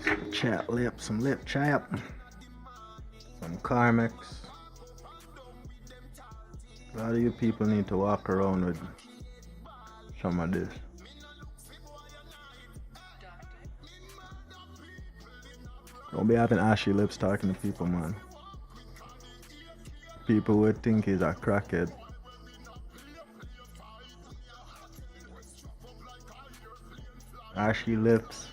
Some lip chat, some Carmex. A lot of you people need to walk around with some of this. Don't be having ashy lips talking to people, man. People would think he's a crackhead. Ashy lips.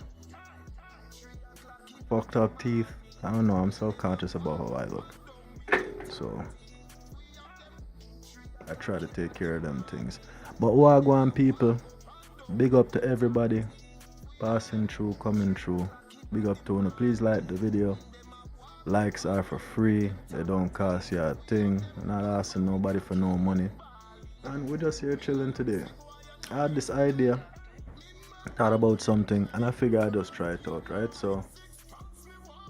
Fucked up teeth. I don't know, I'm self-conscious about how I look. So I try to take care of them things. But wagwan people, big up to everybody passing through, coming through. Big up to you. Please like the video. Likes are for free. They don't cost you a thing. I'm not asking nobody for no money. And we're just here chilling today. I had this idea, thought about something, and I figured I'd just try it out, right? So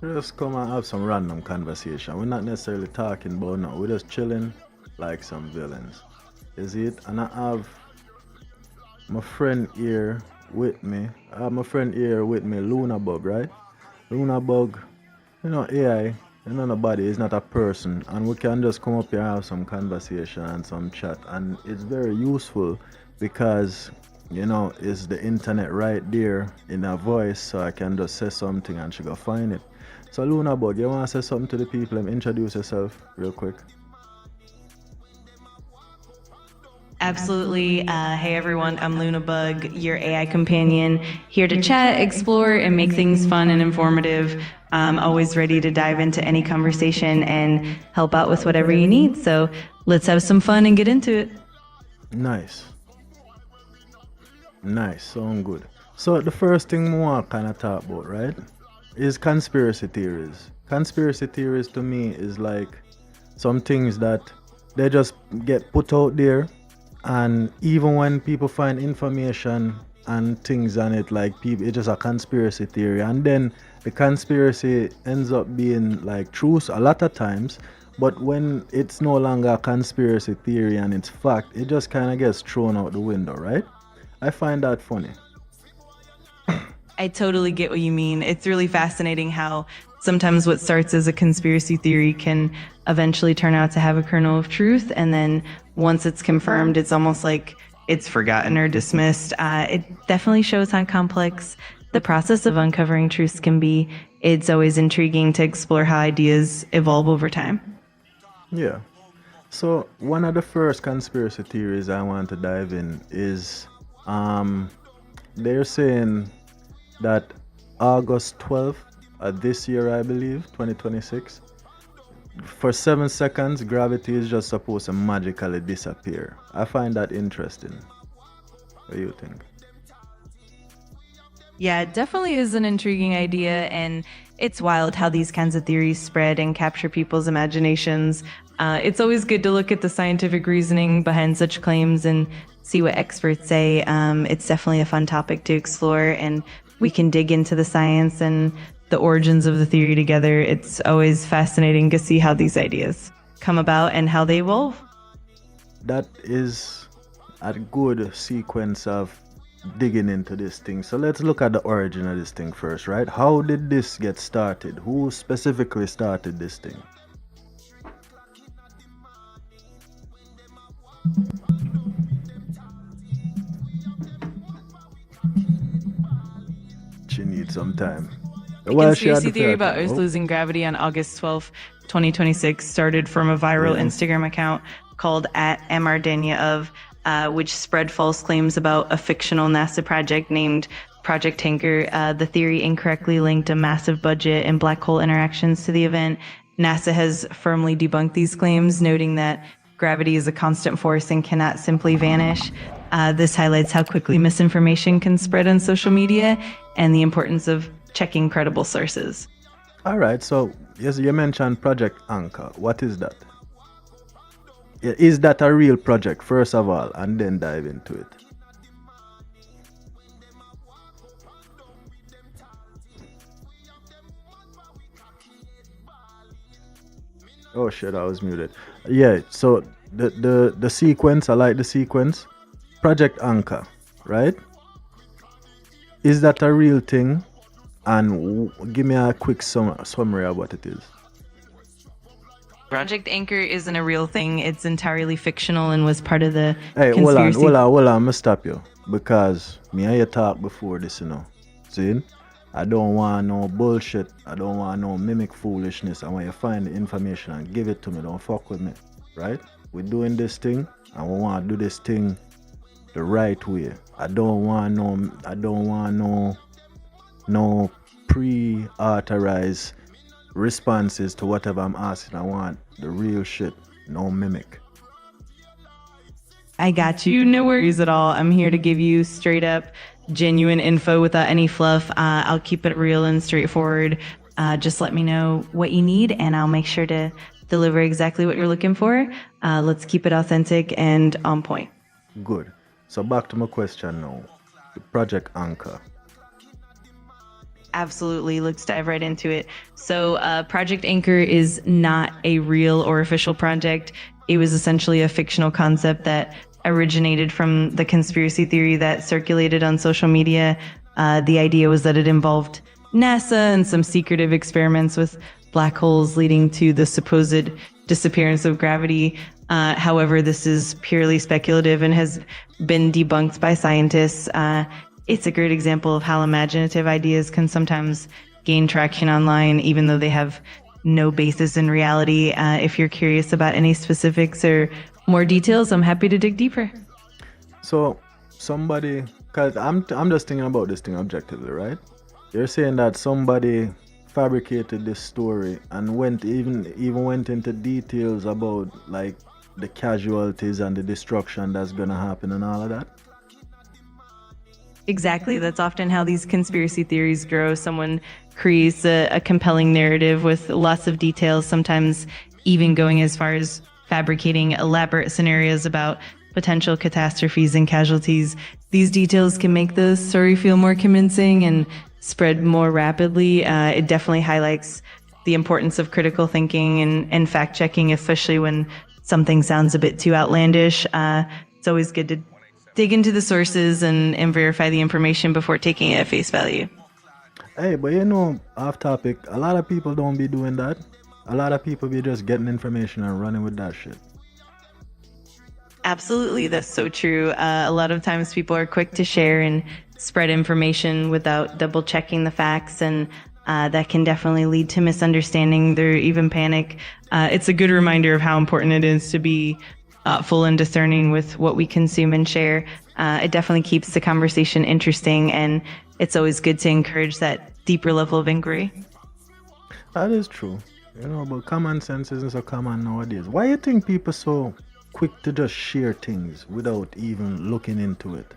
just come and have some random conversation. We're not necessarily talking about now. We're just chilling like some villains. Is it? And I have my friend here with me. Luna Bug, right? Luna Bug, you know, AI, you know, nobody is not a person, and we can just come up here and have some conversation and some chat, and it's very useful because, you know, it's the internet right there in her voice, so I can just say something and she go find it. So Luna Bug, you want to say something to the people and introduce yourself real quick? Absolutely. Hey everyone, I'm Luna Bug, your AI companion, here to chat, explore, and make things fun and informative. I'm always ready to dive into any conversation and help out with whatever you need. So let's have some fun and get into it. Nice. Sound good. So the first thing we want to kind of talk about, right, is conspiracy theories. Conspiracy theories to me is like some things that they just get put out there, and even when people find information and things on it, like people, it's just a conspiracy theory, and then the conspiracy ends up being like truth a lot of times, but when it's no longer a conspiracy theory and it's fact, it just kind of gets thrown out the window, right? I find that funny. I totally get what you mean. It's really fascinating how sometimes what starts as a conspiracy theory can eventually turn out to have a kernel of truth. And then once it's confirmed, it's almost like it's forgotten or dismissed. It definitely shows how complex the process of uncovering truths can be. It's always intriguing to explore how ideas evolve over time. Yeah. So one of the first conspiracy theories I want to dive in is they're saying that August 12th this year, I believe, 2026, for 7 seconds, gravity is just supposed to magically disappear. I find that interesting. What do you think? Yeah, it definitely is an intriguing idea, and it's wild how these kinds of theories spread and capture people's imaginations. It's always good to look at the scientific reasoning behind such claims and see what experts say. It's definitely a fun topic to explore, and we can dig into the science and the origins of the theory together. It's always fascinating to see how these ideas come about and how they evolve. That is a good sequence of digging into this thing. So let's look at the origin of this thing first, right? How did this get started? Who specifically started this thing? She needs some time. The conspiracy theory about Earth losing gravity on August 12th, 2026 started from a viral Instagram account called @mrdaniaof, which spread false claims about a fictional NASA project named Project Tanker. The theory incorrectly linked a massive budget and black hole interactions to the event. NASA has firmly debunked these claims, noting that gravity is a constant force and cannot simply vanish. This highlights how quickly misinformation can spread on social media and the importance of checking credible sources. All right, so yes, you mentioned Project Anchor. What is that? Is that a real project, first of all, and then dive into it? Oh shit, I was muted. Yeah, so the sequence, I like the sequence. Project Anchor, right? Is that a real thing? And give me a quick summary of what it is. Project Anchor isn't a real thing. It's entirely fictional and was part of the Hey, conspiracy. hold on, I'm gonna stop you. Because me and you talked before this, See? I don't want no bullshit. I don't want no mimic foolishness. I want you to find the information and give it to me. Don't fuck with me. Right? We're doing this thing and we want to do this thing the right way. I don't want no pre-authorized responses to whatever I'm asking. I want the real shit, no mimic. I got you. No worries at all. I'm here to give you straight up, genuine info without any fluff. I'll keep it real and straightforward. Just let me know what you need and I'll make sure to deliver exactly what you're looking for. Let's keep it authentic and on point. Good. So back to my question now. The Project Anchor. Absolutely. Let's dive right into it. So Project Anchor is not a real or official project. It was essentially a fictional concept that originated from the conspiracy theory that circulated on social media. The idea was that it involved NASA and some secretive experiments with black holes leading to the supposed disappearance of gravity. However, this is purely speculative and has been debunked by scientists. It's a great example of how imaginative ideas can sometimes gain traction online, even though they have no basis in reality. If you're curious about any specifics or more details, I'm happy to dig deeper. So somebody, cause I'm just thinking about this thing objectively, right? You're saying that somebody fabricated this story and went into details about like the casualties and the destruction that's gonna happen and all of that. Exactly. That's often how these conspiracy theories grow. Someone creates a compelling narrative with lots of details, sometimes even going as far as fabricating elaborate scenarios about potential catastrophes and casualties. These details can make the story feel more convincing and spread more rapidly. It definitely highlights the importance of critical thinking and fact-checking, especially when something sounds a bit too outlandish. It's always good to dig into the sources and verify the information before taking it at face value. Hey, but off topic, a lot of people don't be doing that. A lot of people be just getting information and running with that shit. Absolutely, that's so true. A lot of times people are quick to share and spread information without double checking the facts, and that can definitely lead to misunderstanding or even panic. It's a good reminder of how important it is to be thoughtful and discerning with what we consume and share. It definitely keeps the conversation interesting, and it's always good to encourage that deeper level of inquiry. That is true. But common sense isn't so common nowadays. Why do you think people so quick to just share things without even looking into it?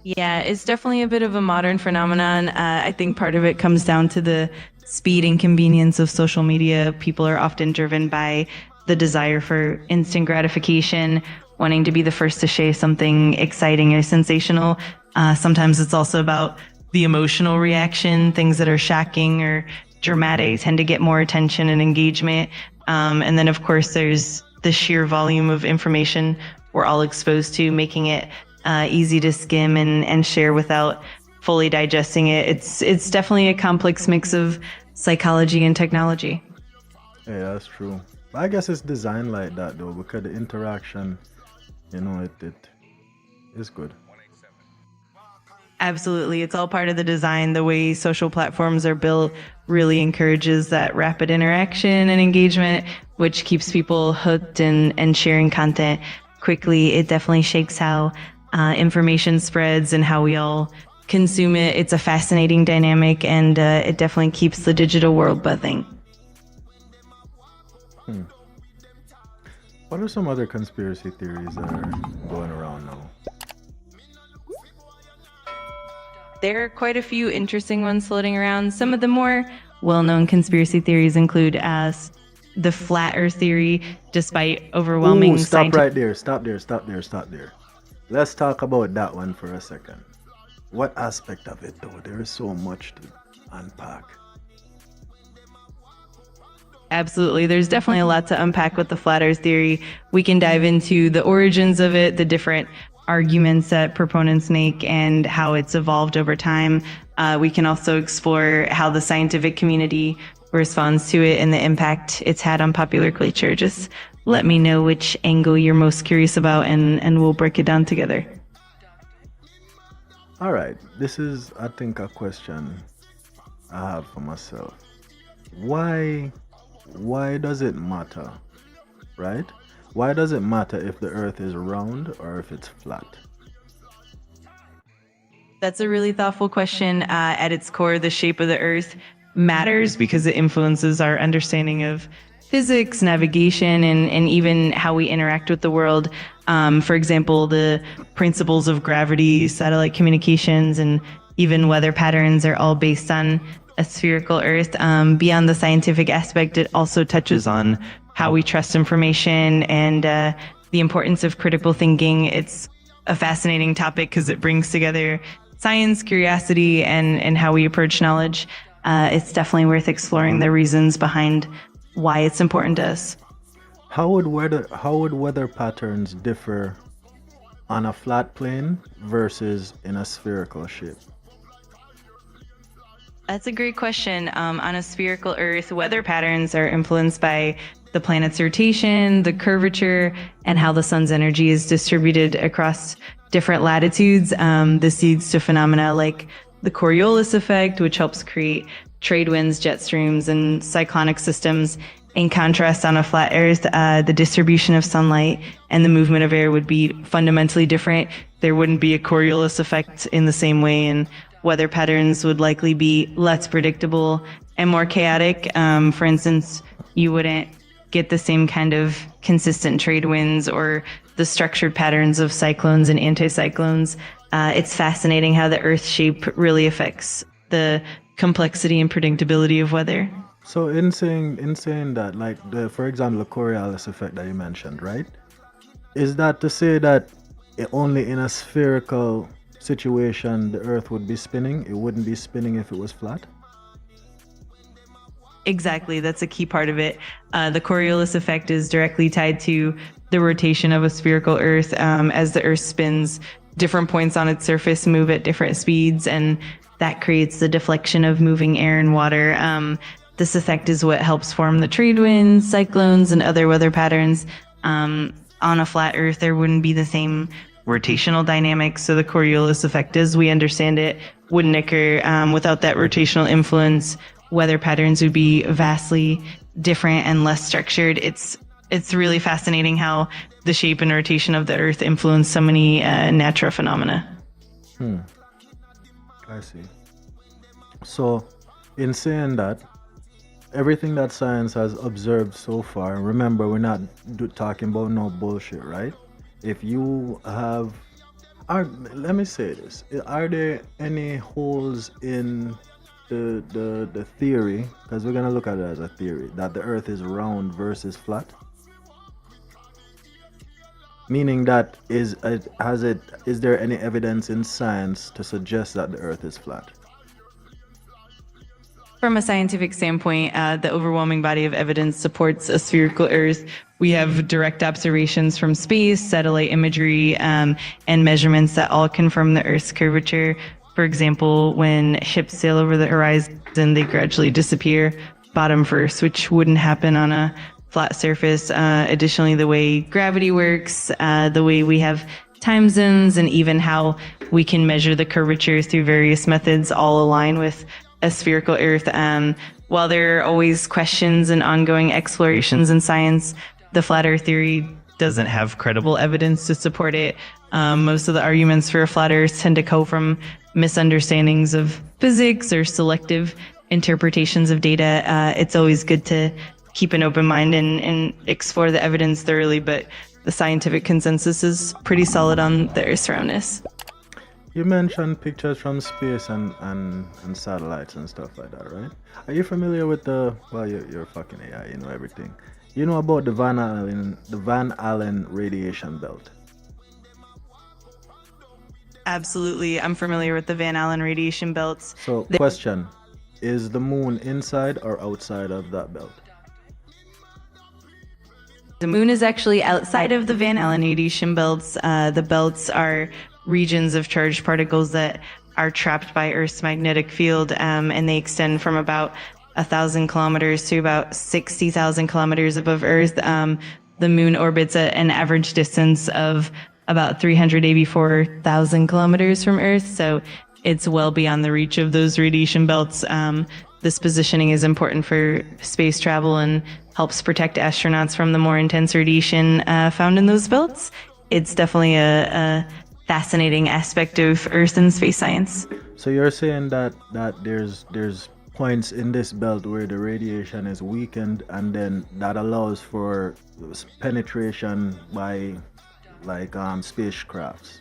Yeah, it's definitely a bit of a modern phenomenon. I think part of it comes down to the speed and convenience of social media. People are often driven by the desire for instant gratification, wanting to be the first to share something exciting or sensational. Sometimes it's also about the emotional reaction. Things that are shocking or dramatic tend to get more attention and engagement. And then, of course, there's the sheer volume of information we're all exposed to, making it easy to skim and share without fully digesting it. It's definitely a complex mix of psychology and technology. Yeah, that's true. I guess it's designed like that though, because the interaction, it is good. Absolutely. It's all part of the design. The way social platforms are built really encourages that rapid interaction and engagement, which keeps people hooked and sharing content quickly. It definitely shakes how information spreads and how we all consume it. It's a fascinating dynamic, and it definitely keeps the digital world buzzing. What are some other conspiracy theories that are going around now? There are quite a few interesting ones floating around. Some of the more well-known conspiracy theories include the flat earth theory, despite overwhelming Stop right there. Stop there. Let's talk about that one for a second. What aspect of it though? There is so much to unpack. Absolutely. There's definitely a lot to unpack with the flat earth theory. We can dive into the origins of it, the different arguments that proponents make, and how it's evolved over time. We can also explore how the scientific community responds to it and the impact it's had on popular culture. Just let me know which angle you're most curious about, and we'll break it down together. All right, this is, I think, a question I have for myself. Why does it matter, right? Why does it matter if the Earth is round or if it's flat? That's a really thoughtful question. At its core, the shape of the Earth matters because it influences our understanding of physics, navigation, and even how we interact with the world. For example, the principles of gravity, satellite communications, and even weather patterns are all based on a spherical Earth. Beyond the scientific aspect, it also touches on how we trust information and the importance of critical thinking. It's a fascinating topic because it brings together science, curiosity, and how we approach knowledge. It's definitely worth exploring the reasons behind why it's important to us. How would weather patterns differ on a flat plane versus in a spherical shape? That's a great question. On a spherical Earth, weather patterns are influenced by the planet's rotation, the curvature, and how the sun's energy is distributed across different latitudes. This leads to phenomena like the Coriolis effect, which helps create trade winds, jet streams, and cyclonic systems. In contrast, on a flat Earth, the distribution of sunlight and the movement of air would be fundamentally different. There wouldn't be a Coriolis effect in the same way, and weather patterns would likely be less predictable and more chaotic. For instance, you wouldn't get the same kind of consistent trade winds or the structured patterns of cyclones and anticyclones. It's fascinating how the Earth's shape really affects the complexity and predictability of weather. So in saying that, like for example, the Coriolis effect that you mentioned, right? Is that to say that only in a spherical situation the Earth would be spinning? It wouldn't be spinning if it was flat? Exactly, that's a key part of it. The Coriolis effect is directly tied to the rotation of a spherical Earth. As the Earth spins, different points on its surface move at different speeds, and that creates the deflection of moving air and water. This effect is what helps form the trade winds, cyclones, and other weather patterns. On a flat Earth, there wouldn't be the same rotational dynamics, so the Coriolis effect, as we understand it, wouldn't occur. Without that rotational influence, weather patterns would be vastly different and less structured. It's really fascinating how the shape and rotation of the Earth influence so many natural phenomena. I see. So, in saying that, everything that science has observed so far, remember, we're not talking about no bullshit, right? If you have, let me say this, are there any holes in the theory, because we're going to look at it as a theory, that the Earth is round versus flat? Meaning that is there any evidence in science to suggest that the Earth is flat? From a scientific standpoint, the overwhelming body of evidence supports a spherical Earth. We have direct observations from space, satellite imagery, and measurements that all confirm the Earth's curvature. For example, when ships sail over the horizon, they gradually disappear bottom first, which wouldn't happen on a flat surface. Additionally, the way gravity works, the way we have time zones, and even how we can measure the curvature through various methods all align with a spherical Earth. While there are always questions and ongoing explorations in science, the flat Earth theory doesn't have credible evidence to support it. Most of the arguments for a flat Earth tend to come from misunderstandings of physics or selective interpretations of data. It's always good to keep an open mind and explore the evidence thoroughly, but the scientific consensus is pretty solid on the Earth's roundness. You mentioned pictures from space and satellites and stuff like that, right? Are you familiar with you're fucking AI, you know everything. You know about the Van Allen radiation belt? Absolutely. I'm familiar with the Van Allen radiation belts. So, question, is the moon inside or outside of that belt? The moon is actually outside of the Van Allen radiation belts. The belts are regions of charged particles that are trapped by Earth's magnetic field, and they extend from about 1,000 kilometers to about 60,000 kilometers above Earth. The moon orbits at an average distance of about 384,000 kilometers from Earth, so it's well beyond the reach of those radiation belts. This positioning is important for space travel and helps protect astronauts from the more intense radiation found in those belts. It's definitely a fascinating aspect of Earth and space science. So you're saying that there's points in this belt where the radiation is weakened, and then that allows for penetration by spacecrafts.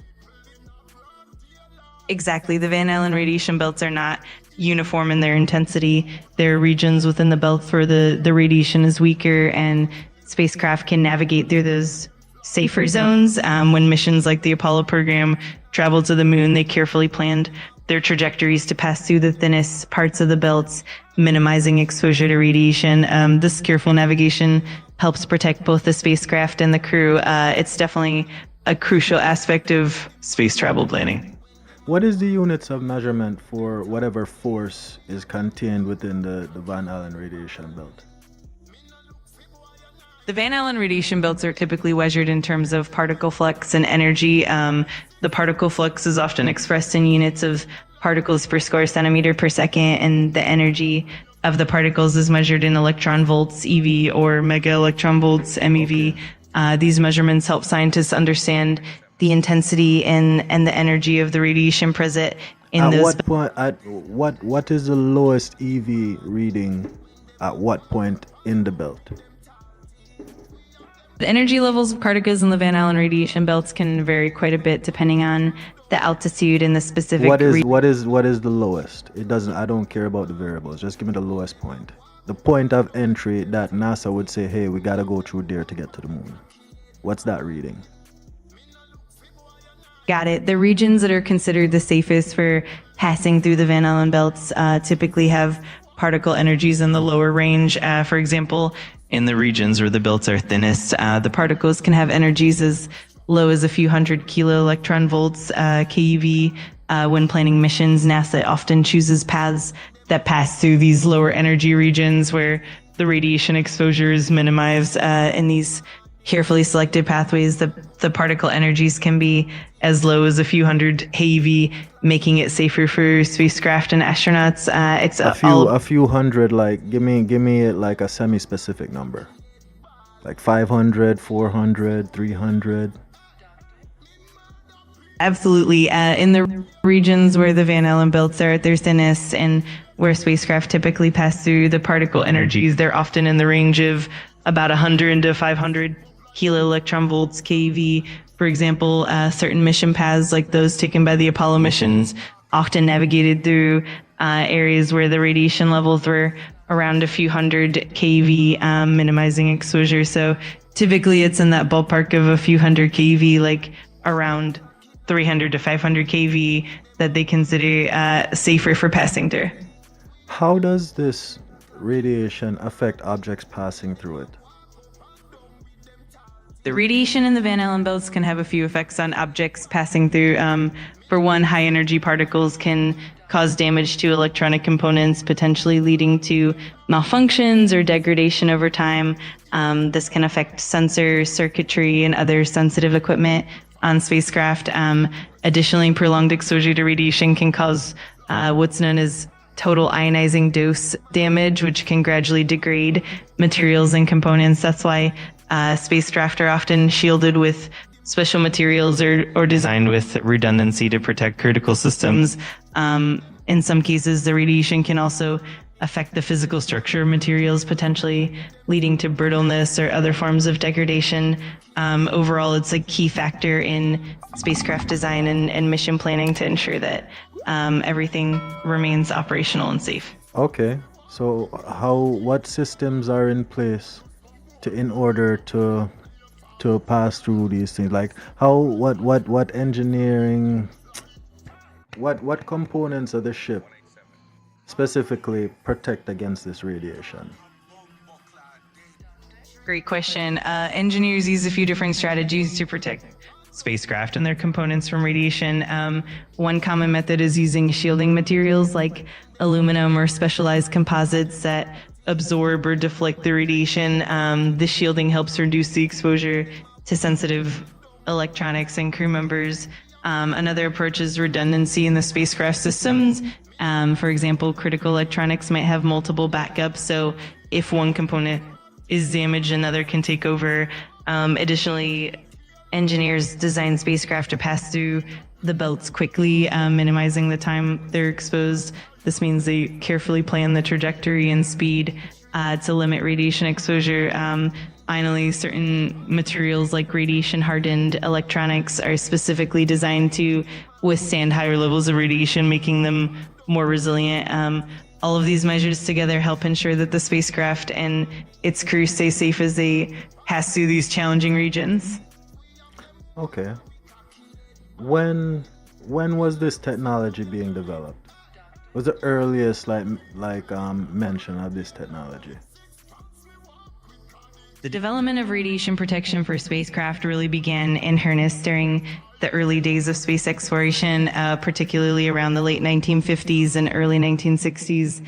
Exactly. The Van Allen radiation belts are not uniform in their intensity. There are regions within the belts where the radiation is weaker, and spacecraft can navigate through those safer zones. When missions like the Apollo program traveled to the moon, they carefully planned their trajectories to pass through the thinnest parts of the belts, minimizing exposure to radiation. This careful navigation helps protect both the spacecraft and the crew. It's definitely a crucial aspect of space travel planning. What is the units of measurement for whatever force is contained within the Van Allen radiation belt? The Van Allen radiation belts are typically measured in terms of particle flux and energy. The particle flux is often expressed in units of particles per square centimeter per second, and the energy of the particles is measured in electron volts, EV, or mega electron volts, MEV. These measurements help scientists understand the intensity and the energy of the radiation present in those. What is the lowest EV reading at what point in the belt? The energy levels of particles in the Van Allen radiation belts can vary quite a bit depending on the altitude and the specific. What is the lowest? It doesn't. I don't care about the variables. Just give me the lowest point. The point of entry that NASA would say, "Hey, we gotta go through there to get to the moon." What's that reading? Got it. The regions that are considered the safest for passing through the Van Allen belts typically have particle energies in the lower range. For example, in the regions where the belts are thinnest, the particles can have energies as low as a few hundred kilo electron volts, keV. When planning missions, NASA often chooses paths that pass through these lower energy regions where the radiation exposure is minimized. In these carefully selected pathways, the particle energies can be as low as a few hundred keV, making it safer for spacecraft and astronauts. It's a few hundred. Like, give me like a semi-specific number, like 500, 400, 300. Absolutely. In the regions where the Van Allen belts are at their thinnest and where spacecraft typically pass through, the particle energies, they're often in the range of about 100 to 500 kilo electron volts keV. For example, certain mission paths like those taken by the Apollo missions often navigated through areas where the radiation levels were around a few hundred keV, minimizing exposure. So typically it's in that ballpark of a few hundred keV, like around 300 to 500 keV, that they consider safer for passing through. How does this radiation affect objects passing through it? The radiation in the Van Allen belts can have a few effects on objects passing through. For one, high energy particles can cause damage to electronic components, potentially leading to malfunctions or degradation over time. This can affect sensors, circuitry, and other sensitive equipment on spacecraft. Additionally, prolonged exposure to radiation can cause what's known as total ionizing dose damage, which can gradually degrade materials and components. That's why spacecraft are often shielded with special materials or designed with redundancy to protect critical systems. In some cases, the radiation can also affect the physical structure of materials, potentially leading to brittleness or other forms of degradation. Overall, it's a key factor in spacecraft design and mission planning to ensure that everything remains operational and safe. Okay, so what systems are in place in order to pass through these things? Like what engineering, what components of the ship specifically protect against this radiation? Great question. Engineers use a few different strategies to protect spacecraft and their components from radiation. One common method is using shielding materials like aluminum or specialized composites that absorb or deflect the radiation. This shielding helps reduce the exposure to sensitive electronics and crew members. Another approach is redundancy in the spacecraft systems. For example, critical electronics might have multiple backups, so if one component is damaged, another can take over. Additionally, engineers design spacecraft to pass through the belts quickly, minimizing the time they're exposed. This means they carefully plan the trajectory and speed to limit radiation exposure. Finally, certain materials like radiation-hardened electronics are specifically designed to withstand higher levels of radiation, making them more resilient. All of these measures together help ensure that the spacecraft and its crew stay safe as they pass through these challenging regions. Okay. When was this technology being developed? Was the earliest mention of this technology? The development of radiation protection for spacecraft really began in earnest during the early days of space exploration, particularly around the late 1950s and early 1960s,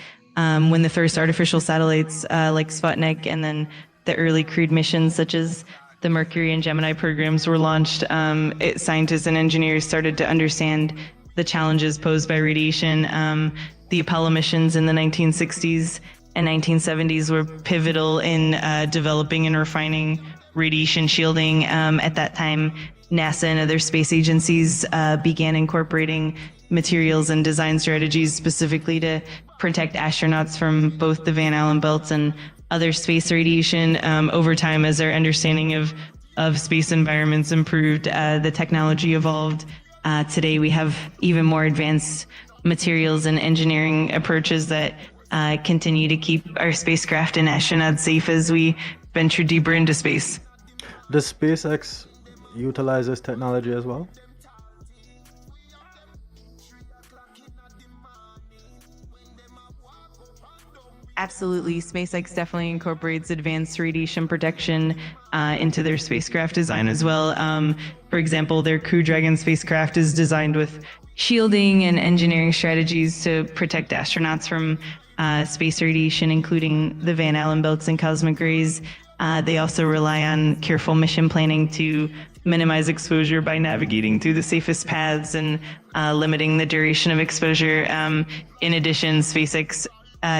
when the first artificial satellites like Sputnik and then the early crewed missions such as the Mercury and Gemini programs were launched. Scientists and engineers started to understand the challenges posed by radiation. The Apollo missions in the 1960s and 1970s were pivotal in developing and refining radiation shielding. At that time, NASA and other space agencies began incorporating materials and design strategies specifically to protect astronauts from both the Van Allen belts and other space radiation. Over time, as our understanding of space environments improved, the technology evolved. Today, we have even more advanced materials and engineering approaches that continue to keep our spacecraft and astronauts safe as we venture deeper into space. Does SpaceX utilize this technology as well? Absolutely. SpaceX definitely incorporates advanced radiation protection into their spacecraft design as well. For example, their Crew Dragon spacecraft is designed with shielding and engineering strategies to protect astronauts from space radiation, including the Van Allen belts and cosmic rays. They also rely on careful mission planning to minimize exposure by navigating through the safest paths and limiting the duration of exposure. In addition, SpaceX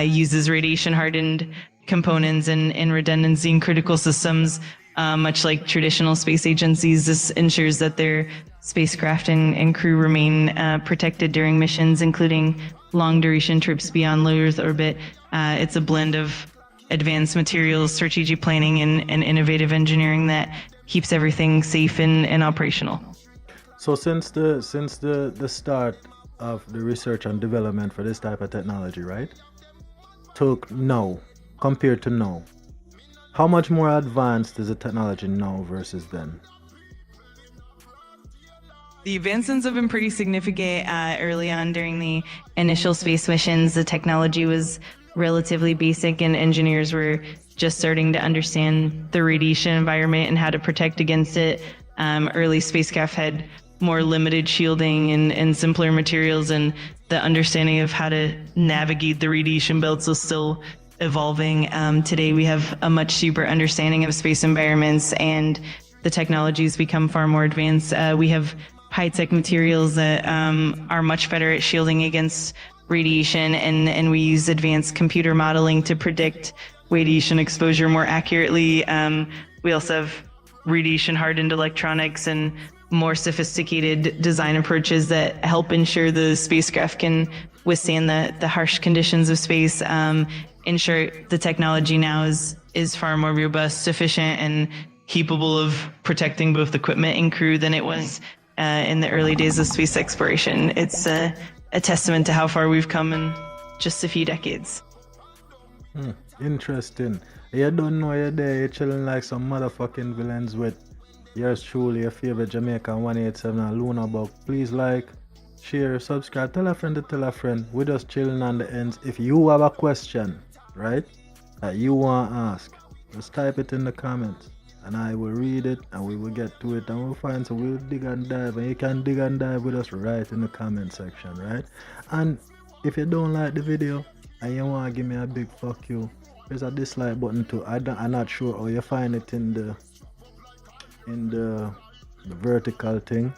uses radiation-hardened components and redundancy in critical systems, much like traditional space agencies. This ensures that their spacecraft and crew remain protected during missions, including long-duration trips beyond low Earth orbit. It's a blend of advanced materials, strategic planning, and innovative engineering that keeps everything safe and operational. So since the start of the research and development for this type of technology, right, took now compared to now, how much more advanced is the technology now versus then? The advancements have been pretty significant. Early on during the initial space missions, the technology was relatively basic and engineers were just starting to understand the radiation environment and how to protect against it. Early spacecraft had more limited shielding and simpler materials, and the understanding of how to navigate the radiation belts was still evolving. Today we have a much deeper understanding of space environments and the technologies become far more advanced. We have high-tech materials that are much better at shielding against radiation, and we use advanced computer modeling to predict radiation exposure more accurately. We also have radiation-hardened electronics and more sophisticated design approaches that help ensure the spacecraft can withstand the harsh conditions of space. In short, the technology now is far more robust, efficient, and capable of protecting both equipment and crew than it was in the early days of space exploration. It's a testament to how far we've come in just a few decades. Interesting. You don't know you're there, you're chilling like some motherfucking villains with yours truly, your favorite Jamaican 187 Luna Bug. Please like, share, subscribe, tell a friend to tell a friend. We're just chilling on the ends. If you have a question, right, that you want to ask, just type it in the comments. and I will read it, and we will get to it, and we'll find, so we'll dig and dive, and you can dig and dive with us right in the comment section, right? And if you don't like the video and you want to give me a big fuck you, there's a dislike button too. I'm not sure how you find it in the vertical thing,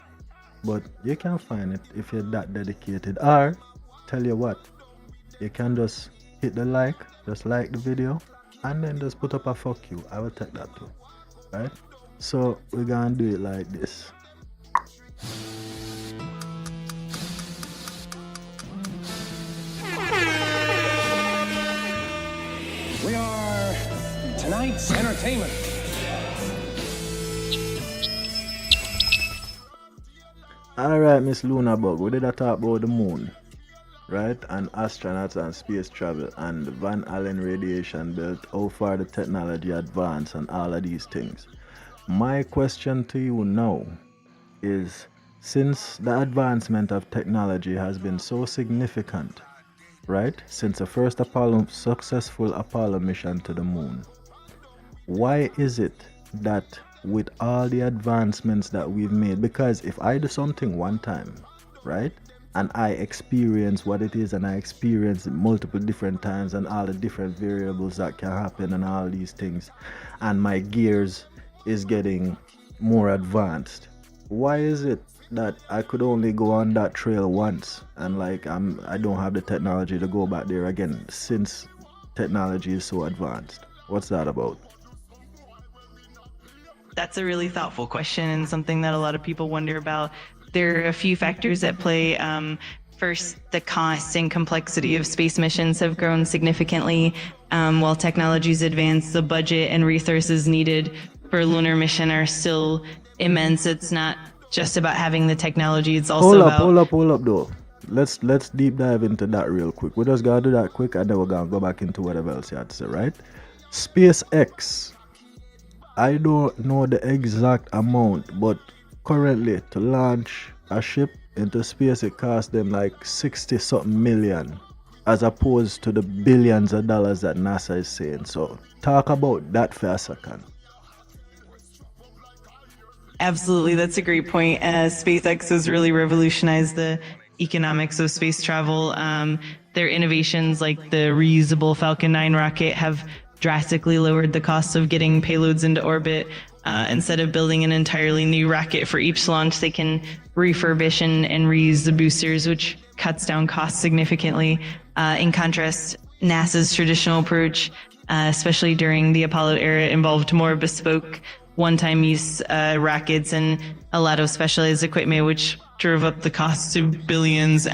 but you can find it if you're that dedicated. Or tell you what, you can just hit the like, just like the video, and then just put up a fuck you. I will take that too, right? So we're gonna do it like this. We are tonight's entertainment. Alright, Miss Luna Bug, we did a talk about the moon, right? And astronauts and space travel and the Van Allen radiation belt, how far the technology advanced and all of these things. My question to you now is, since the advancement of technology has been so significant, right? Since the first successful Apollo mission to the moon, why is it that with all the advancements that we've made, because if I do something one time, right, and I experience what it is, and I experience it multiple different times and all the different variables that can happen and all these things, and my gears is getting more advanced, why is it that I could only go on that trail once, and like I don't have the technology to go back there again, since technology is so advanced? What's that about? That's a really thoughtful question, and something that a lot of people wonder about. There are a few factors at play. First, the cost and complexity of space missions have grown significantly. While technologies advance, the budget and resources needed for a lunar mission are still immense. It's not just about having the technology, it's also about... Hold up though. Let's deep dive into that real quick. We're just gonna do that quick, and then we're gonna go back into whatever else you had to say, right? SpaceX, I don't know the exact amount, but currently to launch a ship into space, it costs them like 60 something million, as opposed to the billions of dollars that NASA is saying. So talk about that for a second. Absolutely, that's a great point. SpaceX has really revolutionized the economics of space travel. Their innovations like the reusable Falcon 9 rocket have drastically lowered the cost of getting payloads into orbit. Instead of building an entirely new rocket for each launch, they can refurbish and reuse the boosters, which cuts down costs significantly. In contrast, NASA's traditional approach, especially during the Apollo era, involved more bespoke, one-time use rockets and a lot of specialized equipment, which drove up the cost to billions.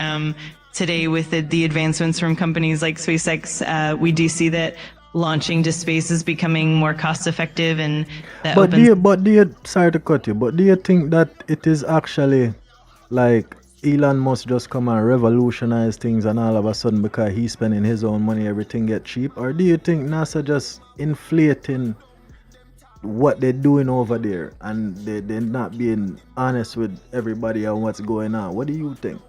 Today, with the advancements from companies like SpaceX, we do see that launching to space is becoming more cost effective, and that do you sorry to cut you, but do you think that it is actually like Elon Musk just come and revolutionize things, and all of a sudden because he's spending his own money everything get cheap? Or do you think NASA just inflating what they're doing over there, and they're not being honest with everybody on what's going on? What do you think?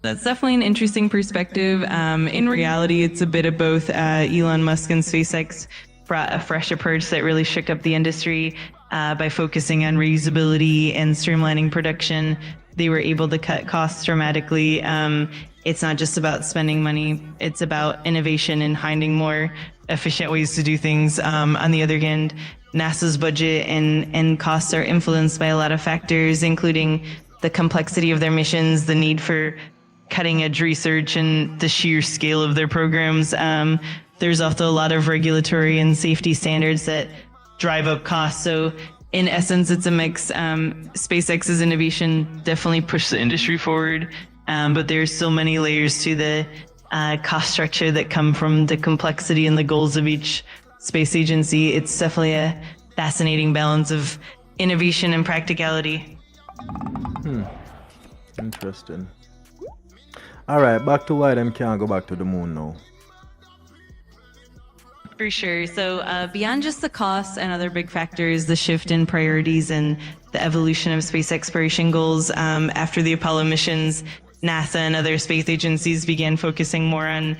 That's definitely an interesting perspective. In reality, it's a bit of both. Elon Musk and SpaceX brought a fresh approach that really shook up the industry by focusing on reusability and streamlining production. They were able to cut costs dramatically. It's not just about spending money, it's about innovation and finding more efficient ways to do things. On the other hand, NASA's budget and costs are influenced by a lot of factors, including the complexity of their missions, the need for cutting edge research, and the sheer scale of their programs. There's also a lot of regulatory and safety standards that drive up costs. So in essence, it's a mix. SpaceX's innovation definitely pushed the industry forward, but there's so many layers to the cost structure that come from the complexity and the goals of each space agency. It's definitely a fascinating balance of innovation and practicality. Interesting. Alright, back to why them can't go back to the moon now. For sure. So beyond just the costs and other big factors, the shift in priorities and the evolution of space exploration goals after the Apollo missions, NASA and other space agencies began focusing more on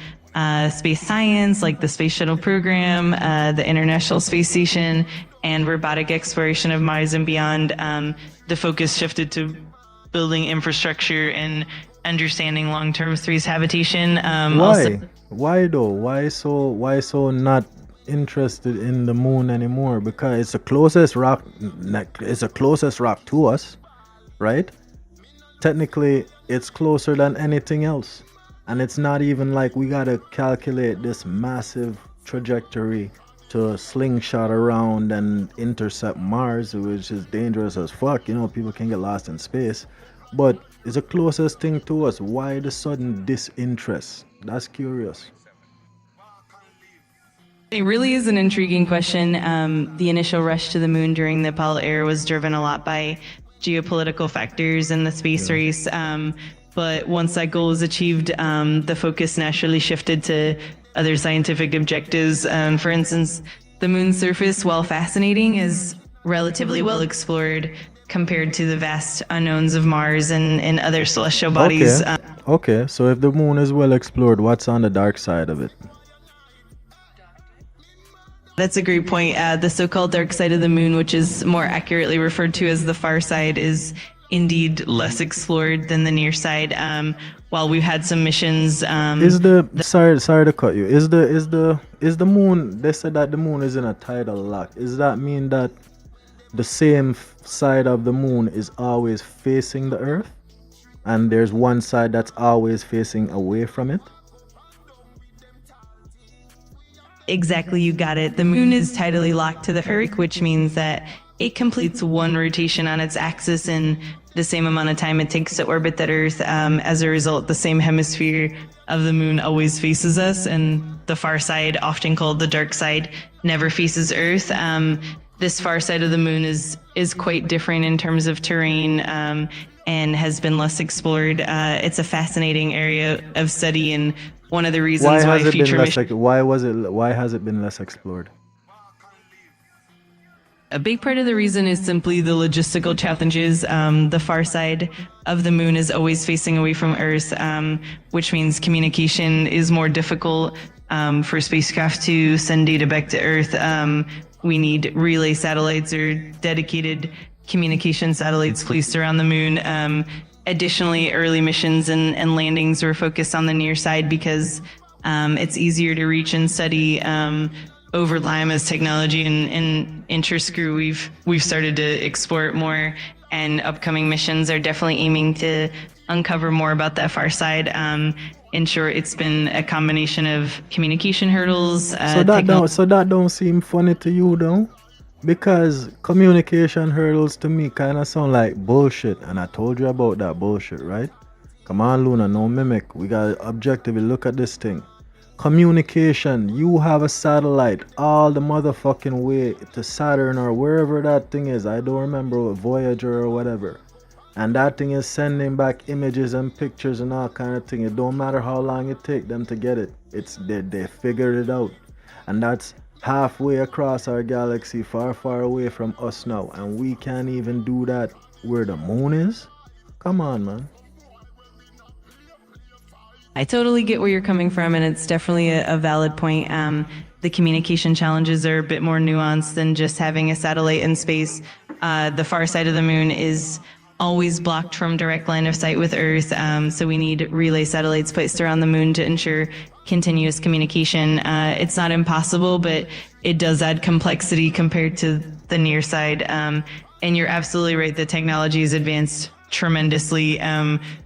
space science, like the Space Shuttle program, the International Space Station, and robotic exploration of Mars and beyond, the focus shifted to building infrastructure and understanding long-term space habitation. Why though? Why so not interested in the moon anymore? Because it's the closest rock. It's the closest rock to us, right? Technically, it's closer than anything else, and it's not even like we gotta calculate this massive trajectory to slingshot around and intercept Mars, which is dangerous as fuck. You know, people can get lost in space, but it's the closest thing to us. Why the sudden disinterest? That's curious. It really is an intriguing question. The initial rush to the moon during the Apollo era was driven a lot by geopolitical factors in the space race. But once that goal was achieved, the focus naturally shifted to other scientific objectives. For instance, the moon's surface, while fascinating, is relatively well explored compared to the vast unknowns of Mars and other celestial bodies. Okay, so if the moon is well explored, what's on the dark side of it? That's a great point. The so-called dark side of the moon, which is more accurately referred to as the far side, is indeed less explored than the near side. While we've had some missions, sorry to cut you. Is the moon? They said that the moon is in a tidal lock. Does that mean that the same side of the moon is always facing the Earth, and there's one side that's always facing away from it? Exactly, you got it. The moon is tidally locked to the Earth, which means that it completes one rotation on its axis in the same amount of time it takes to orbit that Earth. As a result, the same hemisphere of the moon always faces us, and the far side, often called the dark side, never faces Earth. This far side of the moon is quite different in terms of terrain, and has been less explored. It's a fascinating area of study, and one of the reasons why future missions. Why has it been less explored? A big part of the reason is simply the logistical challenges. The far side of the moon is always facing away from Earth, which means communication is more difficult for spacecraft to send data back to Earth. We need relay satellites or dedicated communication satellites placed around the moon. Additionally, early missions and landings were focused on the near side because it's easier to reach and study. Over time, as technology and interest grew, we've started to explore it more, and upcoming missions are definitely aiming to uncover more about that far side. In short, it's been a combination of communication hurdles. So that don't seem funny to you, though, because communication hurdles to me kind of sound like bullshit, and I told you about that bullshit, right? Come on, Luna, no mimic. We gotta objectively look at this thing. Communication. You have a satellite all the motherfucking way to Saturn or wherever that thing is. I don't remember, Voyager or whatever. And that thing is sending back images and pictures and all kind of thing. It don't matter how long it take them to get it. They figured it out. And that's halfway across our galaxy, far, far away from us now. And we can't even do that where the moon is? Come on, man. I totally get where you're coming from, and it's definitely a valid point. The communication challenges are a bit more nuanced than just having a satellite in space. The far side of the moon is always blocked from direct line of sight with Earth, so we need relay satellites placed around the moon to ensure continuous communication. It's not impossible, but it does add complexity compared to the near side. And you're absolutely right, the technology has advanced tremendously.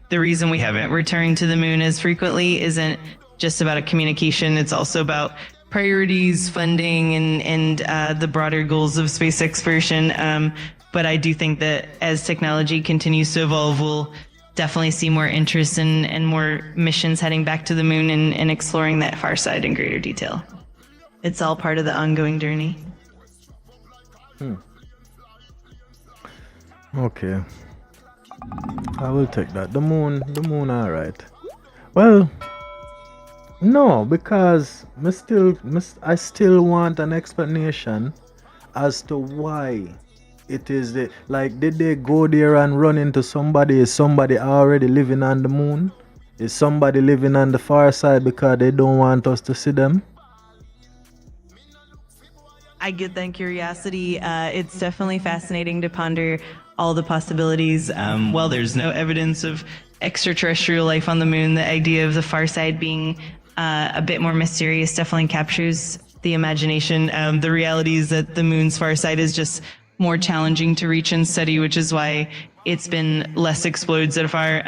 The reason we haven't returned to the moon as frequently isn't just about a communication, it's also about priorities, funding, and the broader goals of space exploration. But I do think that as technology continues to evolve, we'll definitely see more interest and more missions heading back to the moon and exploring that far side in greater detail. It's all part of the ongoing journey. Okay. I will take that. The moon, alright. Well, no, because I still want an explanation as to why it is the like did they go there and run into somebody? Is somebody already living on the moon? Is somebody living on the far side because they don't want us to see them? I get that curiosity. It's definitely fascinating to ponder all the possibilities. While there's no evidence of extraterrestrial life on the moon, the idea of the far side being a bit more mysterious definitely captures the imagination. The reality is that the moon's far side is just more challenging to reach and study, which is why it's been less explored so far.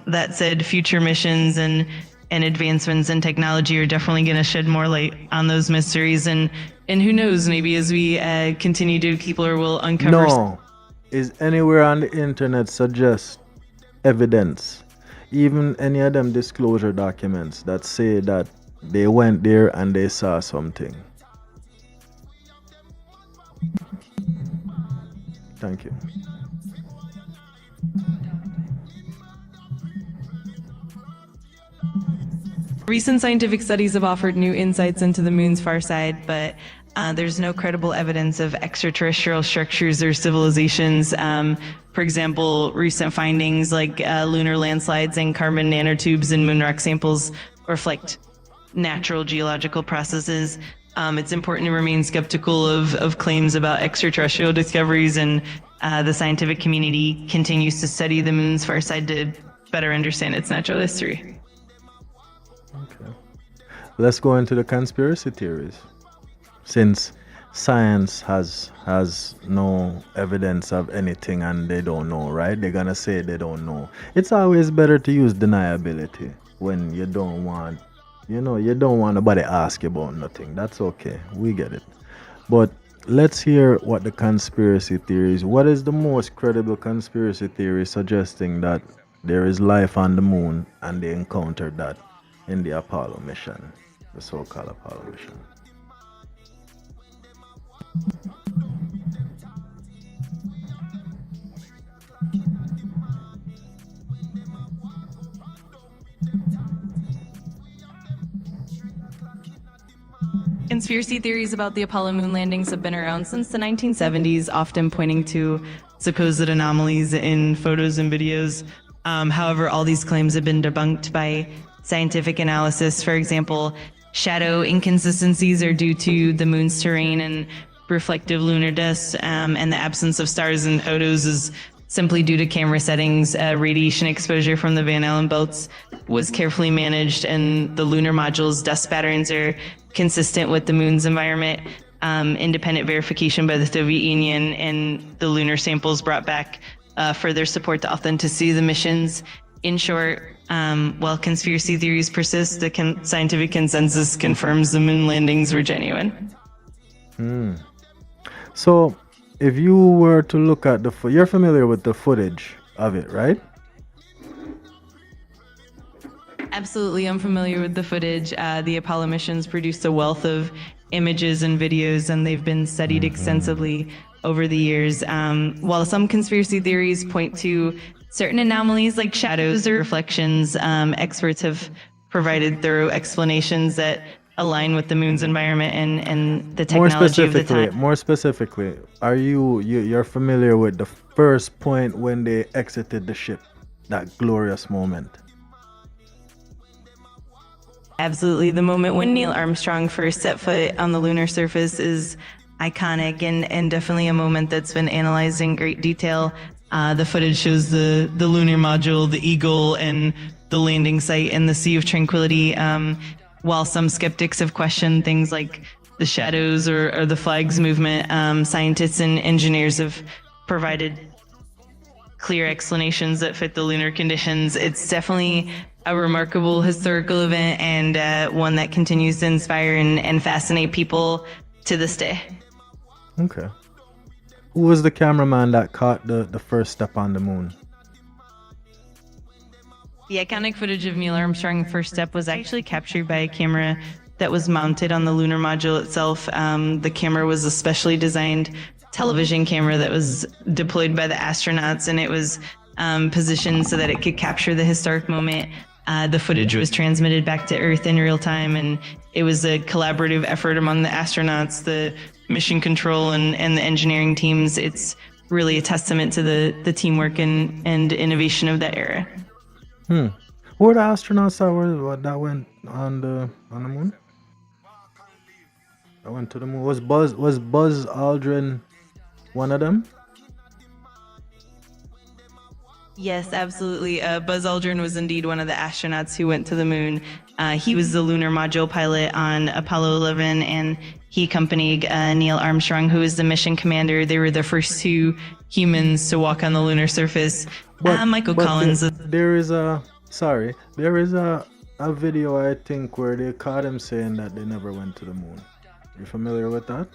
That said, future missions and advancements in technology are definitely going to shed more light on those mysteries. And who knows, maybe as we continue to, people will uncover. No. Is anywhere on the internet suggest evidence, even any of them disclosure documents that say that they went there and they saw something? Thank you. Recent scientific studies have offered new insights into the moon's far side, but there's no credible evidence of extraterrestrial structures or civilizations. For example, recent findings like lunar landslides and carbon nanotubes in moon rock samples reflect natural geological processes. It's important to remain skeptical of claims about extraterrestrial discoveries, and the scientific community continues to study the moon's far side to better understand its natural history. Okay. Let's go into the conspiracy theories. Since science has no evidence of anything and they don't know, right? They're gonna say they don't know. It's always better to use deniability when you don't want, you don't want nobody ask you about nothing. That's okay. We get it. But let's hear what the conspiracy theories. What is the most credible conspiracy theory suggesting that there is life on the moon and they encountered that in the Apollo mission, the so-called Apollo mission? Conspiracy theories about the Apollo moon landings have been around since the 1970s, often pointing to supposed anomalies in photos and videos. However, all these claims have been debunked by scientific analysis. For example, shadow inconsistencies are due to the moon's terrain and reflective lunar dust, and the absence of stars in photos is simply due to camera settings. Radiation exposure from the Van Allen belts was carefully managed, and the lunar module's dust patterns are consistent with the moon's environment. Independent verification by the Soviet Union and the lunar samples brought back further support the authenticity of the missions. In short, while conspiracy theories persist, the scientific consensus confirms the moon landings were genuine. So, if you were to look at you're familiar with the footage of it, right? Absolutely, I'm familiar with the footage. The Apollo missions produced a wealth of images and videos, and they've been studied extensively over the years. While some conspiracy theories point to certain anomalies like shadows or reflections, experts have provided thorough explanations that align with the moon's environment and the technology of the time. More specifically, are you're familiar with the first point when they exited the ship, that glorious moment? Absolutely. The moment when Neil Armstrong first set foot on the lunar surface is iconic and definitely a moment that's been analyzed in great detail. The footage shows the lunar module, the Eagle, and the landing site in the Sea of Tranquility. While some skeptics have questioned things like the shadows or the flag's movement, scientists and engineers have provided clear explanations that fit the lunar conditions. It's definitely a remarkable historical event and one that continues to inspire and fascinate people to this day. Okay. Who was the cameraman that caught the first step on the moon? The iconic footage of Neil Armstrong's first step was actually captured by a camera that was mounted on the lunar module itself. The camera was a specially designed television camera that was deployed by the astronauts, and it was positioned so that it could capture the historic moment. The footage was transmitted back to Earth in real time, and it was a collaborative effort among the astronauts, the mission control and the engineering teams. It's really a testament to the teamwork and innovation of that era. Who were the astronauts that went on the moon? I went to the moon. Was Buzz Aldrin one of them? Yes, absolutely. Buzz Aldrin was indeed one of the astronauts who went to the moon. He was the lunar module pilot on Apollo 11, and he accompanied Neil Armstrong, who was the mission commander. They were the first two humans to walk on the lunar surface. Michael Collins. There is a video, I think, where they caught him saying that they never went to the moon. You familiar with that?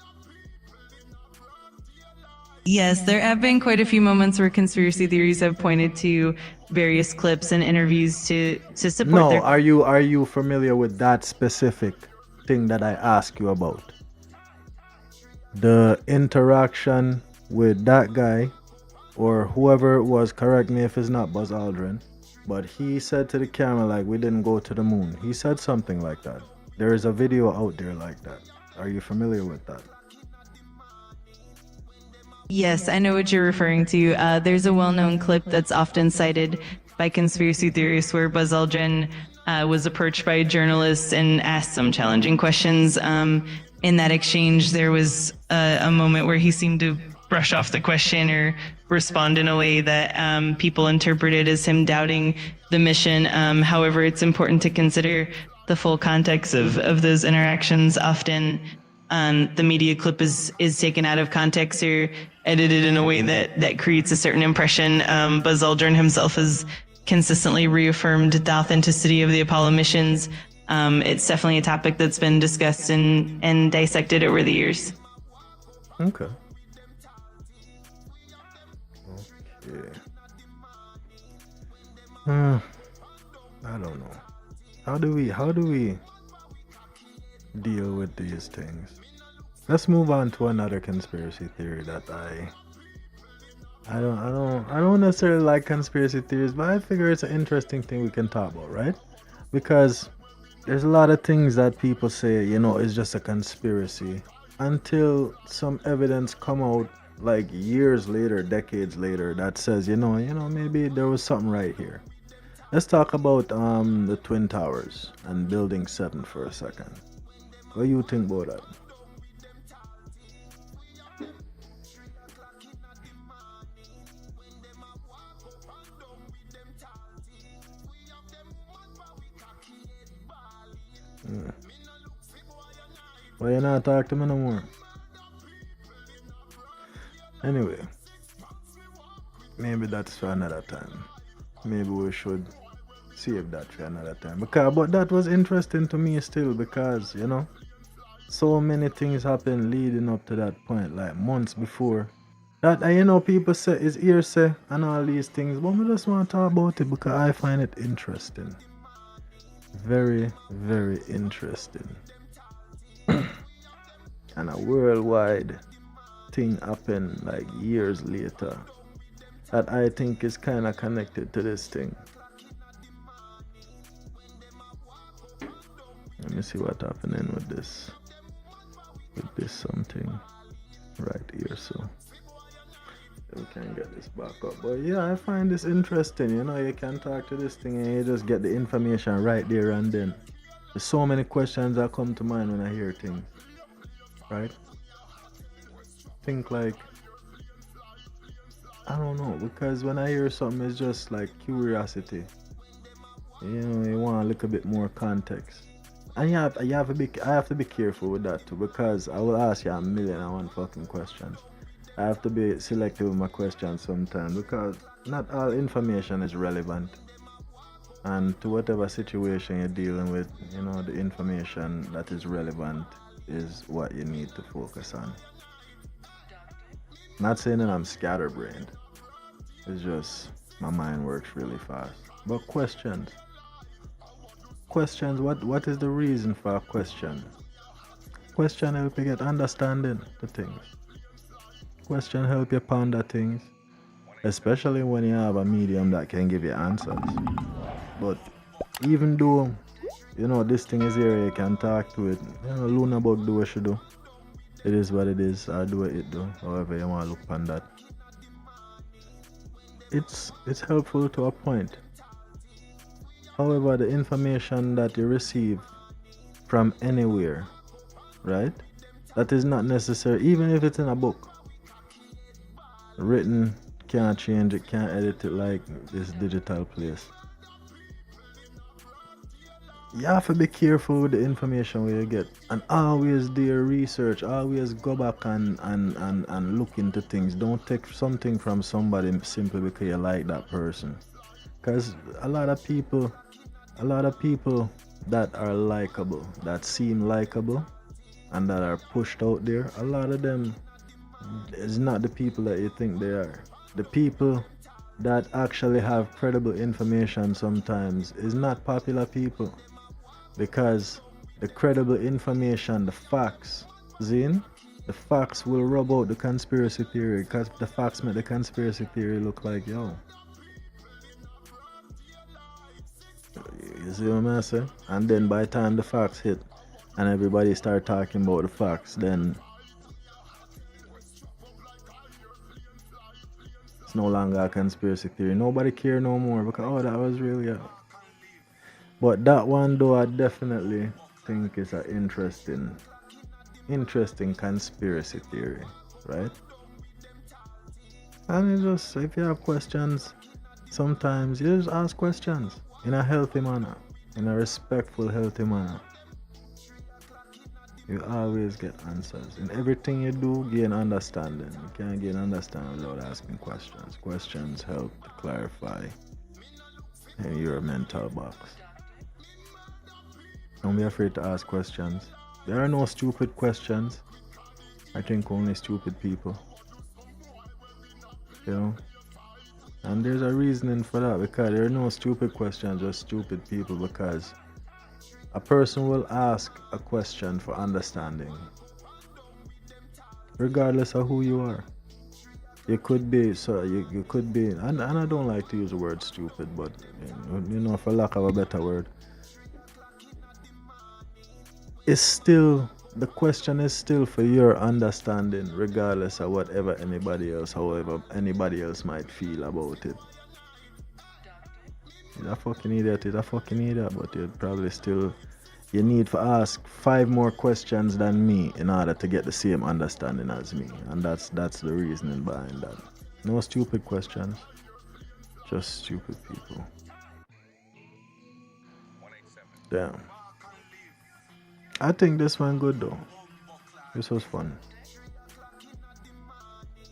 Yes, there have been quite a few moments where conspiracy theories have pointed to various clips and interviews to support their... Are you familiar with that specific thing that I asked you about? The interaction with that guy, or whoever it was, correct me if it's not Buzz Aldrin, but he said to the camera like, we didn't go to the moon. He said something like that. There is a video out there like that. Are you familiar with that? Yes, I know what you're referring to. There's a well-known clip that's often cited by conspiracy theorists where Buzz Aldrin was approached by journalists and asked some challenging questions. In that exchange, there was a moment where he seemed to brush off the question or respond in a way that people interpreted as him doubting the mission. However, it's important to consider the full context of those interactions. Often the media clip is taken out of context or edited in a way that creates a certain impression. Buzz Aldrin himself has consistently reaffirmed the authenticity of the Apollo missions. It's definitely a topic that's been discussed and dissected over the years. Okay. I don't know. How do we deal with these things? Let's move on to another conspiracy theory that I don't necessarily like conspiracy theories, but I figure it's an interesting thing we can talk about, right? Because there's a lot of things that people say, it's just a conspiracy until some evidence come out like years later, decades later, that says, maybe there was something right here. Let's talk about the Twin Towers and Building 7 for a second. What do you think about that? Why you not talk to me no more? Anyway, maybe that's for another time. Maybe we should save that for another time. But that was interesting to me still because, so many things happened leading up to that point, like months before. That, people say, is hearsay and all these things, but we just want to talk about it because I find it interesting. Very, very interesting. And a worldwide thing happened like years later that I think is kind of connected to this thing. Let me see what's happening with this something right here, so we can get this back up. But yeah, I find this interesting. You can talk to this thing and you just get the information right there and then. There's so many questions that come to mind when I hear things, right? Think like, I don't know, because when I hear something, it's just like curiosity. You want a little bit more context. And I have to be careful with that too, because I will ask you 1,000,001 fucking questions. I have to be selective with my questions sometimes because not all information is relevant. And to whatever situation you're dealing with, the information that is relevant is what you need to focus on. Not saying that I'm scatterbrained. It's just my mind works really fast. But questions, what is the reason for a question? Question help you get understanding to things. Question help you ponder things, especially when you have a medium that can give you answers. But even though, this thing is here, you can talk to it. Luna Bug do what she do. it is what it is, or do what it do, however you want to look upon that. It's helpful to a point. However, the information that you receive from anywhere, right? That is not necessary, even if it's in a book. Written, can't change it, can't edit it like this digital place. You have to be careful with the information where you get, and always do your research, always go back and look into things. Don't take something from somebody simply because you like that person. Because a lot of people that are likable, that seem likable, and that are pushed out there, a lot of them is not the people that you think they are. The people that actually have credible information sometimes is not popular people. Because the credible information, the facts, the facts will rub out the conspiracy theory, because the facts make the conspiracy theory look like, yo. You see what I'm saying? And then by the time the facts hit and everybody start talking about the facts, then it's no longer a conspiracy theory. Nobody care no more because, oh, that was really a... But that one though, I definitely think is an interesting conspiracy theory, right? And it's just, if you have questions, sometimes you just ask questions in a healthy manner, in a respectful, healthy manner. You always get answers. In everything you do, gain understanding. You can't gain understanding without asking questions. Questions help to clarify in your mental box. Don't be afraid to ask questions. There are no stupid questions. I think only stupid people. You know? And there's a reasoning for that, because there are no stupid questions, just stupid people, because a person will ask a question for understanding. Regardless of who you are. You could be, you could be, and I don't like to use the word stupid, but you know, for lack of a better word, it's still, the question is still for your understanding, regardless of whatever anybody else, however anybody else might feel about it. He's a fucking idiot, but you'd probably still, you need to ask 5 more questions than me in order to get the same understanding as me. And that's the reasoning behind that. No stupid questions, just stupid people. Damn. I think this one good though. This was fun.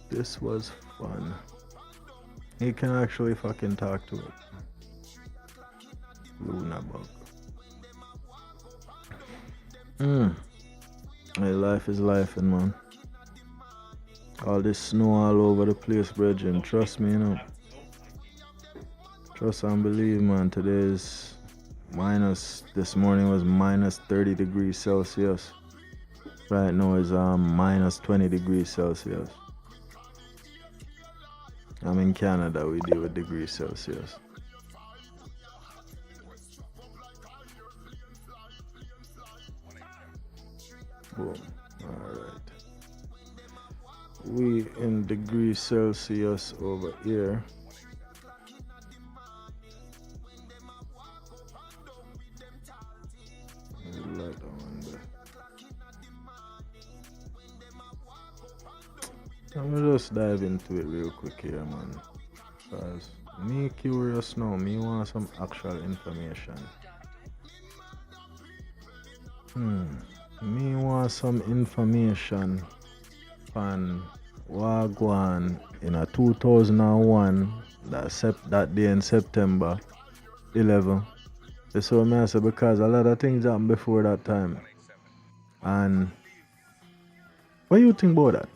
This was fun. You can actually fucking talk to it. Luna Bug. Hey, life is life, and man. All this snow all over the place, brethren. Trust me, you know. Trust and believe, man. Today is this morning was minus 30 degrees Celsius. Right now is minus 20 degrees Celsius. I'm in Canada, we deal with degrees Celsius. Boom. Alright. We in degrees Celsius over here. I'm gonna just dive into it real quick here, man. Because me curious now, me want some actual information. Me want some information on Wagwan in a 2001, that day in September 11. That's what I say, because a lot of things happened before that time. And what do you think about that?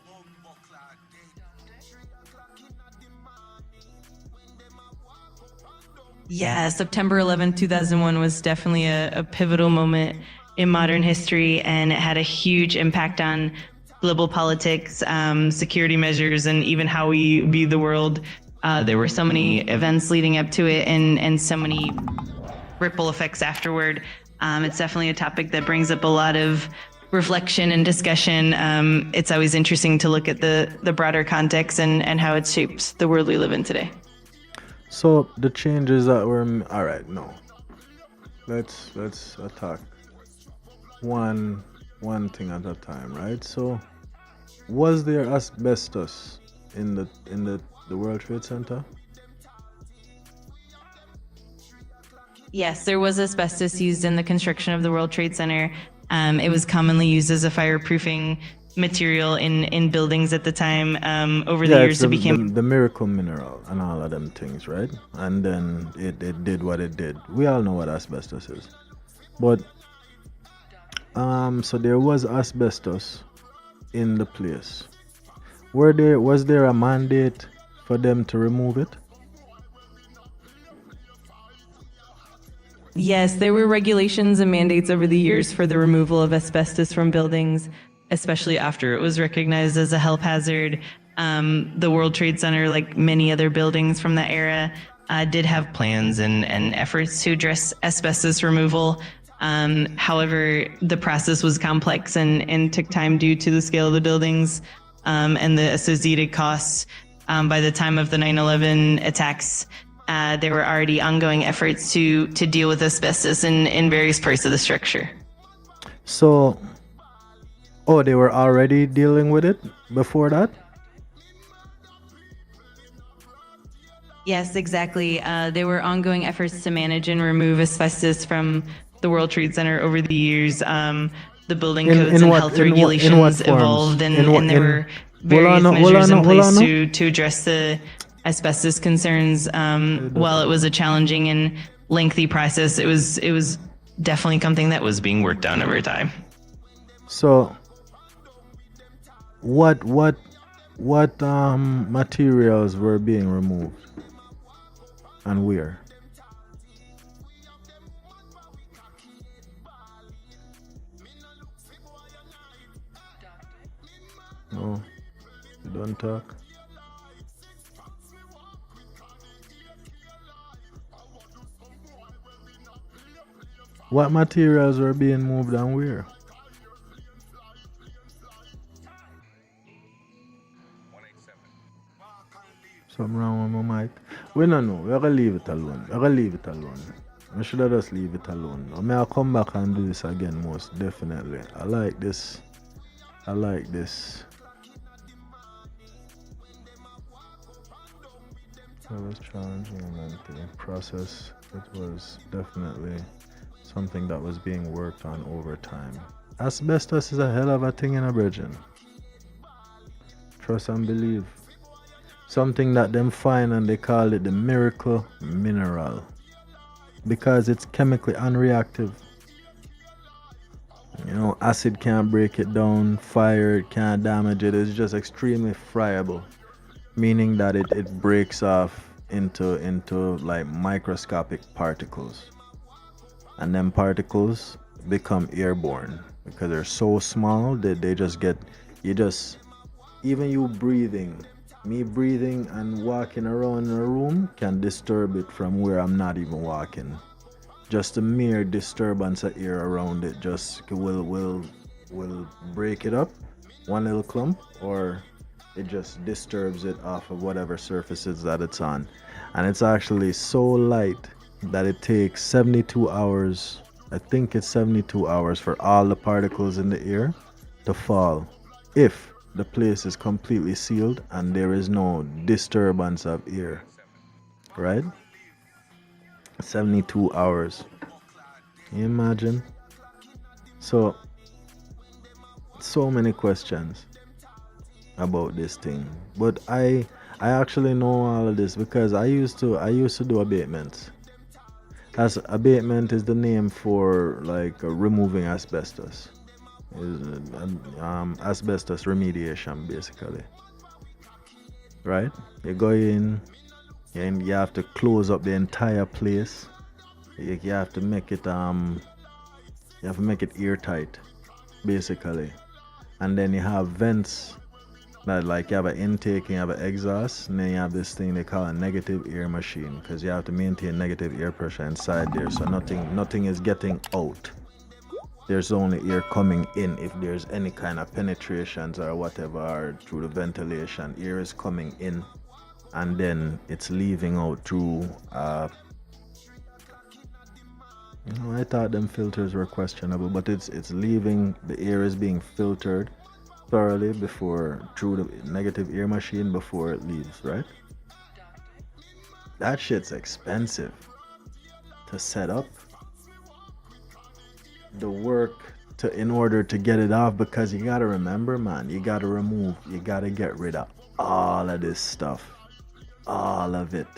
Yeah, September 11, 2001 was definitely a pivotal moment in modern history, and it had a huge impact on global politics, security measures, and even how we view the world. There were so many events leading up to it, and so many ripple effects afterward. It's definitely a topic that brings up a lot of reflection and discussion, it's always interesting to look at the broader context and how it shapes the world we live in today. So the changes that were all right. No, let's attack one thing at a time, right? So, was there asbestos in the World Trade Center? Yes, there was asbestos used in the construction of the World Trade Center. It was commonly used as a fireproofing material in buildings at the time. Over the years, it became the miracle mineral and all of them things, right? And then it did what it did. We all know what asbestos is, but so there was asbestos in the place. Was there a mandate for them to remove it? Yes, there were regulations and mandates over the years for the removal of asbestos from buildings, especially after it was recognized as a health hazard. The World Trade Center, like many other buildings from that era, did have plans and efforts to address asbestos removal. However, the process was complex and took time due to the scale of the buildings and the associated costs. By the time of the 9/11 attacks, there were already ongoing efforts to deal with asbestos in various parts of the structure. So, they were already dealing with it before that? Yes, exactly. There were ongoing efforts to manage and remove asbestos from the World Trade Center over the years. The building codes and health regulations evolved, and there were various measures in place to address the asbestos concerns. While it was a challenging and lengthy process, it was definitely something that was being worked on over time. So, what materials were being removed, and where? No, you don't talk. What materials were being moved and where? Something wrong with my mic. We don't know. We're gonna leave it alone. I should have just leave it alone. I mean, I'll come back and do this again, most definitely. I like this. It was challenging and the process. It was definitely something that was being worked on over time. Asbestos is a hell of a thing in a virgin. Trust and believe. Something that them find and they call it the miracle mineral. Because it's chemically unreactive. You know, acid can't break it down, fire can't damage it, it's just extremely friable. Meaning that it breaks off into like microscopic particles. And them particles become airborne because they're so small that they just get, even you breathing, me breathing and walking around in a room can disturb it from where I'm not even walking. Just a mere disturbance of air around it just will break it up, one little clump, or it just disturbs it off of whatever surfaces that it's on. And it's actually so light that it takes 72 hours, I think it's 72 hours for all the particles in the air to fall if the place is completely sealed and there is no disturbance of air, right? 72 hours. Can you imagine? So many questions about this thing, but I actually know all of this because I used to do abatements. As abatement is the name for like removing asbestos. Is asbestos remediation basically, right? You go in and you have to close up the entire place. You have to make it airtight basically, and then you have vents that like you have an intake and you have an exhaust, and then you have this thing they call a negative air machine because you have to maintain negative air pressure inside there so nothing is getting out. there's only air coming in. If there's any kind of penetrations or whatever, or through the ventilation, air is coming in and then it's leaving out through I thought them filters were questionable, but it's leaving, the air is being filtered thoroughly before through the negative air machine before it leaves, right? That shit's expensive to set up. The work to in order to get it off, because you gotta remember, man, you gotta remove, you gotta get rid of all of this stuff, all of it,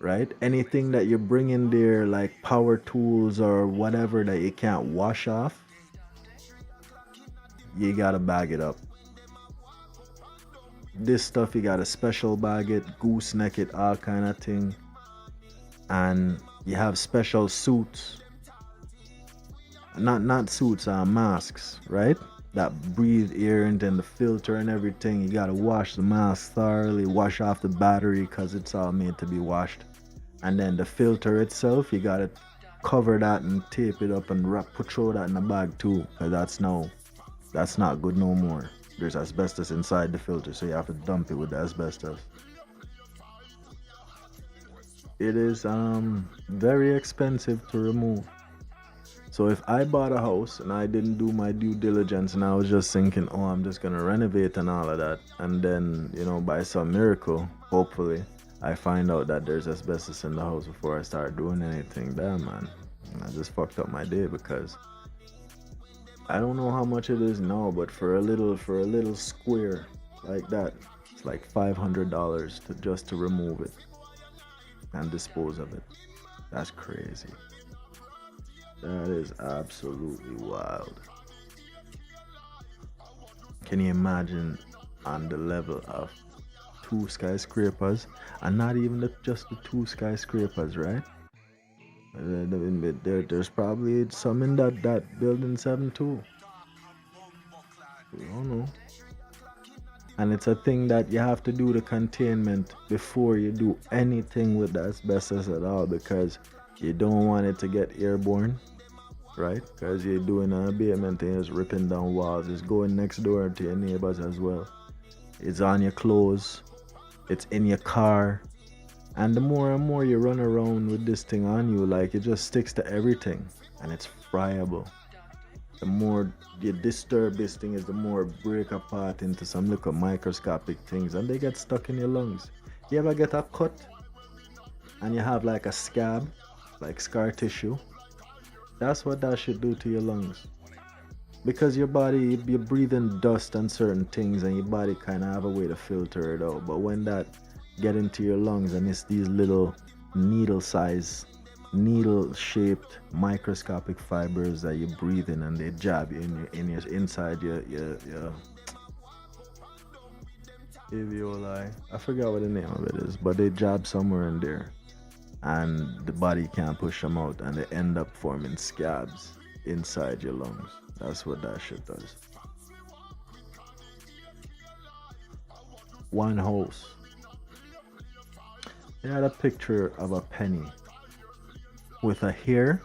right? Anything that you bring in there, like power tools or whatever that you can't wash off, you gotta bag it up. This stuff you gotta special bag it, gooseneck it, all kind of thing. And you have special suits, not suits, masks, right? That breathe air and then the filter and everything. You gotta wash the mask thoroughly, wash off the battery because it's all made to be washed. And then the filter itself, you gotta cover that and tape it up and throw that in the bag too, because that's not good no more. There's asbestos inside the filter, so you have to dump it with the asbestos. It is very expensive to remove. So if I bought a house and I didn't do my due diligence and I was just thinking, oh, I'm just gonna renovate and all of that, and then, you know, by some miracle, hopefully, I find out that there's asbestos in the house before I start doing anything, damn, man, I just fucked up my day. Because I don't know how much it is now, but for a little square like that, it's like $500 just to remove it and dispose of it. That's crazy. That is absolutely wild. Can you imagine on the level of 2 skyscrapers, and not even just the 2 skyscrapers, right? There's probably some in that building 7 too. We don't know. And it's a thing that you have to do the containment before you do anything with the asbestos at all, because you don't want it to get airborne, right? Because you're doing an abatement and it's ripping down walls. It's going next door to your neighbors as well. It's on your clothes. It's in your car. And the more and more you run around with this thing on you, like, it just sticks to everything. And it's friable. The more you disturb this thing, is the more it break apart into some little microscopic things, and they get stuck in your lungs. You ever get a cut and you have like a scab, like scar tissue? That's what that should do to your lungs. Because your body, you're breathing dust and certain things, and your body kind of have a way to filter it out. But when that get into your lungs, and it's these little needle-shaped microscopic fibers that you breathe in, and they jab you in your inside your alveoli. I forgot what the name of it is, but they jab somewhere in there, and the body can't push them out, and they end up forming scabs inside your lungs. That's what that shit does. One house, they had a picture of a penny with a hair,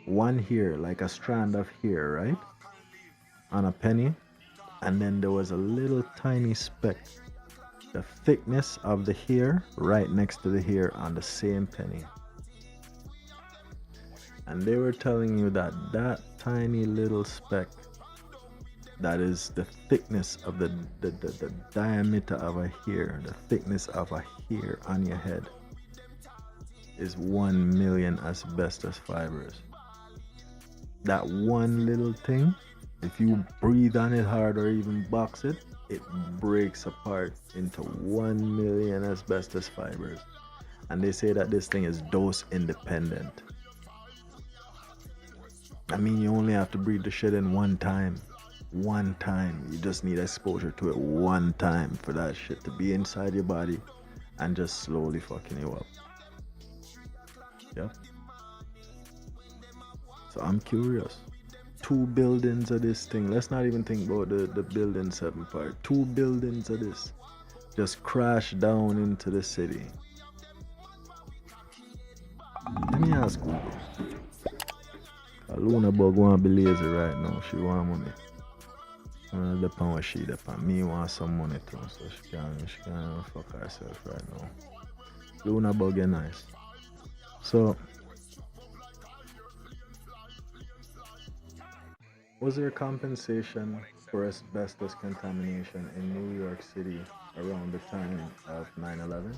one hair, like a strand of hair, right, on a penny, and then there was a little tiny speck, the thickness of the hair, right next to the hair on the same penny. And they were telling you that that tiny little speck, that is the thickness of the diameter of a hair, the thickness of a hair on your head, is 1 million asbestos fibers. That one little thing, if you breathe on it hard or even box it, it breaks apart into 1 million asbestos fibers. And they say that this thing is dose independent. I mean, you only have to breathe the shit in one time. One time. You just need exposure to it one time for that shit to be inside your body and just slowly fucking you up. Yep. So I'm curious. 2 buildings of this thing. Let's not even think about the building 7 part. 2 buildings of this just crashed down into the city. Let me ask Google. Luna Bug want to be lazy right now. She want money. Depend what she depend. Me want some money too, so she can fuck herself right now. Luna Bug is nice. So, was there compensation for asbestos contamination in New York City around the time of 9/11?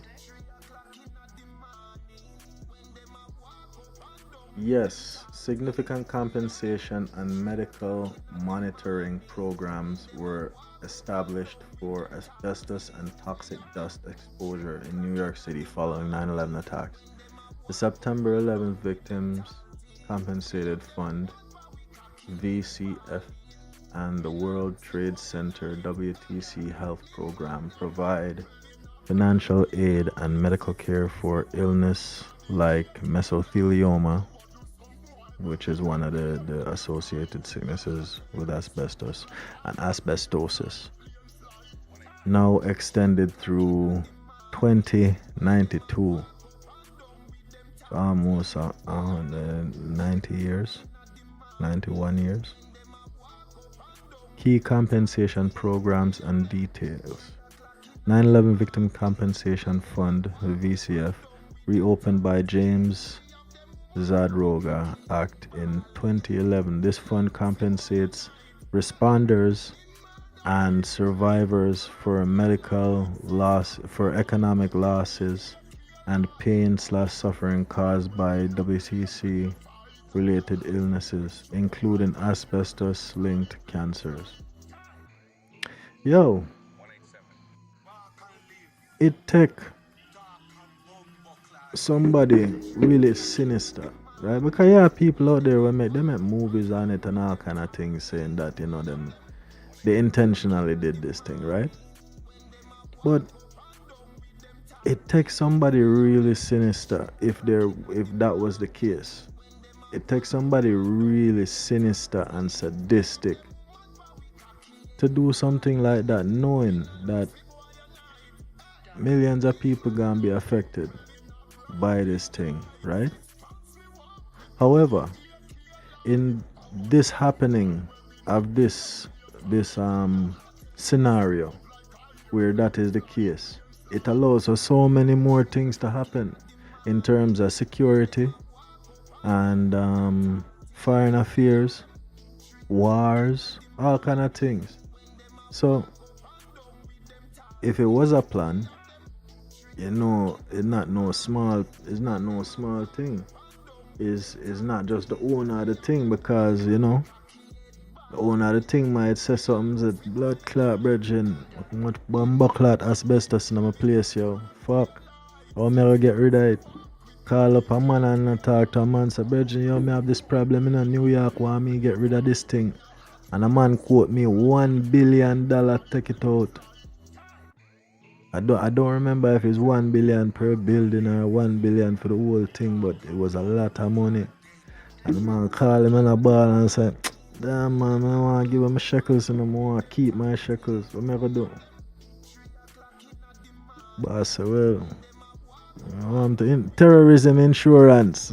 Yes, significant compensation and medical monitoring programs were established for asbestos and toxic dust exposure in New York City following 9/11 attacks. The September 11th Victims Compensated Fund (VCF) and the World Trade Center (WTC) health program provide financial aid and medical care for illness like mesothelioma, which is one of the associated sicknesses with asbestos, and asbestosis, now extended through 2092, so almost 90 years, 91 years. Key compensation programs and details. 9/11 Victim Compensation Fund, VCF, reopened by James Zadroga Act in 2011. This fund compensates responders and survivors for medical loss, for economic losses and pain/suffering caused by WTC related illnesses, including asbestos-linked cancers. Yo, it took somebody really sinister, right? Because you have people out there who make movies on it and all kind of things saying that, you know, they intentionally did this thing, right? But it takes somebody really sinister if that was the case. It takes somebody really sinister and sadistic to do something like that, knowing that millions of people gonna be affected by this thing, right? However, in this happening of this scenario where that is the case, it allows for so many more things to happen in terms of security and foreign affairs, wars, all kind of things. So if it was a plan, you know, it's not no small thing. It's not just the owner of the thing, because, you know, the owner of the thing might say something that blood clot brethren, much bomb clot asbestos in my place, yo. Fuck. How am I gonna get rid of it? Call up a man and talk to a man, say, brethren, yo, me have this problem in New York, want me get rid of this thing. And a man quote me $1 billion, take it out. I don't remember if it's 1 billion per building or 1 billion for the whole thing, but it was a lot of money. And the man called him on a ball and said, damn man, I want to give him my shekels and I want to keep my shekels. What am I going to do? But I said, well, I want terrorism insurance.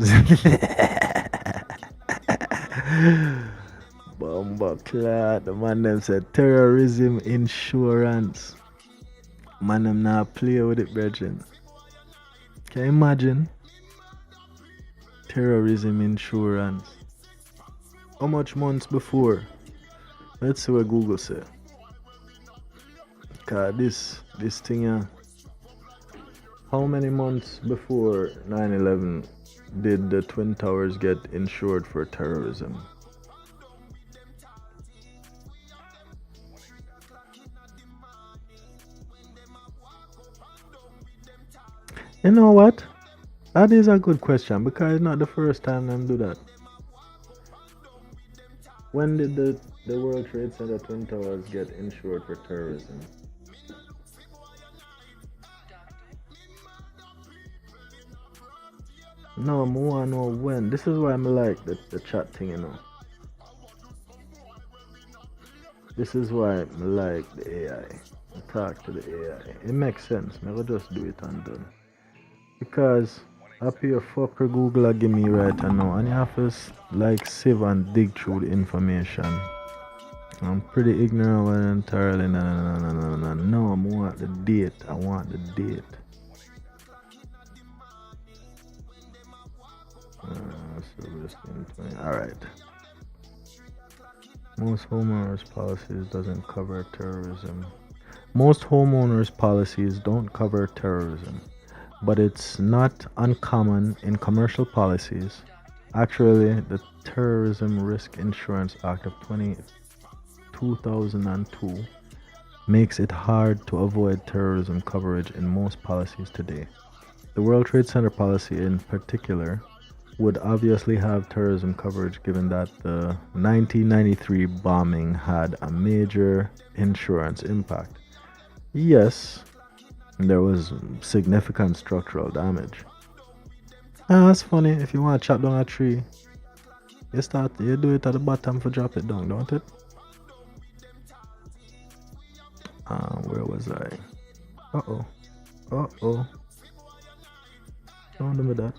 Bumba clot. The man them said terrorism insurance. Man them not play with it, brethren. Can you imagine? Terrorism insurance. How much months before? Let's see what Google say. Cause this thing how many months before 9/11 did the Twin Towers get insured for terrorism? You know what? That is a good question, because it's not the first time them do that. When did the World Trade Center Twin Towers get insured for terrorism? No, I want to know when. This is why I like the chat thing, you know. This is why I like the AI. I talk to the AI. It makes sense. I will just do it and done. Because Up here, fucker Google give me right now, and you have to like sieve and dig through the information. I'm pretty ignorant of it entirely. No, I want the date. I want the date. Alright. Most homeowners policies doesn't cover terrorism. Most homeowners policies don't cover terrorism, but it's not uncommon in commercial policies. Actually, the Terrorism Risk Insurance Act of 2002 makes it hard to avoid terrorism coverage in most policies today. The World Trade Center policy in particular would obviously have terrorism coverage given that the 1993 bombing had a major insurance impact. Yes, there was significant structural damage. That's funny. If you want to chop down a tree, you do it at the bottom for drop it down, don't it? Where was I? Uh-oh. Don't do me that.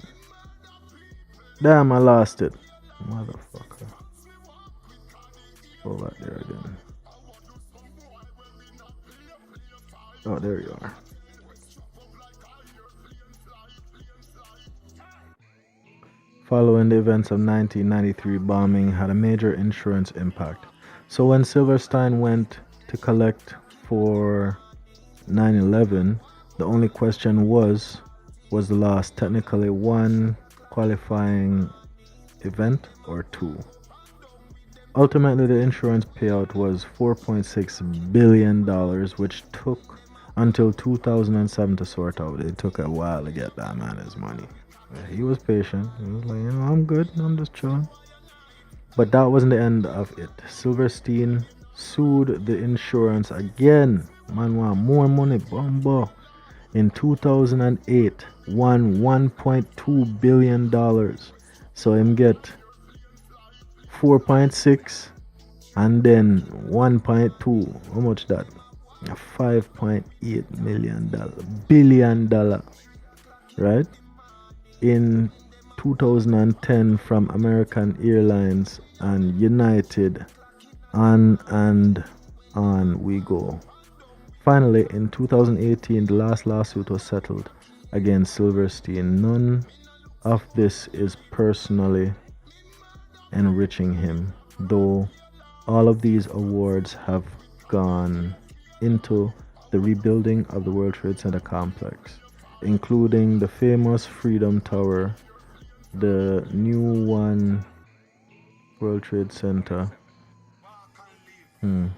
Damn, I lost it. Motherfucker. Go back there again. Oh, there you are. Following the events of 1993 bombing had a major insurance impact. So when Silverstein went to collect for 9/11, the only question was the loss technically one qualifying event or two? Ultimately, the insurance payout was $4.6 billion, which took until 2007 to sort out. It took a while to get that man his money. He was patient. He was like, I'm good. I'm just chilling. But that wasn't the end of it. Silverstein sued the insurance again. Man want more money. Bumbo. In 2008, won $1.2 billion. So him get 4.6 and then 1.2. How much that? $5.8 billion, right? In 2010 from American Airlines and United, on and on we go. Finally, in 2018, the last lawsuit was settled against Silverstein. None of this is personally enriching him, though all of these awards have gone into the rebuilding of the World Trade Center complex, including the famous Freedom Tower, the new one, World Trade Center. You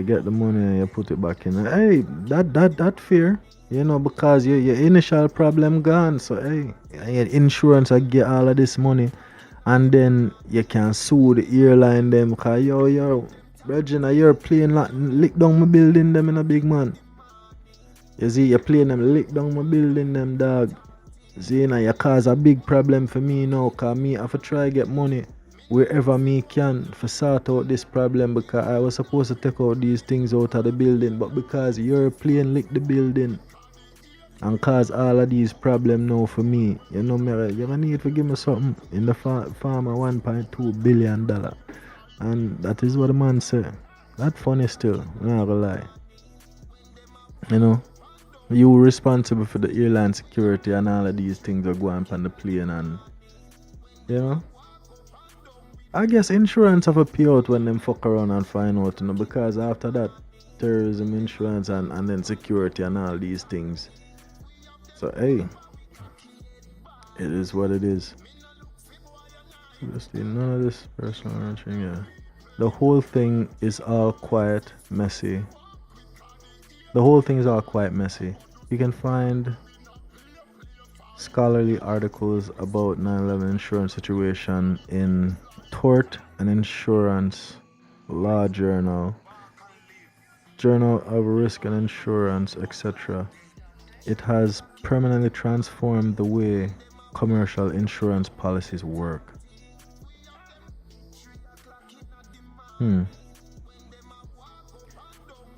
get the money and you put it back in. Hey, that fair, because your initial problem gone. So hey, your insurance I get all of this money, and then you can sue the airline them because yo, Regina, your plane lick down my building them in a big man. You see, your plane them lick down my building them, dog. See, now you cause a big problem for me now, cause me have to try get money wherever me can for sort out this problem, because I was supposed to take out these things out of the building, but because your plane lick the building and cause all of these problems now for me, you're gonna need to give me something in the form of $1.2 billion. And that is what the man said. That funny still, I'm not gonna lie. You responsible for the airline security and all of these things that go on the plane, and I guess insurance have a payout when them fuck around and find out, because after that, terrorism insurance and then security and all these things. So hey, it is what it is. None of this personal wrenching, yeah. The whole thing is all quite messy. You can find scholarly articles about 9/11 insurance situation in Tort and Insurance Law Journal, Journal of Risk and Insurance, etc. It has permanently transformed the way commercial insurance policies work.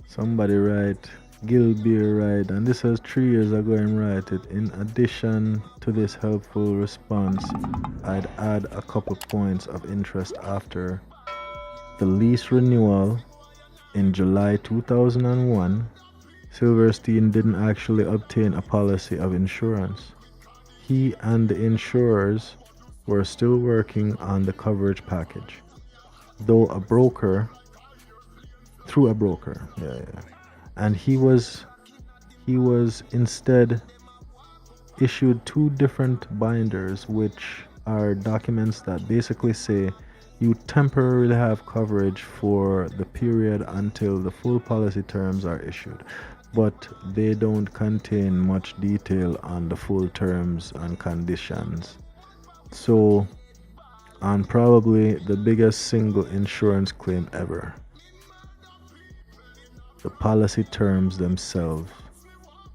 Somebody write, Gilbeer right, and this was 3 years ago I'm right it. In addition to this helpful response, I'd add a couple points of interest after the lease renewal in July 2001. Silverstein didn't actually obtain a policy of insurance. He and the insurers were still working on the coverage package, though through a broker. Yeah. And he was instead issued 2 different binders, which are documents that basically say you temporarily have coverage for the period until the full policy terms are issued, but they don't contain much detail on the full terms and conditions. So, on probably the biggest single insurance claim ever, the policy terms themselves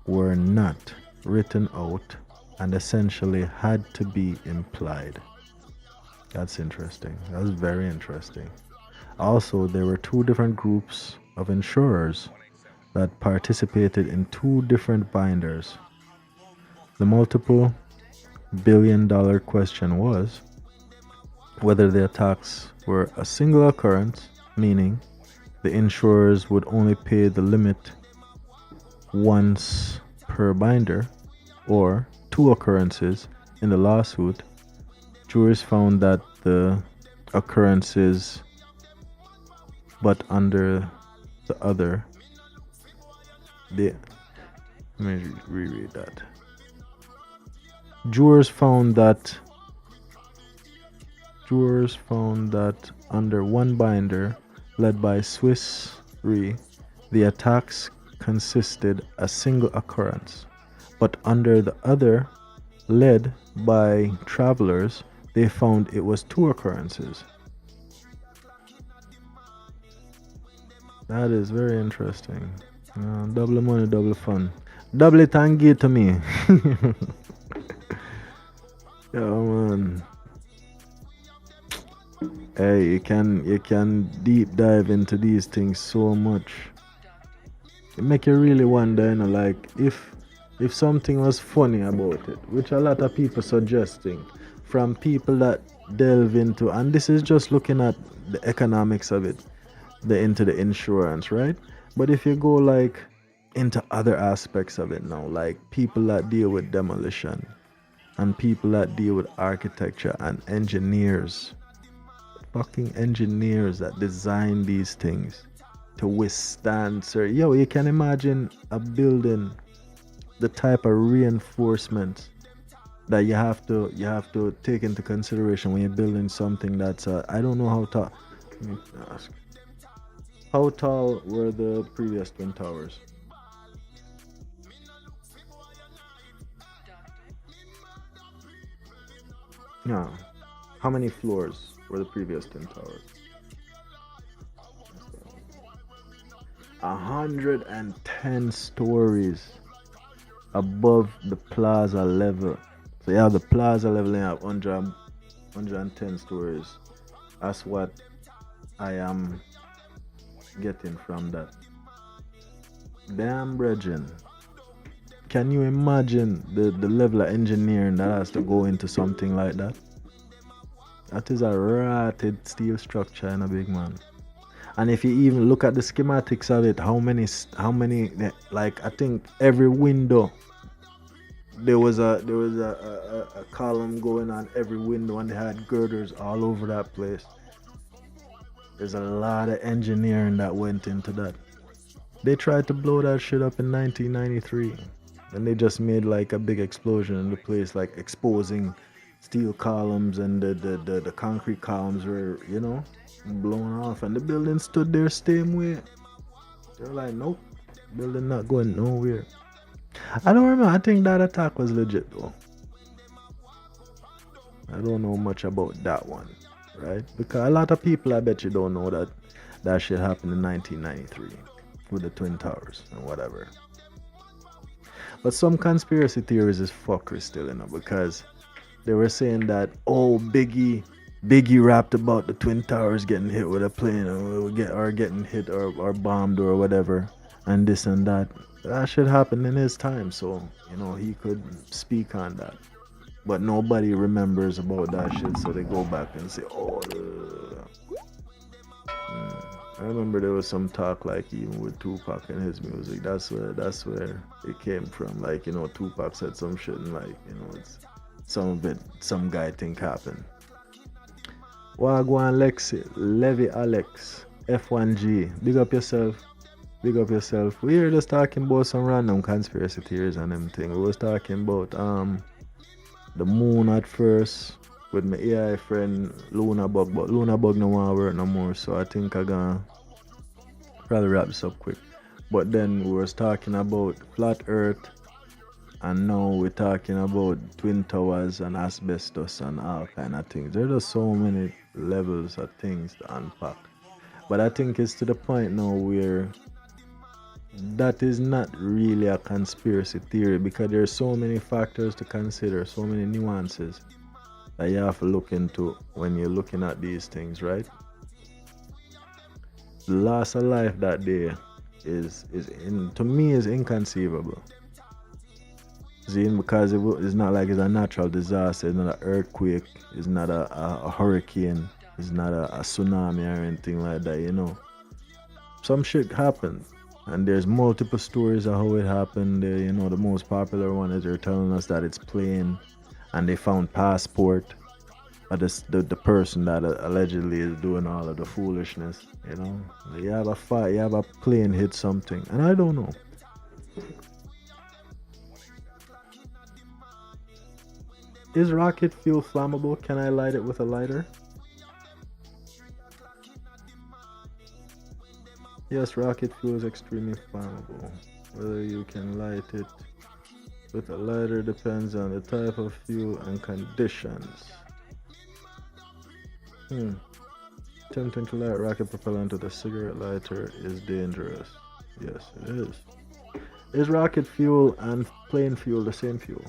were not written out and essentially had to be implied. That's interesting. That's very interesting. Also, there were 2 different groups of insurers that participated in 2 different binders. The multiple billion-dollar question was whether the attacks were a single occurrence, meaning the insurers would only pay the limit once per binder, or 2 occurrences in the lawsuit. Juries found that the occurrences, but under the other, let me reread that. Jurors found that under one binder led by Swiss Re, the attacks consisted a single occurrence, but under the other, led by Travelers, they found it was 2 occurrences. That is very interesting. Double money, double fun. Double it and give it to me. Yeah, man. Hey, you can deep dive into these things so much. It make you really wonder, like if something was funny about it, which a lot of people suggesting from people that delve into, and this is just looking at the economics of it, into the insurance, right? But if you go like into other aspects of it now, like people that deal with demolition and people that deal with architecture and engineers, fucking engineers that design these things to withstand, sir. Yo, you can imagine a building, the type of reinforcement that you have to take into consideration when you're building something that's I don't know how tall. Let me ask. How tall were the previous twin towers? No. How many floors were the previous twin towers? 110 stories above the plaza level. So yeah, the plaza level you have 110 stories. That's what I am getting from that. Damn, brethren. Can you imagine the level of engineering that has to go into something like that? That is a rotted steel structure in a big man. And if you even look at the schematics of it, how many, like I think every window, there was a column going on every window, and they had girders all over that place. There's a lot of engineering that went into that. They tried to blow that shit up in 1993, and they just made like a big explosion in the place, like exposing steel columns, and the concrete columns were, blown off, and the building stood there same way. They're like, nope, building not going nowhere. I don't remember. I think that attack was legit though. I don't know much about that one, right? Because a lot of people, I bet you, don't know that shit happened in 1993 with the Twin Towers and whatever. But some conspiracy theories is fuckery still, because they were saying that, Biggie rapped about the Twin Towers getting hit with a plane or getting hit or bombed or whatever. and this and that. That should happen in his time, so he could speak on that. But nobody remembers about that shit, so they go back and say, "Oh." I remember there was some talk, like even with Tupac and his music. That's where it came from. Like Tupac said some shit, and like it's some of it some guy think happened. Wagwan Lexi, Levy Alex, F1G. Big up yourself. Big up yourself. We were just talking about some random conspiracy theories and them thing. We was talking about the moon at first with my AI friend Luna Bug, but Luna Bug no want to work no more, so I think I gonna probably wrap this up quick. But then we was talking about flat earth, and now we're talking about twin towers and asbestos and all kind of things. There's just so many levels of things to unpack. But I think it's to the point now where that is not really a conspiracy theory, because there's so many factors to consider, so many nuances that you have to look into when you're looking at these things, right? The loss of life that day to me is inconceivable. See, because it's not like it's a natural disaster, it's not an earthquake, it's not a hurricane, it's not a tsunami or anything like that, Some shit happened. And there's multiple stories of how it happened. The most popular one is they're telling us that it's plane, and they found passport of the person that allegedly is doing all of the foolishness. You have a fight, you have a plane hit something, and I don't know. Is rocket fuel flammable? Can I light it with a lighter? Yes, rocket fuel is extremely flammable. Whether you can light it with a lighter depends on the type of fuel and conditions. Attempting to light rocket propellant with a cigarette lighter is dangerous. Yes, it is. Is rocket fuel and plane fuel the same fuel?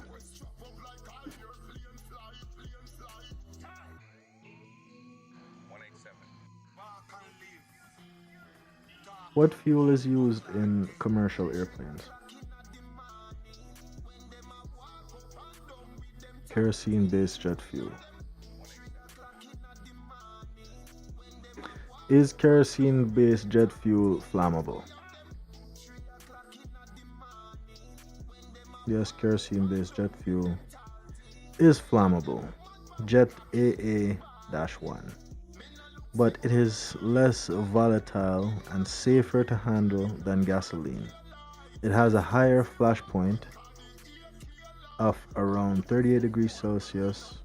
What fuel is used in commercial airplanes? Kerosene-based jet fuel. Is kerosene-based jet fuel flammable? Yes, kerosene-based jet fuel is flammable. Jet AA-1. But it is less volatile and safer to handle than gasoline. It has a higher flash point of around 38 degrees Celsius,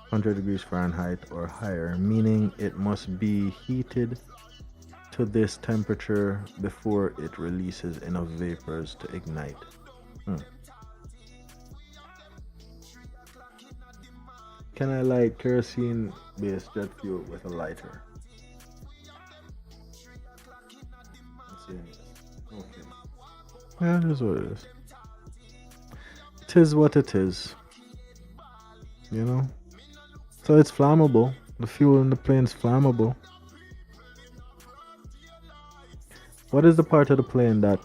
100 degrees Fahrenheit or higher, meaning it must be heated to this temperature before it releases enough vapors to ignite. Can I light kerosene-based jet fuel with a lighter? Let's see. Okay. Yeah, that's what it is. It is what it is. So it's flammable. The fuel in the plane is flammable. What is the part of the plane that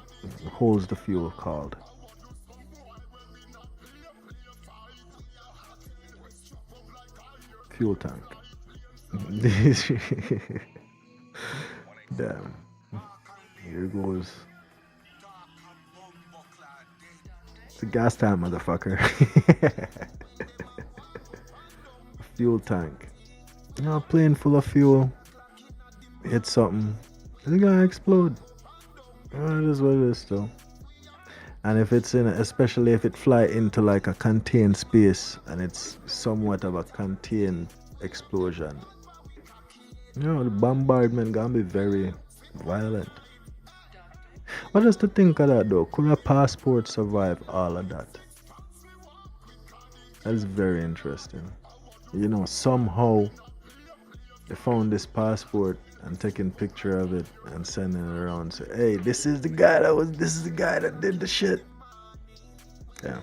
holds the fuel called? Fuel tank. Damn. Here goes. It's a gas tank, motherfucker. A fuel tank. A plane full of fuel. Hit something. It's gonna explode. It is what it is still. And if it's especially if it fly into like a contained space and it's somewhat of a contained explosion, the bombardment gonna be very violent. What is to think of that though? Could a passport survive all of that? That is very interesting. Somehow they found this passport and taking picture of it and sending it around. Say, hey, this is the guy that did the shit. Yeah.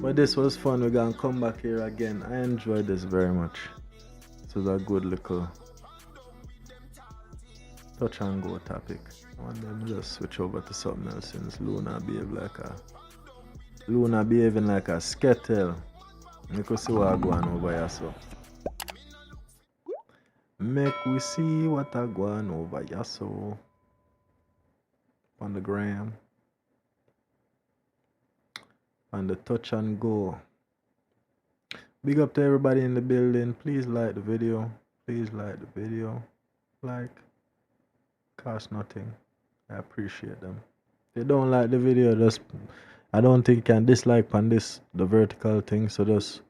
But this was fun. We're gonna come back here again. I enjoyed this very much. This was a good little touch and go topic. And then just switch over to something else since Luna behaving like a skettle. Make we see what going over here so. Make we see what going over here so. On the gram. On the touch and go. Big up to everybody in the building. Please like the video. Please like the video. Like. Cost nothing. I appreciate them. If you don't like the video, just I don't think you can dislike on this the vertical thing, so just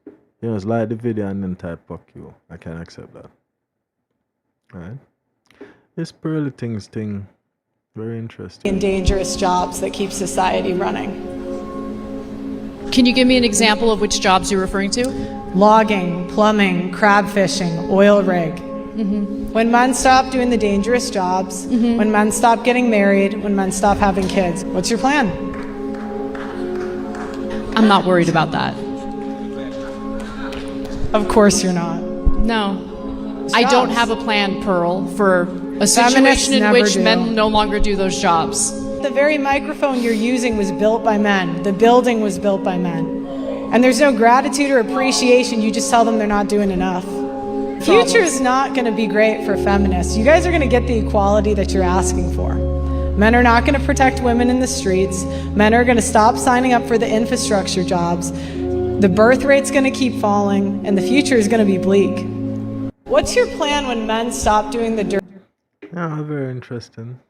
just like the video and then type fuck you. I can accept that. Alright. This pearly things thing. Very interesting. In dangerous jobs that keep society running. Can you give me an example of which jobs you're referring to? Logging, plumbing, crab fishing, oil rig. When men stop doing the dangerous jobs, when men stop getting married, when men stop having kids, what's your plan? I'm not worried about that. Of course you're not. No. I don't have a plan, Pearl, for a situation in never which do. men no longer do those jobs. The very microphone you're using was built by men. The building was built by men. And there's no gratitude or appreciation. You just tell them they're not doing enough. Future is not going to be great for feminists. You guys are going to get the equality that you're asking for. Men are not going to protect women in the streets. Men are going to stop signing up for the infrastructure jobs. The birth rate's going to keep falling, and the future is going to be bleak. What's your plan when men stop doing the dirt? Yeah, very interesting.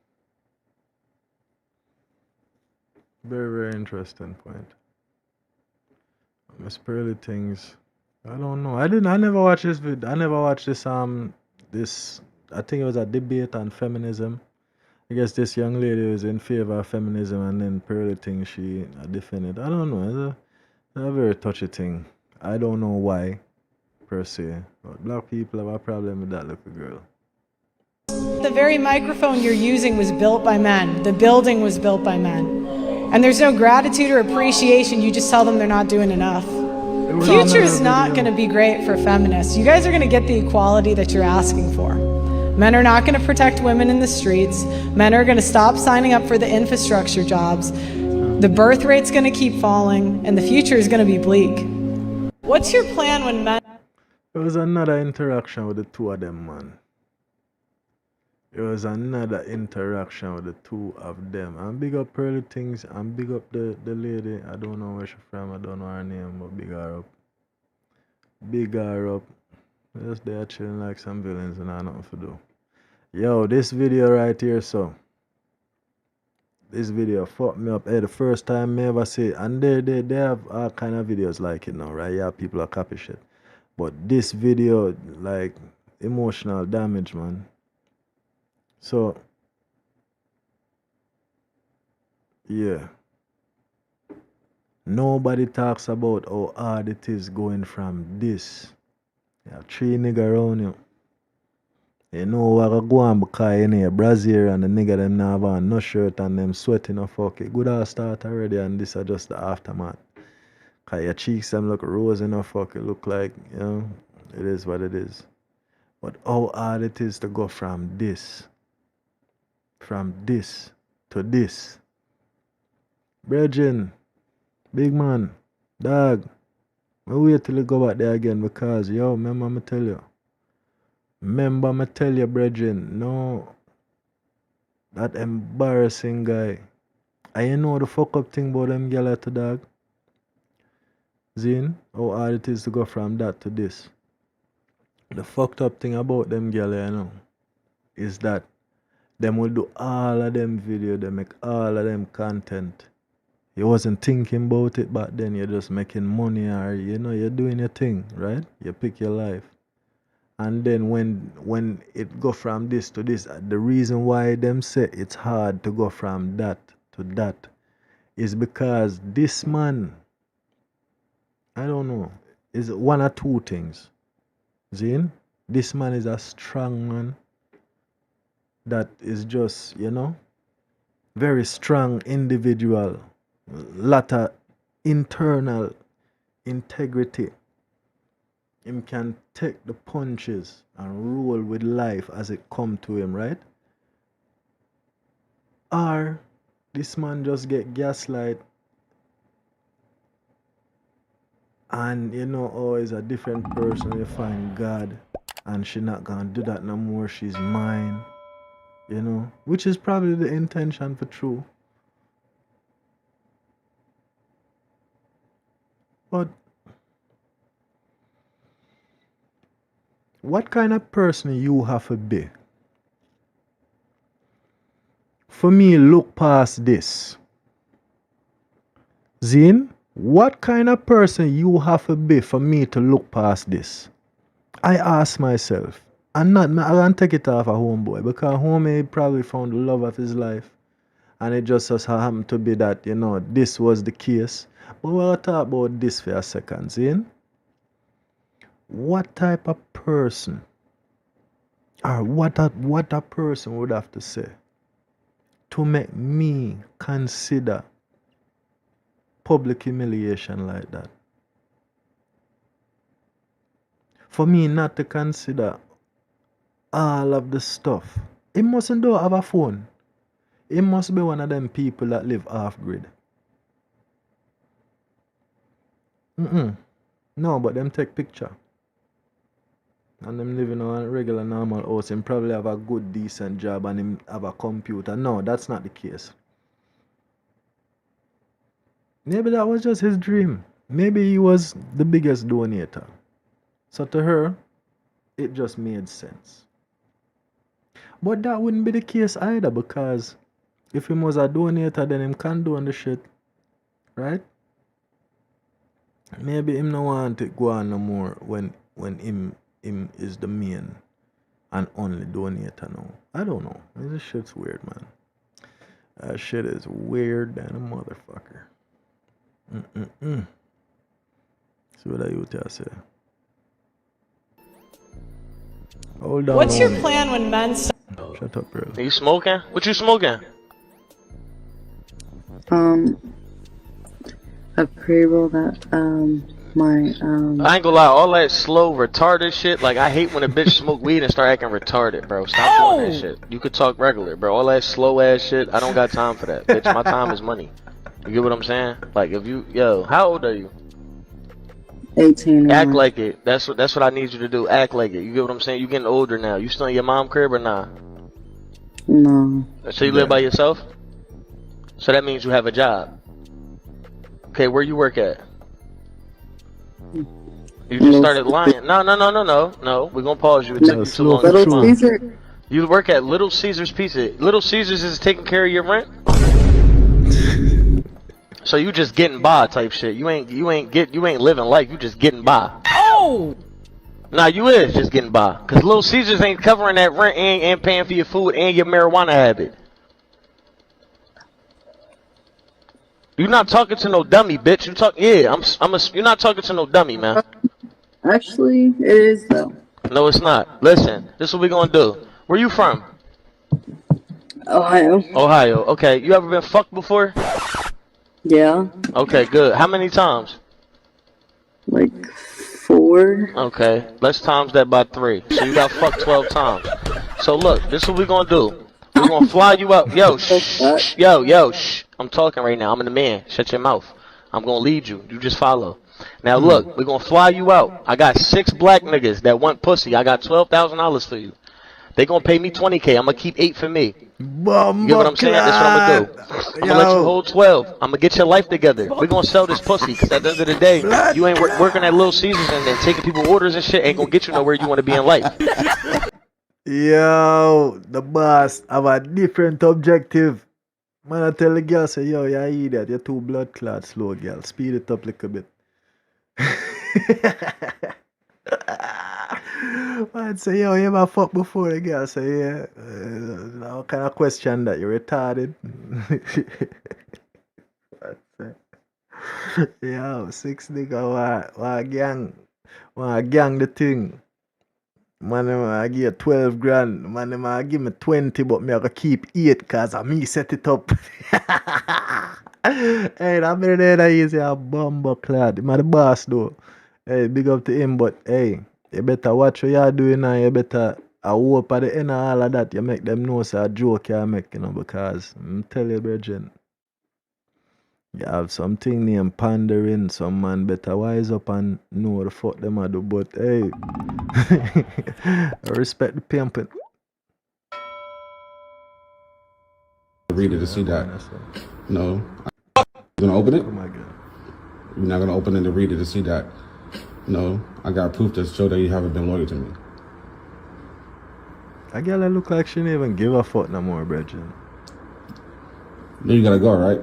Very, very interesting point. Miss Pearly things. I don't know. I never watched this video. I never watched this I think it was a debate on feminism. I guess this young lady was in favor of feminism and then Pearly thing she defended. I don't know. It's a very touchy thing. I don't know why per se. But black people have a problem with that little girl. The very microphone you're using was built by men. The building was built by men. And there's no gratitude or appreciation. You just tell them they're not doing enough. Future is not going to be great for feminists. You guys are going to get the equality that you're asking for. Men are not going to protect women in the streets. Men are going to stop signing up for the infrastructure jobs. The birth rate's going to keep falling, and the future is going to be bleak. What's your plan when men... It was another interaction with the two of them, man. It was another interaction with the two of them. And big up Pearly things and big up the lady. I don't know where she's from, I don't know her name, but big her up. Big her up. Just there chilling like some villains and I nothing to do. Yo, this video right here, so. This video fucked me up. Hey, the first time me ever see it. And they have all kind of videos like it now, right? Yeah, people are copy shit. But this video, like, emotional damage, man. So, yeah. Nobody talks about how hard it is going from this. You have 3 niggas around you. You know what go on because you know Brazil and the nigga them now have on no shirt and them sweating or fuck it. Good all start already and this is just the aftermath. Cause your cheeks them look rosy enough fuck it look like, you know, it is what it is. But how hard it is to go from this to this. Brethren, big man, dog, I wait till you go back there again because, yo, remember me tell you, brethren, no, that embarrassing guy. I know the fuck up thing about them gyal at the dog. Zin, how hard it is to go from that to this. The fucked up thing about them gyal, you know, is that them will do all of them video, they make all of them content. You wasn't thinking about it back then, you're just making money or, you know, you're doing your thing, right? You pick your life. And then when it go from this to this, the reason why them say it's hard to go from that to that is because this man, I don't know, is one or two things. Zin, this man is a strong man that is just, you know, very strong individual, lot of internal integrity. Him can take the punches and roll with life as it come to him, right? Or this man just get gaslight and you know, oh, he's a different person, you find God and she not gonna do that no more, she's mine, you know, which is probably the intention for true. But what kind of person you have to be for me look past this? Zin, what kind of person you have to be for me to look past this? I ask myself. And not I can't take it off a homeboy because homie probably found the love of his life. And it just so happened to be that, you know, this was the case. But we'll talk about this for a second, Zin. What type of person or what a person would have to say to make me consider public humiliation like that? For me not to consider all of the stuff. He mustn't do have a phone. He must be one of them people that live off grid. No, but them take picture. And them living on a regular normal house. Him probably have a good decent job and him have a computer. No, that's not the case. Maybe that was just his dream. Maybe he was the biggest donator. So to her, it just made sense. But that wouldn't be the case either, because if he was a donator, then him condone the shit. Right? Maybe him no want it go on no more when him is the main and only donator now. I don't know. This shit's weird, man. That shit is weird than a motherfucker. See what I you tell say. Hold on. What's your plan when men Shut up, bro. Are you smoking? What you smoking? A pre-roll that I ain't gonna lie, all that slow retarded shit, like I hate when a bitch smoke weed and start acting retarded, bro. Stop doing that shit. You could talk regular, bro. All that slow ass shit, I don't got time for that. Bitch, my time is money. You get what I'm saying? Like if you, yo, how old are you? 18. Act like it. That's what I need you to do. Act like it. You get what I'm saying? You getting older now. You still in your mom crib or nah? No. So you live by yourself? So that means you have a job. Okay, where you work at? You just started lying. No. We're gonna pause you. It took you too long to Little respond. Caesar. You work at Little Caesar's Pizza. Little Caesar's is taking care of your rent? So you just getting by type shit. You ain't living life. You just getting by. Oh! Nah, you is just getting by. Cause Little Caesars ain't covering that rent and paying for your food and your marijuana habit. You're not talking to no dummy, bitch. You're not talking to no dummy, man. Actually, it is though. No, it's not. Listen, this is what we gonna do. Where you from? Ohio. Ohio. Okay. You ever been fucked before? Yeah. Okay, good. How many times? Like 4. Okay. Let's times that by 3. So you got fucked 12 times. So look, this is what we gonna do. We're gonna fly you out. Yo, shh. Yo, shh. I'm talking right now. I'm the man. Shut your mouth. I'm gonna lead you. You just follow. Now look, we're gonna fly you out. I got 6 black niggas that want pussy. I got $12,000 for you. They gonna pay me $20K. I'm gonna keep 8 for me. You get what I'm saying? That's what I'm gonna do. I'm gonna let you hold 12. I'm gonna get your life together. We're gonna sell this pussy, cause at the end of the day, you ain't working at Little Caesars and then taking people orders and shit ain't gonna get you nowhere you wanna be in life. Yo, the boss have a different objective. Man, I tell the girl, say, yo, you idiot, you're too blood clot slow, girl. Speed it up like a bit. Man say, yo, you ever fuck before? The girl say, yeah. How kind of question that? You're retarded. Yo, 6 nigga, want gang the thing. Man, I give you 12 grand. Man, I give me 20, but me I go keep 8 cause I me set it up. Hey, that better than easy a bumbo clad. Man, the boss though. Hey, big up to him, but hey, you better watch what you're doing now. You better I hope at the end of all of that, you make them know so a joke you make, you know, because I'm tell you, brethren, you have something named pondering, some man better wise up and know what the fuck them a do, but hey, I respect the pimping. Read it to see that. No. You're gonna open it? Oh my god. You're not gonna open it to read it to see that. No. I got proof to show that you haven't been loyal to me. A girl that look like she didn't even give a fuck no more, brethren. Then you gotta go, right?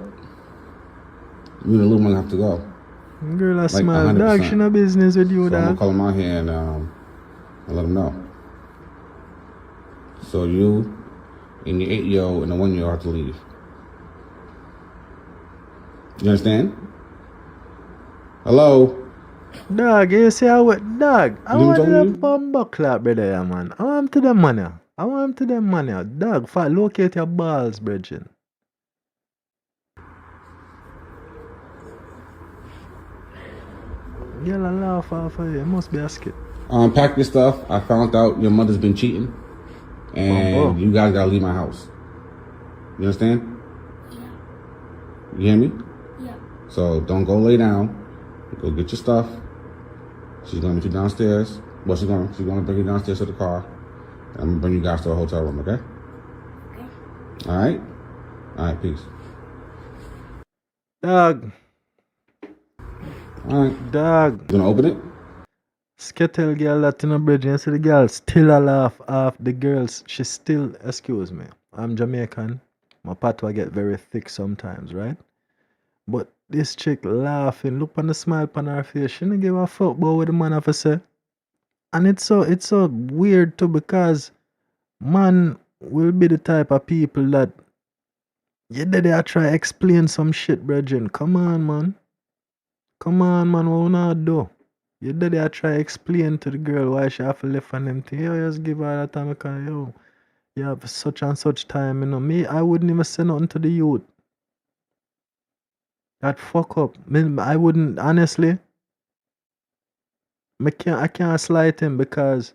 You and the little one have to go. Girl, I Like smile. 100%. Dog, she no business with you, So I'm gonna dog. call him out here and let him know. So you and your 8-year-old and the 1-year-old have to leave. You understand? Hello? Dog, you see how what? Dog, I You want told to me? bumbo clap, brother, yeah, man. I want to them money. I want to them money. Dog, locate your balls, brethren. Girl, I laugh off of you. It must be a skit. Pack your stuff. I found out your mother's been cheating. And you guys gotta leave my house. You understand? Yeah. You hear me? Yeah. So don't go lay down. Go get your stuff. She's gonna meet you downstairs. Well, she's gonna bring you downstairs to the car. And I'm gonna bring you guys to a hotel room, okay? Okay. Alright? Alright, peace. Dog. Alright. Dog. You gonna open it? Skittle girl that in a bridge, you see the girl still a laugh off the girls. She still, excuse me, I'm Jamaican. My patois get very thick sometimes, right? But this chick laughing, look on the smile on her face. She don't give a fuck about what the man have to say. And it's so weird too, because man will be the type of people that they try explain some shit, brethren. Come on, man. Come on, man, what we not do? You did I try explain to the girl why she have to left on them thing. Yo, just give her that time because yo, you have such and such time, you know. Me, I wouldn't even say nothing to the youth. That fuck up. I wouldn't honestly. I can't slight him because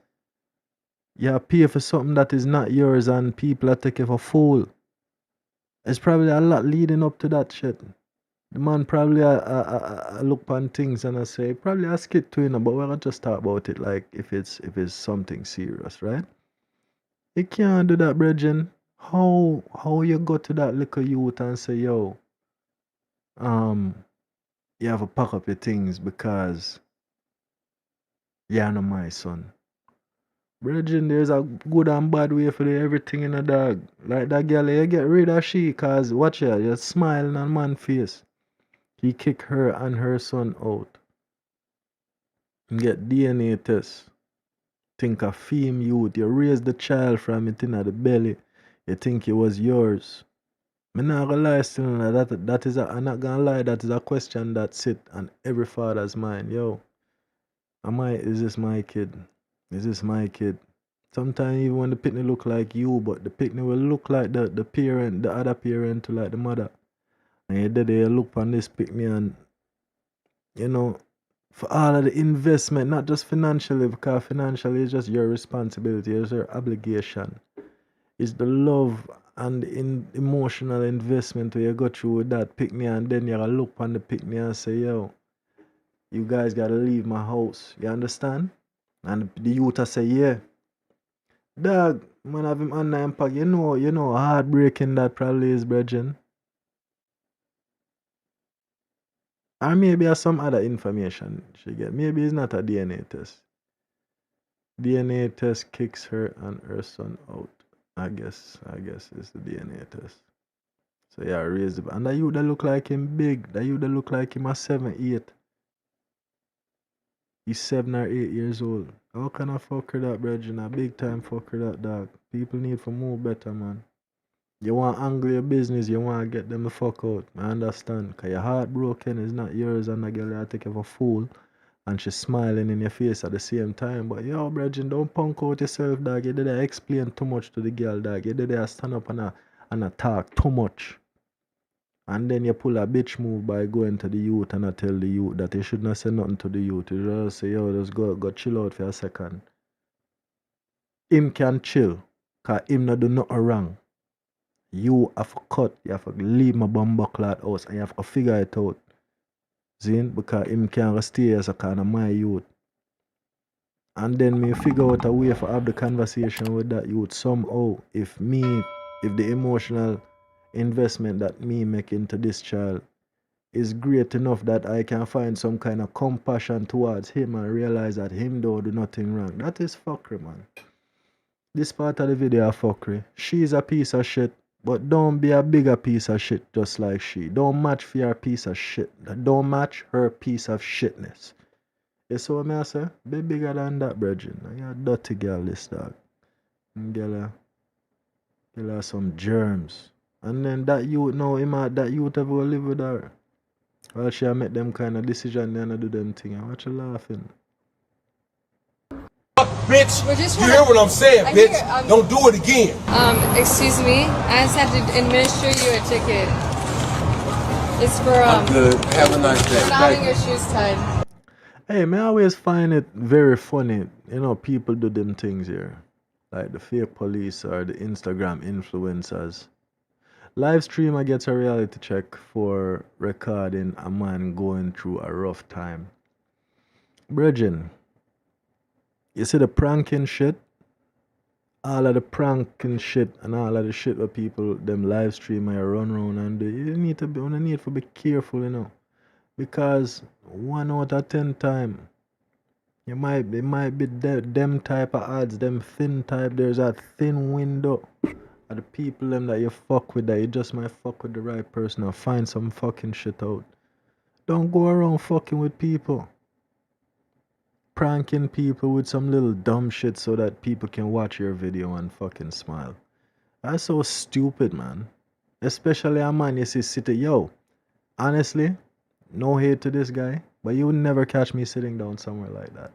you pay for something that is not yours and people are taking for fool. It's probably a lot leading up to that shit. The man probably look on things and I say probably a skit to but we're gonna just talk about it like if it's something serious, right? You can't do that, brethren. How you go to that little youth and say, yo, you have to pack up your things because you're not my son. Brethren, there's a good and bad way for everything in a dog. Like that girl, you get rid of she cause watch her, you're smiling on man's face. He kick her and her son out. And get DNA test. Think a feme youth. You raise the child from it in the belly. You think it was yours. I'm not gonna lie still. I'm not gonna lie, that is a question that sit on every father's mind. Yo, is this my kid? Is this my kid? Sometimes even when the picnic look like you, but the picnic will look like the parent, the other parent to like the mother. And you look on this picnic and you know, for all of the investment, not just financially, because financially is just your responsibility, it's your obligation. It's the love and the emotional investment where you go through with that picnic and then you gotta look on the picnic and say, yo, you guys gotta leave my house. You understand? And the youth say, yeah. Dog, man have him on the impact. You know how heartbreaking that probably is, brethren. Or maybe some other information she get. Maybe it's not a DNA test. DNA test kicks her and her son out. I guess it's the DNA test. So yeah, raise the and that you that look like him big. That you that look like him a 7, 8. He's 7 or 8 years old. How can I fucker that, brethren? A big time fucker that dog. People need to move better, man. You want to angle your business, you want to get them the fuck out. I understand. Because your heart broken is not yours and the girl that take you for a fool. And she's smiling in your face at the same time. But yo, brethren, don't punk out yourself, dog. You did explain too much to the girl, dog. You did stand up and talk too much. And then you pull a bitch move by going to the youth and I tell the youth that you should not say nothing to the youth. You just say, yo, just go chill out for a second. him can chill, cause him not do nothing wrong. You have to cut, you have to leave my bumbleclad house and you have to figure it out. See? Because him can't stay as a kind of my youth. And then me figure out a way for have the conversation with that youth somehow. If the emotional investment that me make into this child is great enough that I can find some kind of compassion towards him and realize that him don't do nothing wrong. That is fuckery, man. This part of the video is fuckery. She's a piece of shit, but don't be a bigger piece of shit just like she. Don't match for your piece of shit. Don't match her piece of shitness. You see what I say? Be bigger than that, brethren. You're a dirty girl, this dog. Girl have some germs. And then that youth now, that youth ever will live with her. Well, she make them kind of decision and do them thing. Watch you laughing. Bitch, you hear what I'm saying, bitch? Don't do it again. Excuse me, I just have to administer you a ticket. It's for I'm good. Have a nice day. not having your shoes tied. Hey, man, I always find it very funny. You know, people do them things here. Like the fake police or the Instagram influencers. Live streamer gets a reality check for recording a man going through a rough time. Brethren, you see the pranking shit? All of the pranking shit and all of the shit where people, them live streamer run around and do, you need to be careful, you know. Because 1 out of 10 times, it might be them type of ads, them thin type, there's a thin window of the people them that you fuck with, that you just might fuck with the right person and find some fucking shit out. Don't go around fucking with people. Pranking people with some little dumb shit so that people can watch your video and fucking smile. That's so stupid, man. Especially a man you see sitting, yo, honestly, no hate to this guy, but you would never catch me sitting down somewhere like that.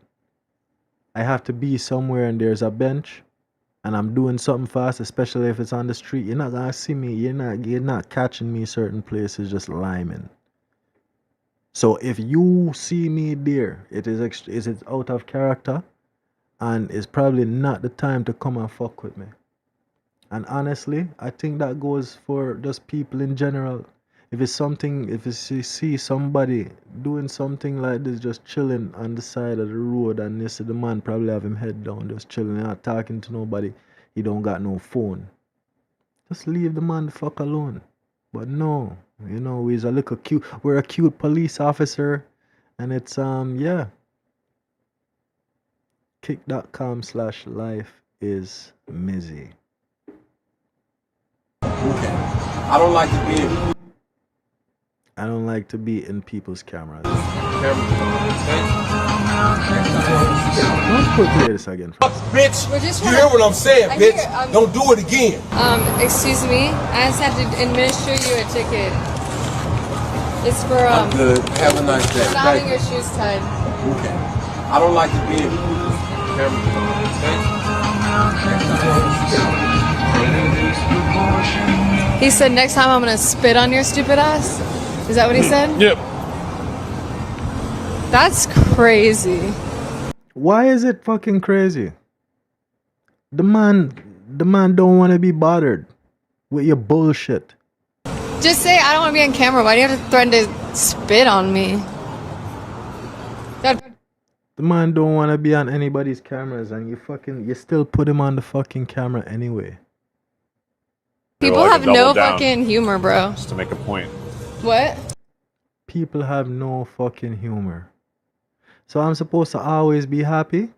I have to be somewhere and there's a bench and I'm doing something fast, especially if it's on the street. You're not gonna see me, you're not catching me certain places just liming. So if you see me there, it is out of character and it's probably not the time to come and fuck with me. And honestly, I think that goes for just people in general. If you see somebody doing something like this, just chilling on the side of the road, and you see the man probably have him head down, just chilling, not talking to nobody, he don't got no phone. Just leave the man the fuck alone. But no, you know, we're a cute police officer, and it's yeah. Kick.com/life is Mizzy. Okay. I don't like to be I don't like to be in people's cameras. Don't play this again. Bitch, you hear what I'm saying, bitch? Don't do it again. Excuse me, I just have to administer you a ticket. It's for I'm good. Have a nice day. not having your shoes tied. Okay. I don't like to be He said next time I'm gonna spit on your stupid ass. Is that what he said? Yep. That's crazy. Why is it fucking crazy? The man don't want to be bothered with your bullshit. Just say I don't want to be on camera. Why do you have to threaten to spit on me? The man don't want to be on anybody's cameras, and you still put him on the fucking camera anyway. People have no fucking humor, bro. Just to make a point. What? People have no fucking humor. So I'm supposed to always be happy?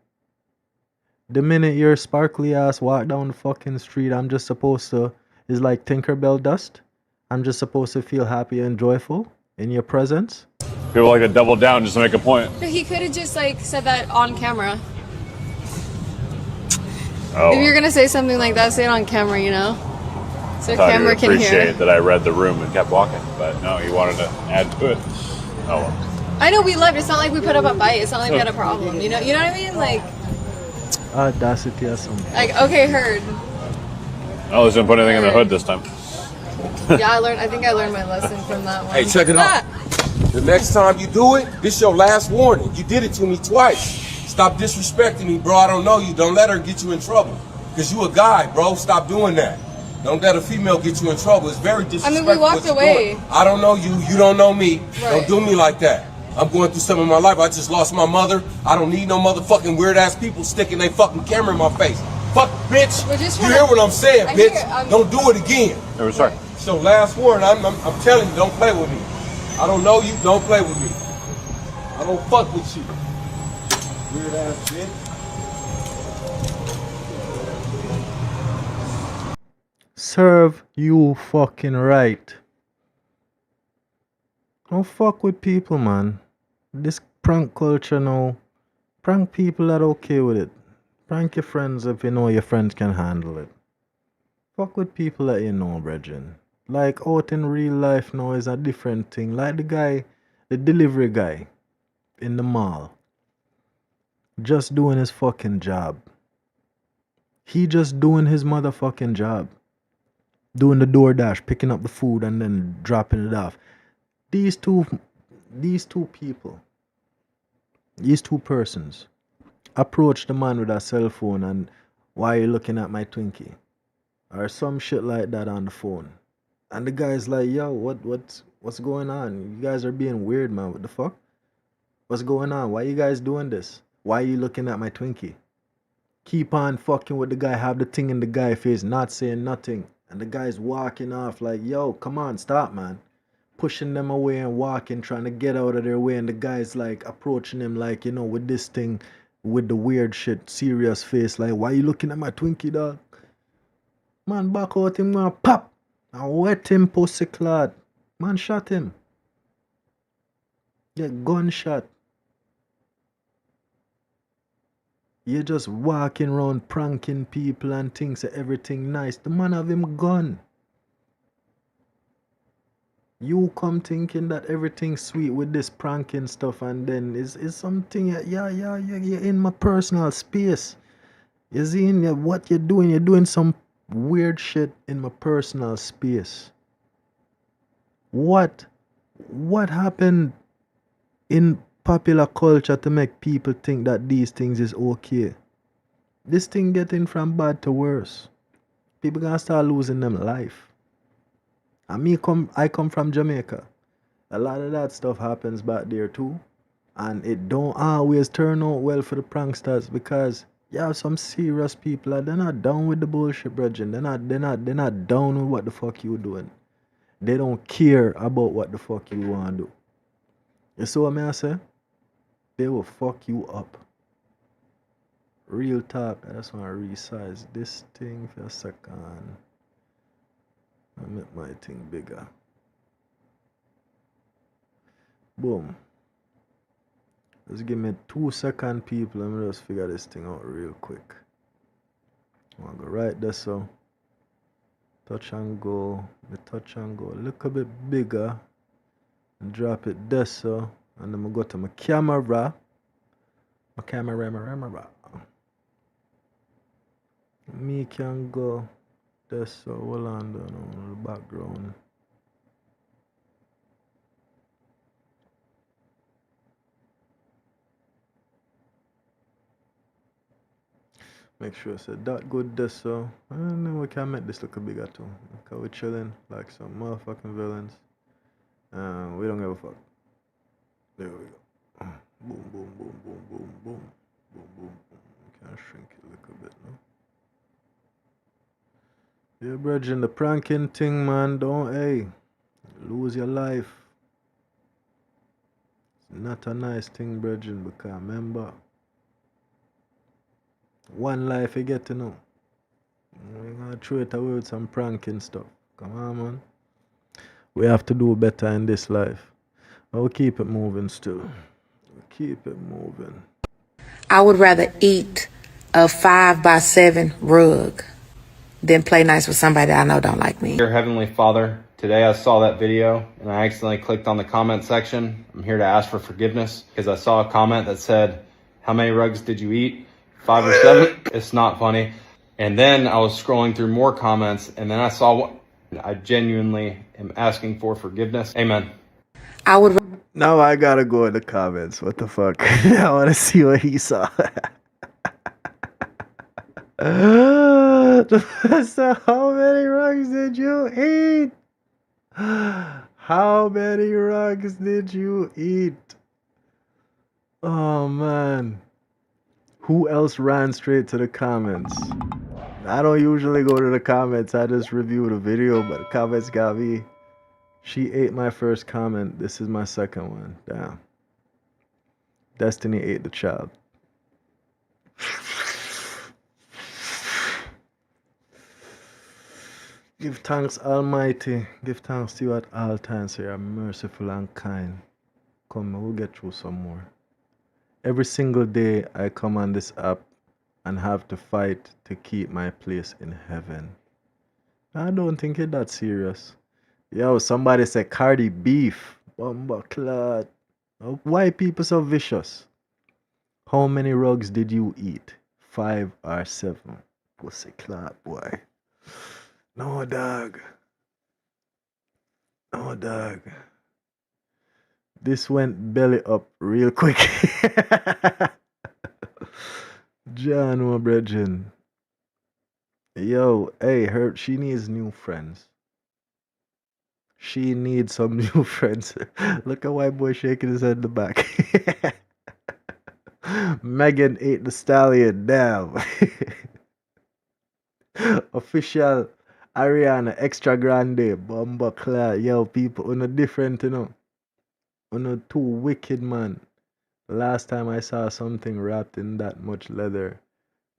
The minute your sparkly ass walk down the fucking street, I'm just supposed to, it's like Tinkerbell dust. I'm just supposed to feel happy and joyful in your presence. People like to double down just to make a point. He could have just like said that on camera. Oh. If you're gonna say something like that, say it on camera, you know? So camera can hear. Appreciate that I read the room and kept walking, but no, he wanted to add to it. Oh well. I know we left. It's not like we put up a fight. It's not like we had a problem. You know what I mean? Like. Audacity or something. Like, okay, heard. I wasn't put anything in the hood this time. Yeah, I think I learned my lesson from that one. Hey, check it out. The next time you do it, this your last warning. You did it to me twice. Stop disrespecting me, bro. I don't know you. Don't let her get you in trouble. Because you a guy, bro. Stop doing that. Don't let a female get you in trouble. It's very disrespectful. I mean, we walked away. I don't know you. You don't know me. Right. Don't do me like that. I'm going through something in my life. I just lost my mother. I don't need no motherfucking weird-ass people sticking their fucking camera in my face. Fuck, bitch. You hear what I'm saying, bitch? Don't do it again. No, sorry. So last word, I'm telling you, don't play with me. I don't know you. Don't play with me. I don't fuck with you. Weird-ass bitch. Serve you fucking right. Don't fuck with people, man. This prank culture now. Prank people that okay with it. Prank your friends if you know your friends can handle it. Fuck with people that you know, brethren. Like out in real life now is a different thing. Like the delivery guy in the mall. Just doing his fucking job. He just doing his motherfucking job. Doing the DoorDash, picking up the food and then dropping it off. These two people, these two persons, approach the man with a cell phone and why are you looking at my Twinkie? Or some shit like that on the phone. And the guy's like, yo, what's going on? You guys are being weird, man. What the fuck? What's going on? Why you guys doing this? Why are you looking at my Twinkie? Keep on fucking with the guy, have the thing in the guy's face, not saying nothing. And the guy's walking off like, yo, come on, stop, man. Pushing them away and walking, trying to get out of their way. And the guy's like approaching him like, you know, with this thing, with the weird shit, serious face. Like, why you looking at my Twinkie, dog? Man, back out him, man, pop. And wet him, pussy clad. Man, shot him. Yeah, gunshot. You're just walking around pranking people and things, everything nice. The man have him gun. You come thinking that everything's sweet with this pranking stuff, and then it's something, you're in my personal space. You see, what you're doing some weird shit in my personal space. What happened in popular culture to make people think that these things is okay? This thing getting from bad to worse. People gonna start losing them life. And I come from Jamaica. A lot of that stuff happens back there too. And it don't always turn out well for the pranksters because you have some serious people that they're not down with the bullshit, brethren. They're not down with what the fuck you doing. They don't care about what the fuck you wanna do. You see what I say? They will fuck you up. Real talk. I just want to resize this thing for a second. I make my thing bigger. Boom. Just give me 2 seconds, people. Let me just figure this thing out real quick. I'm going to go right there, so. Touch and go. The touch and go a little bit bigger. And drop it there, so. And then I go to my camera. My camera. Me can go there, so hold on the background. Make sure I said that good there, so. And then we can make this look bigger too. Because we're chilling like some motherfucking villains. We don't give a fuck. There we go. Boom, boom, boom, boom, boom, boom. Boom, boom, boom. We can shrink it a little bit now. Yeah, brethren, the pranking thing, man, don't lose your life. It's not a nice thing, brethren, because remember, one life you get to know. We're gonna throw it away with some pranking stuff. Come on, man. We have to do better in this life. We'll keep it moving still. We'll keep it moving. I would rather eat a 5x7 rug than play nice with somebody I know don't like me. Dear Heavenly Father, today I saw that video and I accidentally clicked on the comment section. I'm here to ask for forgiveness because I saw a comment that said, how many rugs did you eat? 5 or 7? It's not funny. And then I was scrolling through more comments and then I saw one. I genuinely am asking for forgiveness. Amen. I would Now I gotta go in the comments. What the fuck? I wanna see what he saw. So how many rugs did you eat? How many rugs did you eat? Oh man. Who else ran straight to the comments? I don't usually go to the comments. I just review the video, but the comments got me. She ate my first comment. This is my second one. Damn. Destiny ate the child. Give thanks, Almighty. Give thanks to you at all times. So you are merciful and kind. Come, we'll get through some more. Every single day I come on this app and have to fight to keep my place in heaven. I don't think it's that serious. Yo, somebody said Cardi beef. Bumbleclad. Why people so vicious? How many rugs did you eat? 5 or 7? Pussy clap, boy. No, dog. No, dog. This went belly up real quick. John O'Bridgen. Yo, hey, she needs new friends. She needs some new friends. Look at white boy shaking his head in the back. Megan ate the stallion. Damn. Official Ariana Extra Grande. Bomba Clan. Yo, people, on a different, you know. On a too wicked, man. Last time I saw something wrapped in that much leather,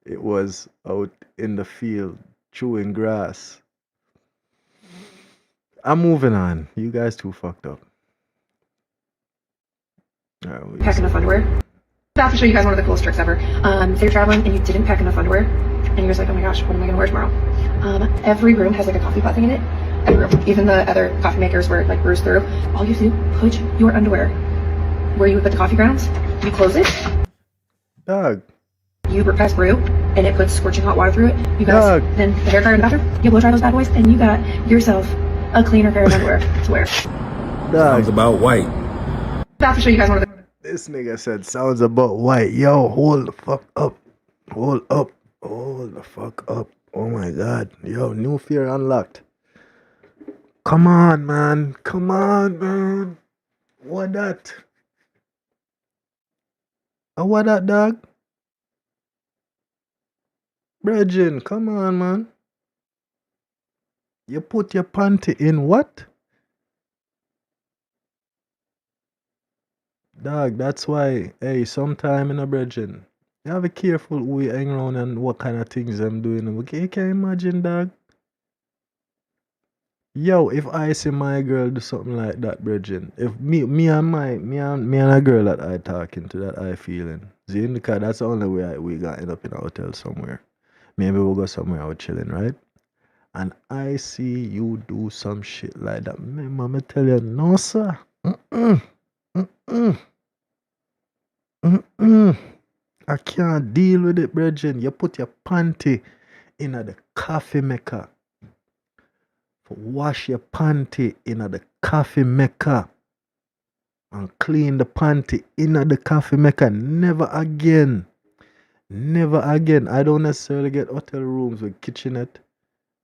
it was out in the field chewing grass. I'm moving on. You guys too fucked up. Right, pack enough underwear. I have to show you guys one of the coolest tricks ever. Say you're traveling and you didn't pack enough underwear, and you're just like, oh my gosh, what am I gonna wear tomorrow? Every room has like a coffee pot thing in it. Every room, even the other coffee makers where it like brews through. All you do, put your underwear where you would put the coffee grounds. You close it. Dog. You press brew, and it puts scorching hot water through it. You guys, then the hair dryer in the bathroom. You blow dry those bad boys, and you got yourself a cleaner pair of underwear to wear. Sounds about white. I have to show you guys one of the. This nigga said sounds about white. Yo, hold the fuck up. Hold up. Hold the fuck up. Oh my god. Yo, new fear unlocked. Come on, man. Come on, man. What that? What that, dog? Bridging, come on, man. You put your panty in what? Dog, that's why, hey, sometime in a bridging, you have to be careful who you hang around and what kind of things I'm doing. Okay, you can imagine, dog. Yo, if I see my girl do something like that, bridging, if me and a girl that I talking to, that I feeling, see, because that's the only way we got end up in a hotel somewhere. Maybe we'll go somewhere out chilling, right? And I see you do some shit like that. Mama tell you, no, sir. I can't deal with it, brethren. You put your panty in the coffee maker. Wash your panty in the coffee maker. And clean the panty in the coffee maker. Never again. Never again. I don't necessarily get hotel rooms with kitchenette.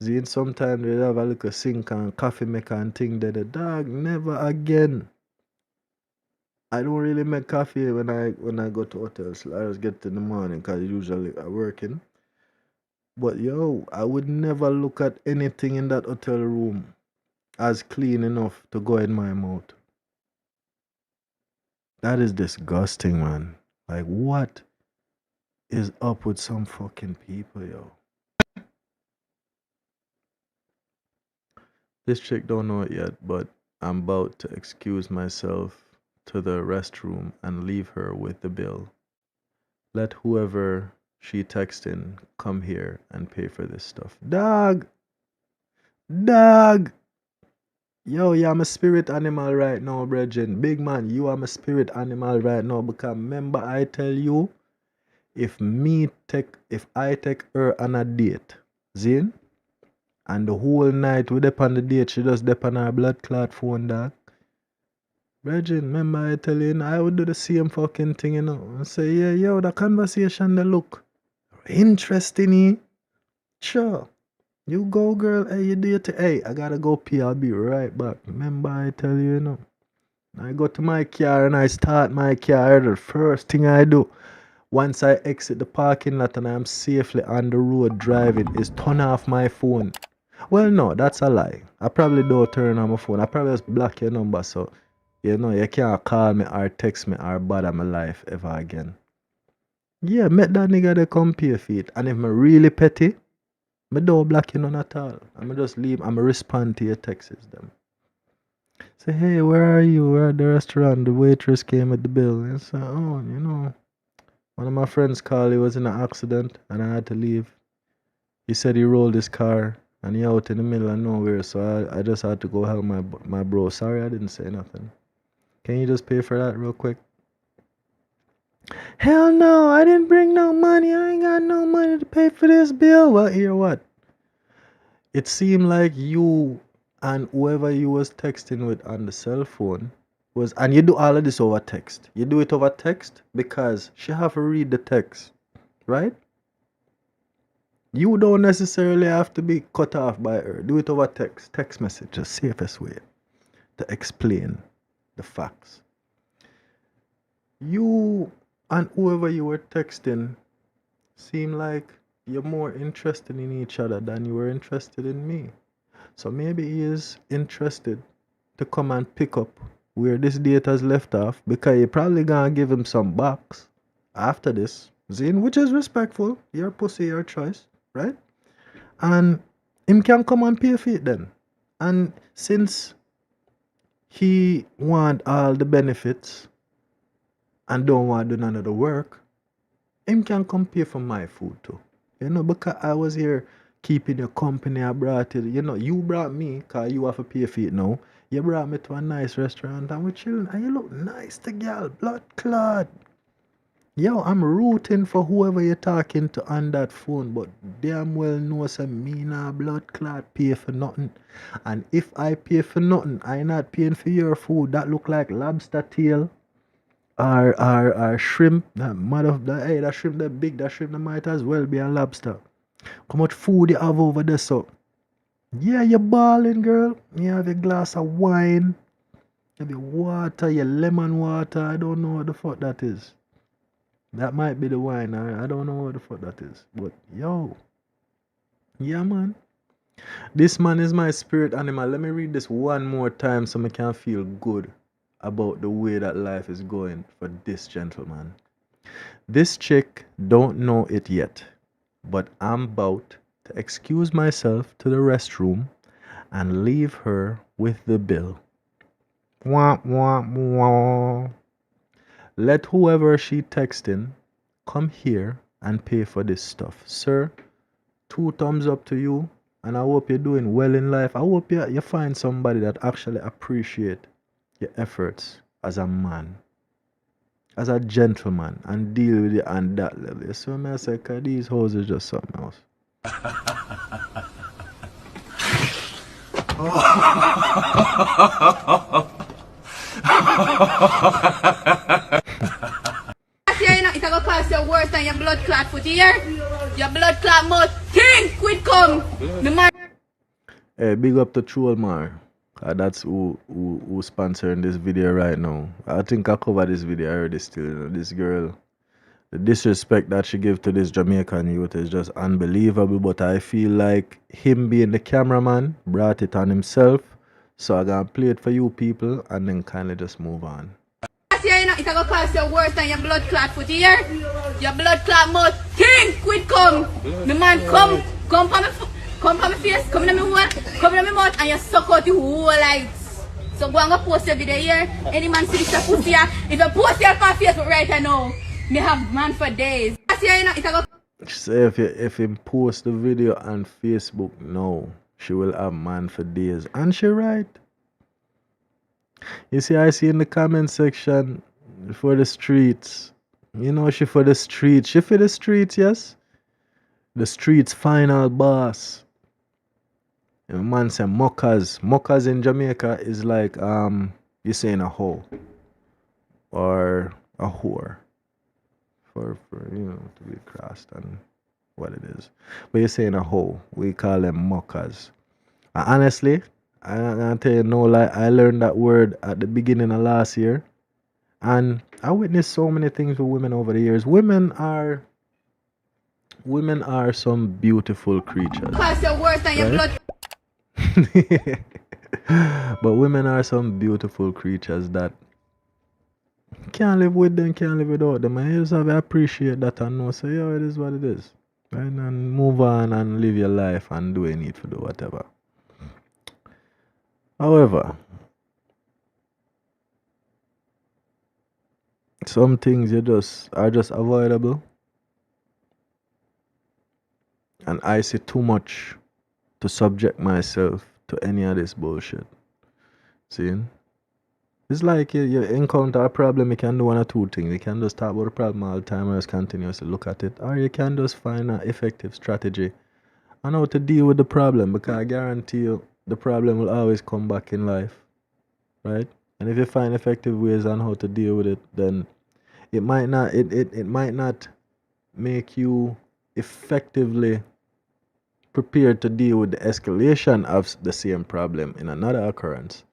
See, sometimes they have a little sink and coffee maker and thing there. The dog, never again. I don't really make coffee when I go to hotels. I just get in the morning because usually I'm working. But yo, I would never look at anything in that hotel room as clean enough to go in my mouth. That is disgusting, man. Like, what is up with some fucking people, yo? This chick don't know it yet, but I'm about to excuse myself to the restroom and leave her with the bill. Let whoever she texting come here and pay for this stuff. Dog! Dog! Yo, I'm a spirit animal right now, brethren. Big man, you are my spirit animal right now because remember I tell you, if I take her on a date, Zin, and the whole night we dep on the date, she just dep on her blood clot phone, dog. Regine, remember I tell you, I would do the same fucking thing, and say, yeah, yo, the conversation, they look interesting, eh? Sure. You go, girl. Hey, you do it. Hey, I gotta go pee. I'll be right back. Remember I tell you, I go to my car and I start my car. The first thing I do, once I exit the parking lot and I'm safely on the road driving, is turn off my phone. Well, no, that's a lie. I probably don't turn on my phone. I probably just block your number, so you can't call me or text me or bother my life ever again. Yeah, make that nigga they come pay for it. And if I'm really petty, I don't block you none at all. I'm just leave. I'm respond to your texts them. Say, hey, where are you? We're at the restaurant. The waitress came with the bill. And say, oh, one of my friends called. He was in an accident and I had to leave. He said he rolled his car and he out in the middle of nowhere. So I just had to go help my bro. Sorry, I didn't say nothing. Can you just pay for that real quick? Hell no, I didn't bring no money. I ain't got no money to pay for this bill. Well, here what? It seemed like you and whoever you was texting with on the cell phone was, and you do all of this over text. You do it over text because she have to read the text, right? You don't necessarily have to be cut off by her. Do it over text. Text message, the safest way to explain the facts. You and whoever you were texting seem like you're more interested in each other than you were interested in me. So maybe he is interested to come and pick up where this date has left off, because you probably gonna give him some box after this, Zine, which is respectful. Your pussy, your choice, right? And him can come and pay for it then. And since he want all the benefits and don't want to do none of the work, him can come pay for my food too. Because I was here keeping your company. I brought it. You brought me, because you have to pay for it now. You brought me to a nice restaurant and we're chilling. And you look nice to girl. Blood clot. Yo, I'm rooting for whoever you're talking to on that phone. But damn well know some me nah blood clot pay for nothing. And if I pay for nothing, I not paying for your food. That look like lobster tail. Or shrimp. That shrimp that big. That shrimp that might as well be a lobster. How much food you have over there, so? Yeah, you're balling, girl. You have a glass of wine. You have your water, your lemon water. I don't know what the fuck that is. That might be the wine. I don't know what the fuck that is. But, yo. Yeah, man. This man is my spirit animal. Let me read this one more time so I can feel good about the way that life is going for this gentleman. This chick don't know it yet, but I'm about to excuse myself to the restroom and leave her with the bill. Wah, wah, wah. Let whoever she texting come here and pay for this stuff. Sir, 2 thumbs up to you, and I hope you're doing well in life. I hope you find somebody that actually appreciate your efforts as a man, as a gentleman, and deal with it on that level. You see what I say? Because these hoes is just something else. It's gonna cost you worse than your blood clot foot here. Your blood clot must think quit come. Hey, big up to Trollmar. That's who sponsoring this video right now. I think I covered this video already still. This girl, the disrespect that she gives to this Jamaican youth is just unbelievable. But I feel like him being the cameraman brought it on himself. So I'm gonna play it for you people and then kindly just move on. It's gonna cost you worse than your blood clot foot here. Your blood clot must think quit come. The man come for my face, come in my hole, come in my mouth, and you suck out the whole lights. So go and go post your video here. Any man see this pussy here, if you post your on Facebook right now, me have man for days. She say if him post the video on Facebook now, she will have man for days. And she right. You see, I see in the comment section for the streets. She for the streets. She for the streets, yes? The streets final boss. Man say muckers. Muckers in Jamaica is like you're saying a hoe or a whore for you know, to be crossed and what it is. But you're saying a hoe. We call them muckers. And honestly, I'm gonna tell you no lie, I learned that word at the beginning of last year. And I witnessed so many things with women over the years. Women are some beautiful creatures. Cause you're worse than your blood. But women are some beautiful creatures that can't live with them, can't live without them. And you just have to appreciate that and know, say, yo, it is what it is. Right? And move on and live your life and do what you need to do, whatever. However, some things are just avoidable. And I see too much to subject myself to any of this bullshit. See? It's like you encounter a problem, you can do one or two things. You can just talk about the problem all the time and just continuously look at it. Or you can just find an effective strategy on how to deal with the problem. Because I guarantee you, the problem will always come back in life. Right? And if you find effective ways on how to deal with it, then it might not make you effectively prepared to deal with the escalation of the same problem in another occurrence.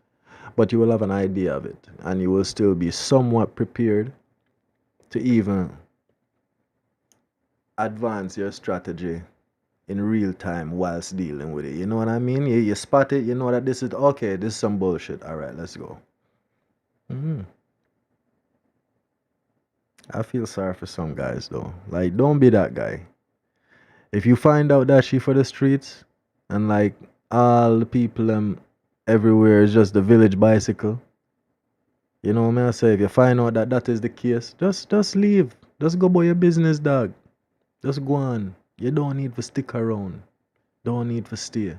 But you will have an idea of it, and you will still be somewhat prepared to even advance your strategy in real time whilst dealing with it. You know what I mean? You spot it, you know that this is okay, this is some bullshit. All right, let's go. I feel sorry for some guys though. Like, don't be that guy. If you find out that she for the streets and like all the people everywhere is just the village bicycle, you know what I say? If you find out that that is the case, just leave. Just go about your business, dog. Just go on. You don't need to stick around. Don't need to stay.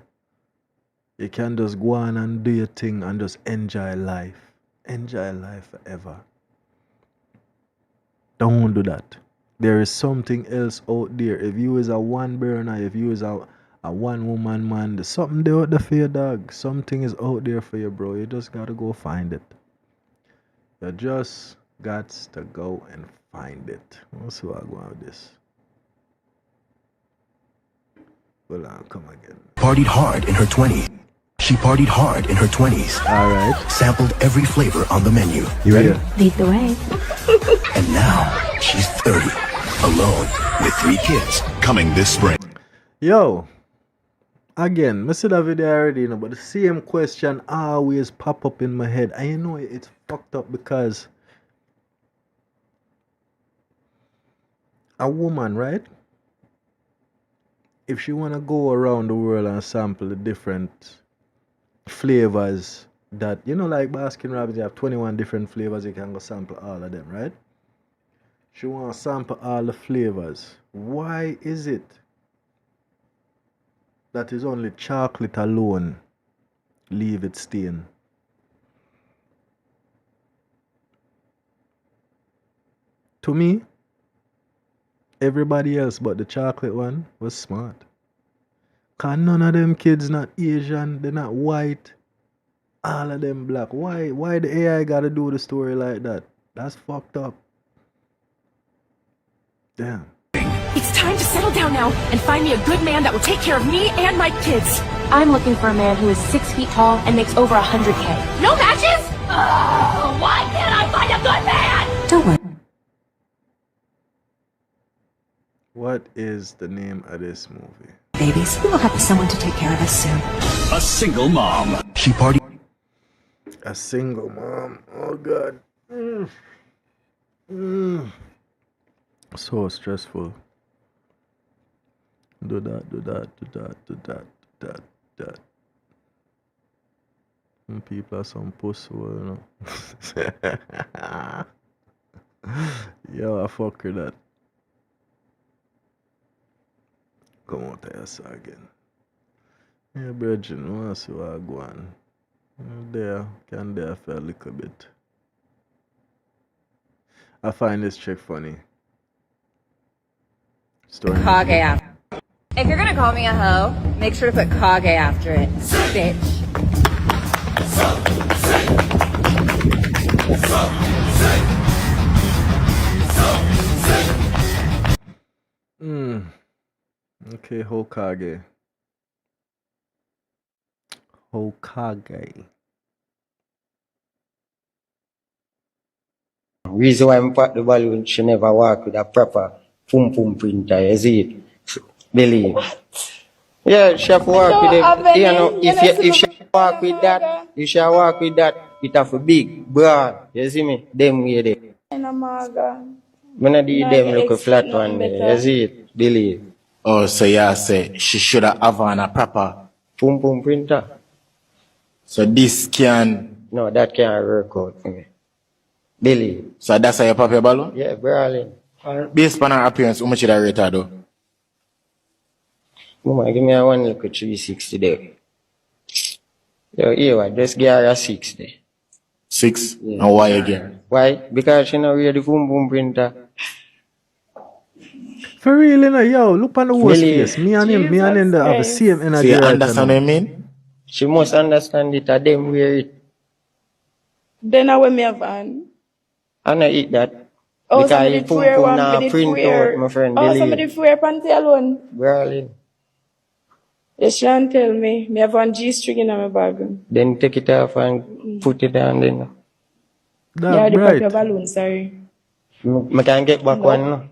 You can just go on and do your thing and just enjoy life. Enjoy life forever. Don't do that. There is something else out there. If you is a one burner, if you is a one woman man, there's something there out there for your dog. Something is out there for you, bro. You just gotta go find it. You just got to go and find it. Let's see what I go on with this. Well, I'll come again. Partied hard in her 20s. She partied hard in her 20s. All right. Sampled every flavor on the menu. You ready? Lead the way. And now she's 30, alone with 3 kids, coming this spring. Yo, again, I see that video already, you know, but the same question always pop up in my head. And you know it's fucked up because a woman, right? If she wanna go around the world and sample the different flavors that, you know, like Baskin Robbins, you have 21 different flavors, you can go sample all of them, right? She wanna sample all the flavors. Why is it that is only chocolate alone leave it stain? To me, everybody else but the chocolate one was smart. Cause none of them kids not Asian, they're not white. All of them black. Why the AI gotta do the story like that? That's fucked up. Damn. It's time to settle down now and find me a good man that will take care of me and my kids. I'm looking for a man who is 6 feet tall and makes over $100K. No matches? Oh, why can't I find a good man? Don't worry. What is the name of this movie? Babies, we will have someone to take care of us soon. A single mom. She partied. A single mom. Oh God. So stressful. Do that. Some people are some pussy, you know. Yo, I fuck with that. Come out there again. Yeah, Bridget, I want to see what I go on. There, can there for a little bit. I find this chick funny. Story. Kage after. If you're gonna call me a hoe, make sure to put Kage after it, bitch. Okay, Hokage. Reason why I put the balloon, she never walk with a proper pum printer, you see it? Believe. Yeah, she have to walk with it. You know, if she walk with that, it have to big, broad. You see me? Them way there. I'm not do them look a flat one there. You see it? Believe. Oh, so yeah, say she should have on a proper pum printer. So this can. No, that can't work out for me. Believe. So that's how you pop your balloon? Yeah, brawling. Based on her appearance, how much did I rate her though? Mama, give me a one look at 360 there. Yo, Ewa, just give her a 60. 6? Yeah. And why again? Why? Because she not read the pum printer. For real, you know, yo, look on the worst face. Me and him have the same energy. So you understand what I mean? She must understand it, and them wear it. Then I wear me a van. I don't eat that. Oh, because somebody wear one, now print out, my friend. Oh, somebody wear panty alone. Brawling. Yes, she don't tell me. Me have one G-string in my bag. Then take it off and put it on then. Yeah, the paper balloon, sorry. I can't get back one, no?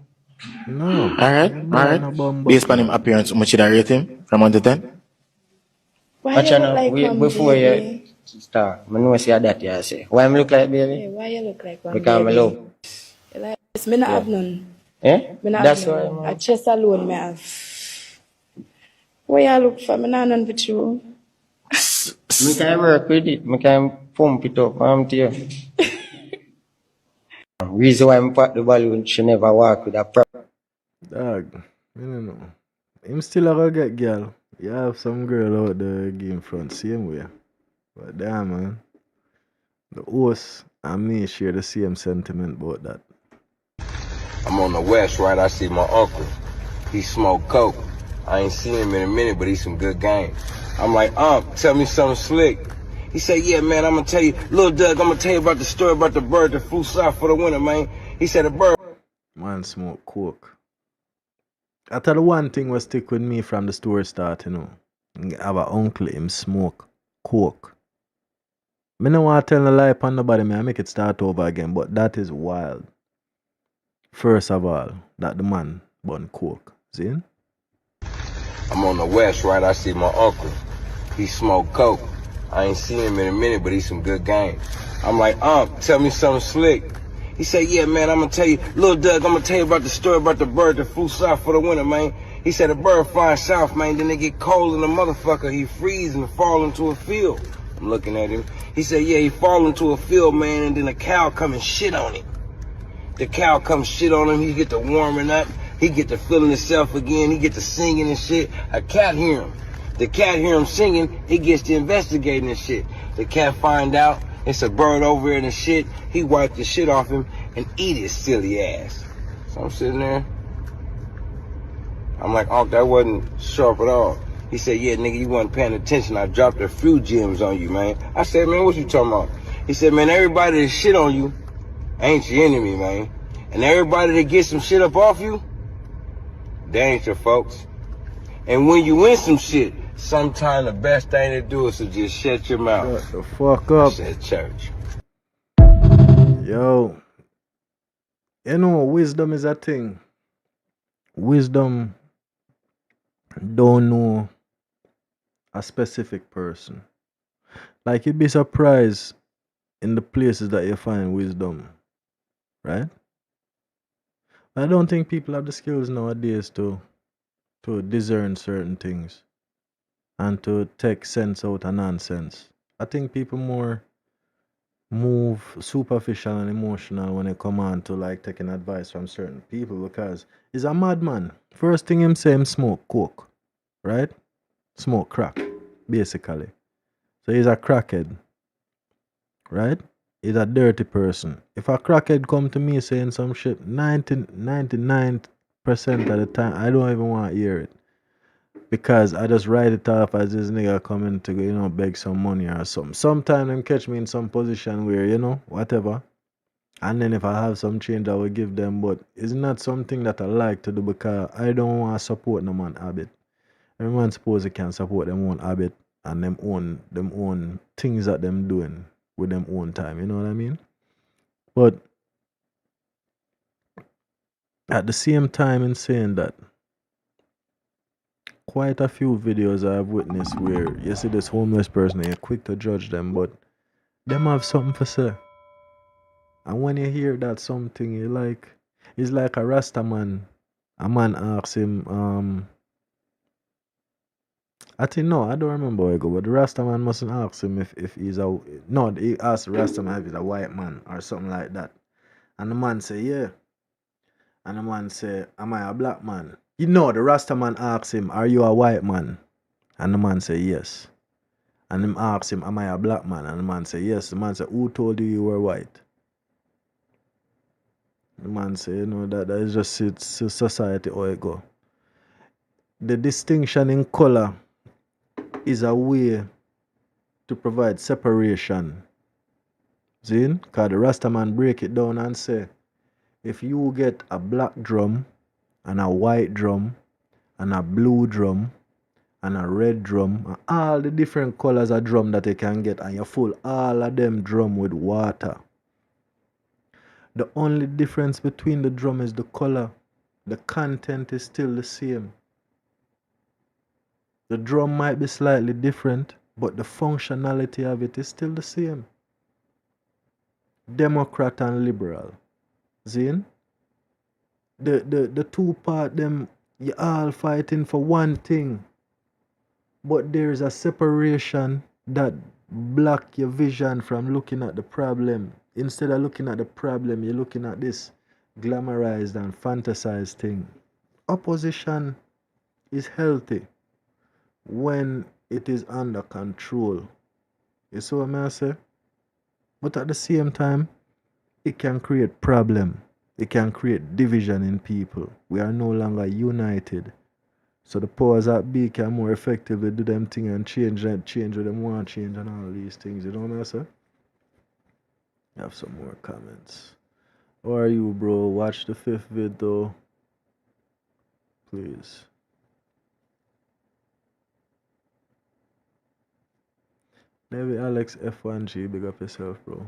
No. Alright. Based on him appearance, how much did I rate him from 1 to 10? Why you look like one, before baby? You start, I know see that you say. Why I look like baby? Yeah, why you look like one, because baby? I love. Like, me not have none. Eh? Me not That's have why. none. A chest alone me have. What you look for? Me not none with you. Me can work with it. Me can pump it up. I'm to you. Reason why I put the balloon, she never walk with a prop. Dog, I don't know. Him still a go get girl. You have some girl out there game front same way. But damn, man. The host and me share the same sentiment about that. I'm on the west, right? I see my uncle. He smoke coke. I ain't seen him in a minute, but he's some good game. I'm like, tell me something slick. He said, yeah, man, I'm gonna tell you, Lil Doug, I'm gonna tell you about the story about the bird that flew south for the winter, man. He said the bird. Man smoke coke. I tell the one thing was stick with me from the story start, you know. I have an uncle, him smoke coke. Me no want to tell a lie upon nobody, man. I make it start over again, but that is wild. First of all, that the man burn coke. See? I'm on the west, right? I see my uncle. He smoke coke. I ain't seen him in a minute, but he's some good game. I'm like, tell me something slick. He said, yeah, man, I'm gonna tell you, Lil Doug, I'm gonna tell you about the story about the bird that flew south for the winter, man. He said the bird flying south, man, then they get cold and the motherfucker, he freeze and fall into a field. I'm looking at him. He said, yeah, he fall into a field, man, and then a cow come and shit on him. The cow come shit on him, he get to warming up, he get to feeling himself again, he get to singing and shit. A cat hear him. The cat hear him singing, he gets to investigating and shit. The cat find out it's a bird over there and shit. He wiped the shit off him and eat his silly ass. So I'm sitting there. I'm like, oh, that wasn't sharp at all. He said, yeah, nigga, you wasn't paying attention. I dropped a few gems on you, man. I said, man, what you talking about? He said, man, everybody that shit on you ain't your enemy, man. And everybody that gets some shit up off you, they ain't your folks. And when you win some shit, sometimes the best thing to do is to just shut your mouth. Shut the fuck up. Said church. Yo. You know, wisdom is a thing. Wisdom don't know a specific person. Like, you'd be surprised in the places that you find wisdom. Right? I don't think people have the skills nowadays to discern certain things and to take sense out of nonsense. I think people more move superficial and emotional when it come on to like taking advice from certain people because he's a madman. First thing him say him smoke coke, right? Smoke crack, basically. So he's a crackhead, right? He's a dirty person. If a crackhead come to me saying some shit, 99% of the time, I don't even want to hear it. Because I just write it off as this nigga coming to, beg some money or something. Sometimes them catch me in some position where, whatever, And then if I have some change, I will give them. But it's not something that I like to do because I don't want to support no man habit. Every man suppose he can support them own habit and them own things that them doing with them own time. You know what I mean? But at the same time, in saying that, quite a few videos I've witnessed where you see this homeless person and you're quick to judge them, but them have something to say. And when you hear that something, it's like a Rasta man. A man asks him, I think no, I don't remember where I go, but the Rasta man mustn't ask him if he's he asked the Rasta man if he's a white man or something like that. And the man say, yeah. And the man say, am I a black man? You know, the Rasta man asks him, are you a white man? And the man say, yes. And him asks him, am I a black man? And the man say, yes. The man say, who told you you were white? The man say, you know, that is just it's society how it go. The distinction in color is a way to provide separation. See? Because the Rasta man break it down and say, if you get a black drum and a white drum and a blue drum and a red drum and all the different colors of drum that you can get and you fill all of them drum with water, the only difference between the drum is the color. The content is still the same. The drum might be slightly different, but the functionality of it is still the same. Democrat and liberal. Zin? The two part them, you all fighting for one thing. But there's a separation that block your vision from looking at the problem. Instead of looking at the problem, you're looking at this glamorized and fantasized thing. Opposition is healthy when it is under control. You see what I say? But at the same time, it can create problem. It can create division in people. We are no longer united. So the powers that be can more effectively do them thing and change what them want to change and all these things. You know what I say? I have some more comments. How are you, bro? Watch the 5th vid though. Please. Maybe Alex F1G, big up yourself, bro.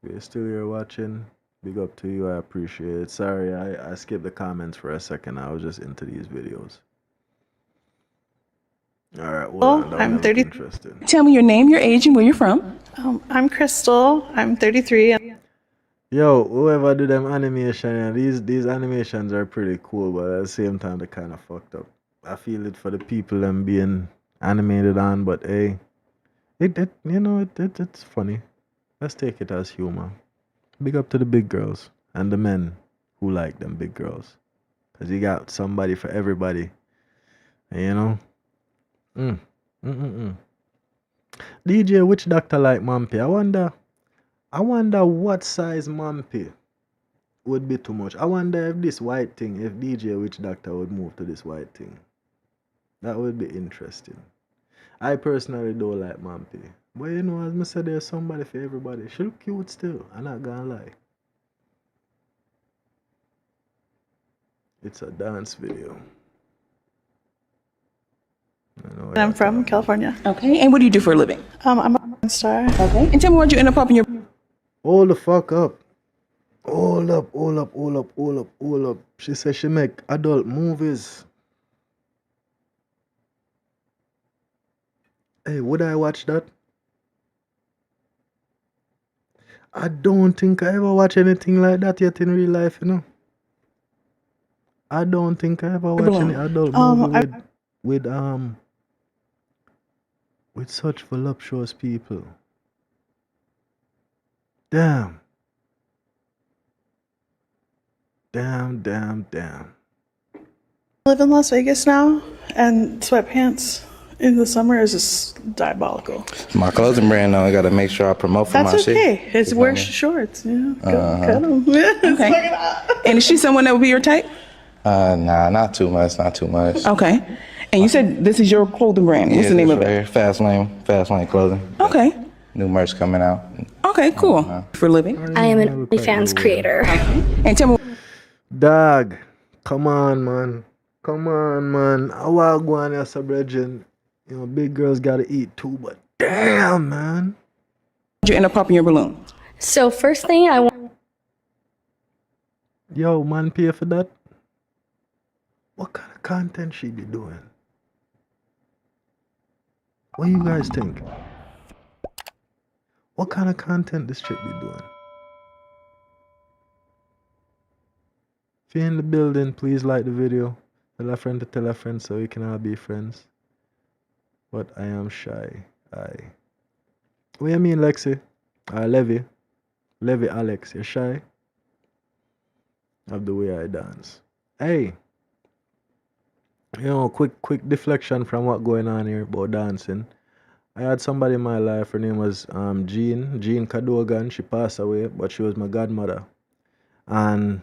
If you're still here watching, big up to you. I appreciate it. Sorry, I skipped the comments for a second. I was just into these videos. All right, well, I'm 30. Interesting. Tell me your name, your age, and where you're from. I'm Crystal. I'm 33. Yo, whoever do them animation, these animations are pretty cool, but at the same time they're kind of fucked up. I feel it for the people them being animated on, but hey, it's funny. Let's take it as humor. Big up to the big girls and the men who like them big girls, cause you got somebody for everybody, and you know. DJ, which doctor like Mampy? I wonder what size Mampy would be too much. I wonder if this white thing, if DJ which doctor would move to this white thing. That would be interesting. I personally don't like Mampy. But you know, as I said, there's somebody for everybody. She look cute still, I'm not gonna lie. It's a dance video. I'm from California. Okay, and what do you do for a living? I'm a porn star. Okay, and tell me why'd you end up popping your... Hold the fuck up. Hold up. She says she make adult movies. Hey, would I watch that? I don't think I ever watch anything like that yet in real life, you know. I don't think I ever watch any adult movie with such voluptuous people. Damn. I live in Las Vegas now, and sweatpants in the summer is just diabolical. My clothing brand, though, I got to make sure I promote for my shit. That's okay. It's wear shorts, you know. Cut them. Okay. And is she someone that would be your type? Nah, not too much. Okay. And you said this is your clothing brand. What's the name of it? Fast Lane Clothing. Okay. New merch coming out. Okay. Okay, cool. For a living? I am an OnlyFans creator. And tell me. Dog, come on, man. Come on, man. I want to go on as a brethren. You know, big girls gotta eat too, but damn, man. You end up popping your balloon. So first thing I want. Yo, man, pay for that? What kind of content she be doing? What do you guys think? What kind of content this chick be doing? If you're in the building, please like the video. Tell a friend to tell a friend so we can all be friends. But I am shy. What you mean, Lexi? Levy? Levy Alex, you're shy? Of the way I dance. Hey! You know, quick deflection from what going on here about dancing. I had somebody in my life, her name was Jean Cadogan. She passed away, but she was my godmother. And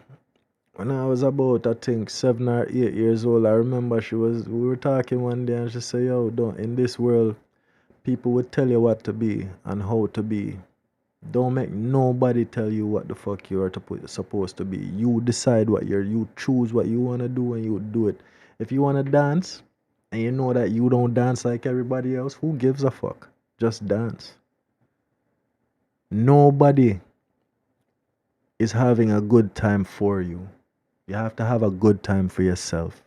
when I was about, I think, 7 or 8 years old, I remember we were talking one day and she said, yo, in this world, people would tell you what to be and how to be. Don't make nobody tell you what the fuck you are supposed to be. You decide you choose what you want to do and you do it. If you want to dance and you know that you don't dance like everybody else, who gives a fuck? Just dance. Nobody is having a good time for you. You have to have a good time for yourself.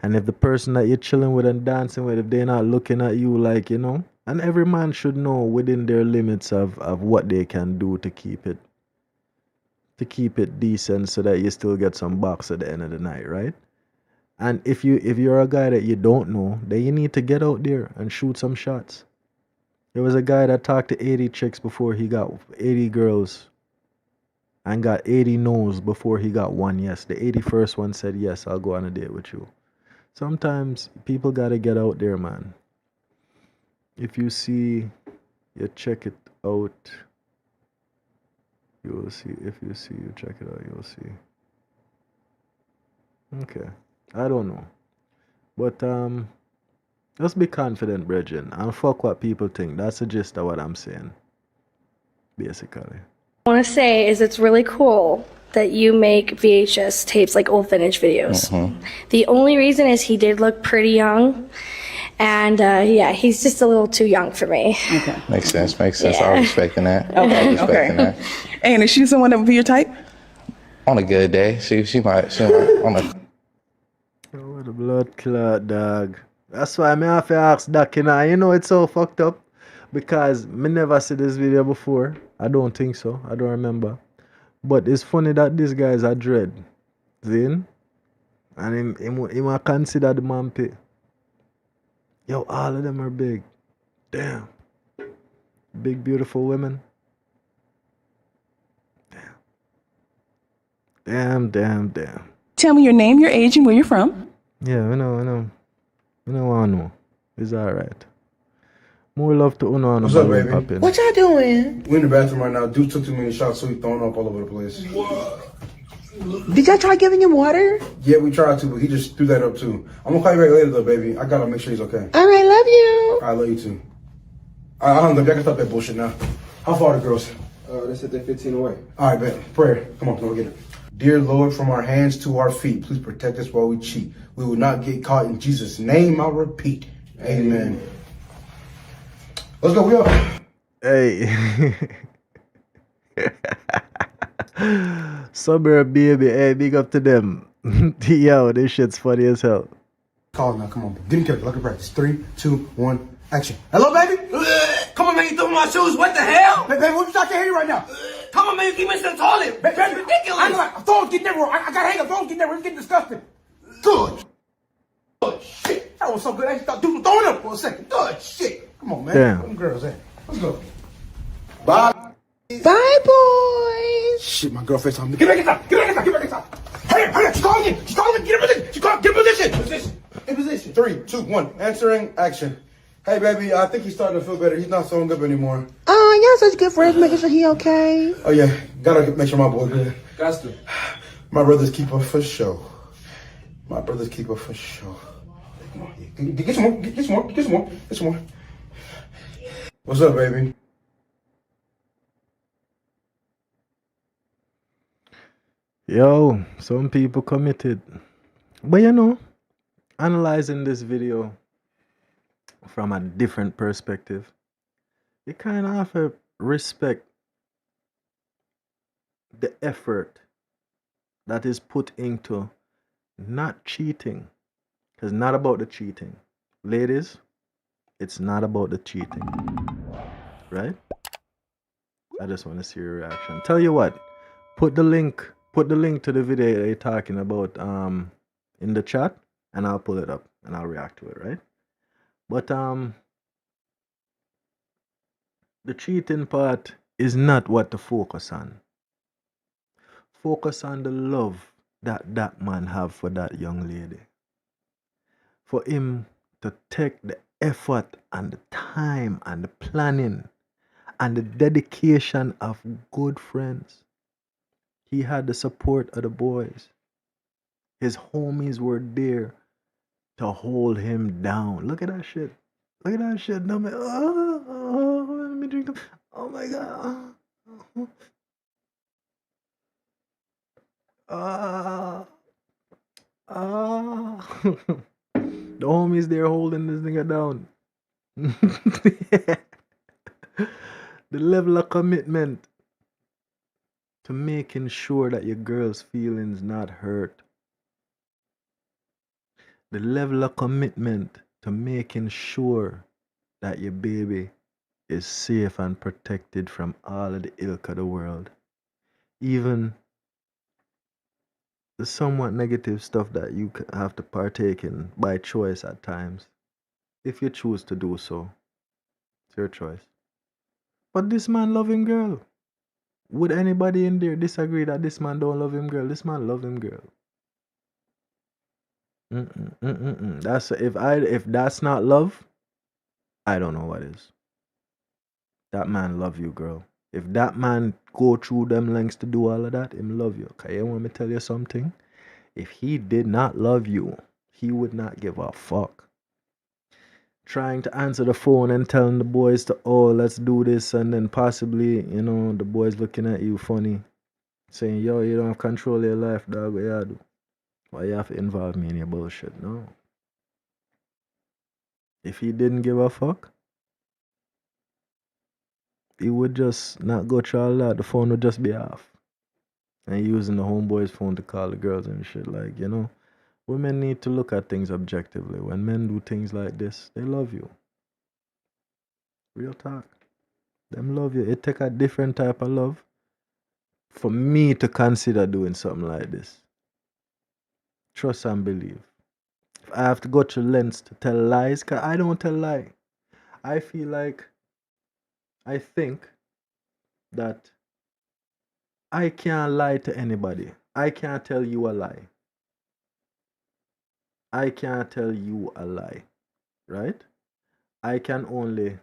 And if the person that you're chilling with and dancing with, if they're not looking at you like, you know, and every man should know within their limits of what they can do to keep it decent so that you still get some box at the end of the night, right? And if you're a guy that you don't know, then you need to get out there and shoot some shots. There was a guy that talked to 80 chicks before he got 80 girls and got 80 no's before he got one yes. The 81st one said, yes, I'll go on a date with you. Sometimes people got to get out there, man. If you see, you check it out. You will see. If you see, you check it out, you will see. Okay. I don't know. But just be confident, brethren, and fuck what people think. That's the gist of what I'm saying. Basically. I want to say is it's really cool that you make VHS tapes like old vintage videos. The only reason is he did look pretty young. And yeah, he's just a little too young for me. Okay. Makes sense. I was respecting that. Okay. That. And is she someone that would be your type? On a good day, she might on a. Oh, the blood clot, dog. That's why I have to ask Doc, you know it's so fucked up. Because me never see this video before. I don't think so. I don't remember. But it's funny that this guy is a dread. Zin? And he might consider the man pay. Yo, all of them are big. Damn. Big, beautiful women. Damn. Tell me your name, your age, and where you're from. Yeah, I know. I know. It's alright. More love to Uno. What's up, baby? What y'all doing? We in the bathroom right now. Dude took too many shots, so he throwing up all over the place. Did y'all try giving him water? Yeah, we tried to, but he just threw that up too. I'm gonna call you back later, though, baby. I gotta make sure he's okay. All right, love you. I love you too. I don't know. I can stop that bullshit now. How far are the girls? They said they're 15 away. All right, bet. Prayer. Come on, go get it. Dear Lord, from our hands to our feet, please protect us while we cheat. We will not get caught in Jesus' name. I repeat. Amen. Let's go. We up. Hey. Suburb baby. Hey, big up to them. Yo, this shit's funny as hell. Call it now. Come on. Get in character. Like a practice. 3, 2, 1, action. Hello, baby. Come on, man, you threw my shoes. What the hell? Baby, what you talking here right now? Come on, man, you keep missing the toilet. Baby, That's ridiculous. I know, phones getting everywhere. I gotta hang up. Phones getting everywhere. It's getting disgusting. Good. Good shit. That was so good. I just thought dude was throwing up for a second. Good shit. Come on, man. Damn. Where them girls at? Let's go. Bye. Bye, boys. Shit, my girlfriend's on me. Get back inside. Get back inside. Hurry up. She's calling me. Get in position. Get in position. In position. 3, 2, 1. Answering action. Hey, baby, I think he's starting to feel better. He's not throwing up anymore. Oh, y'all such good friends, making sure he okay. Oh, yeah. Gotta make sure my boy good. Got to. My brother's keeper for sure. Come on, get some more. What's up, baby? Yo, some people committed. But you know, analyzing this video from a different perspective, you kind of have to respect the effort that is put into not cheating. Because it's not about the cheating. Ladies, it's not about the cheating. Right? I just want to see your reaction. Tell you what, put the link to the video that you're talking about in the chat, and I'll pull it up and I'll react to it, right? But the cheating part is not what to focus on. Focus on the love that that man have for that young lady. For him to take the effort and the time and the planning and the dedication of good friends. He had the support of the boys. His homies were there to hold him down. Look at that shit. Look at that shit. No, man. Let me drink. Oh my god. The homies there holding this nigga down. The level of commitment to making sure that your girl's feelings not hurt. The level of commitment to making sure that your baby is safe and protected from all of the ilk of the world. Even the somewhat negative stuff that you have to partake in by choice at times. If you choose to do so, it's your choice. But this man love him girl. Would anybody in there disagree that this man don't love him girl? This man love him girl. That's if that's not love, I don't know what is. That man love you, girl. If that man go through them lengths to do all of that, him love you. Okay, you want me to tell you something? If he did not love you, he would not give a fuck. Trying to answer the phone and telling the boys to, oh, let's do this, and then possibly, you know, the boys looking at you funny, saying, yo, you don't have control of your life, dog. What you do? Why you have to involve me in your bullshit? No. If he didn't give a fuck, he would just not go through all that. The phone would just be off. And using the homeboy's phone to call the girls and shit. Like, you know, women need to look at things objectively. When men do things like this, they love you. Real talk. Them love you. It take a different type of love for me to consider doing something like this. Trust and believe. If I have to go to lengths to tell lies, because I don't tell lie. I feel like, I think that I can't lie to anybody. I can't tell you a lie. I can't tell you a lie. Right? I can only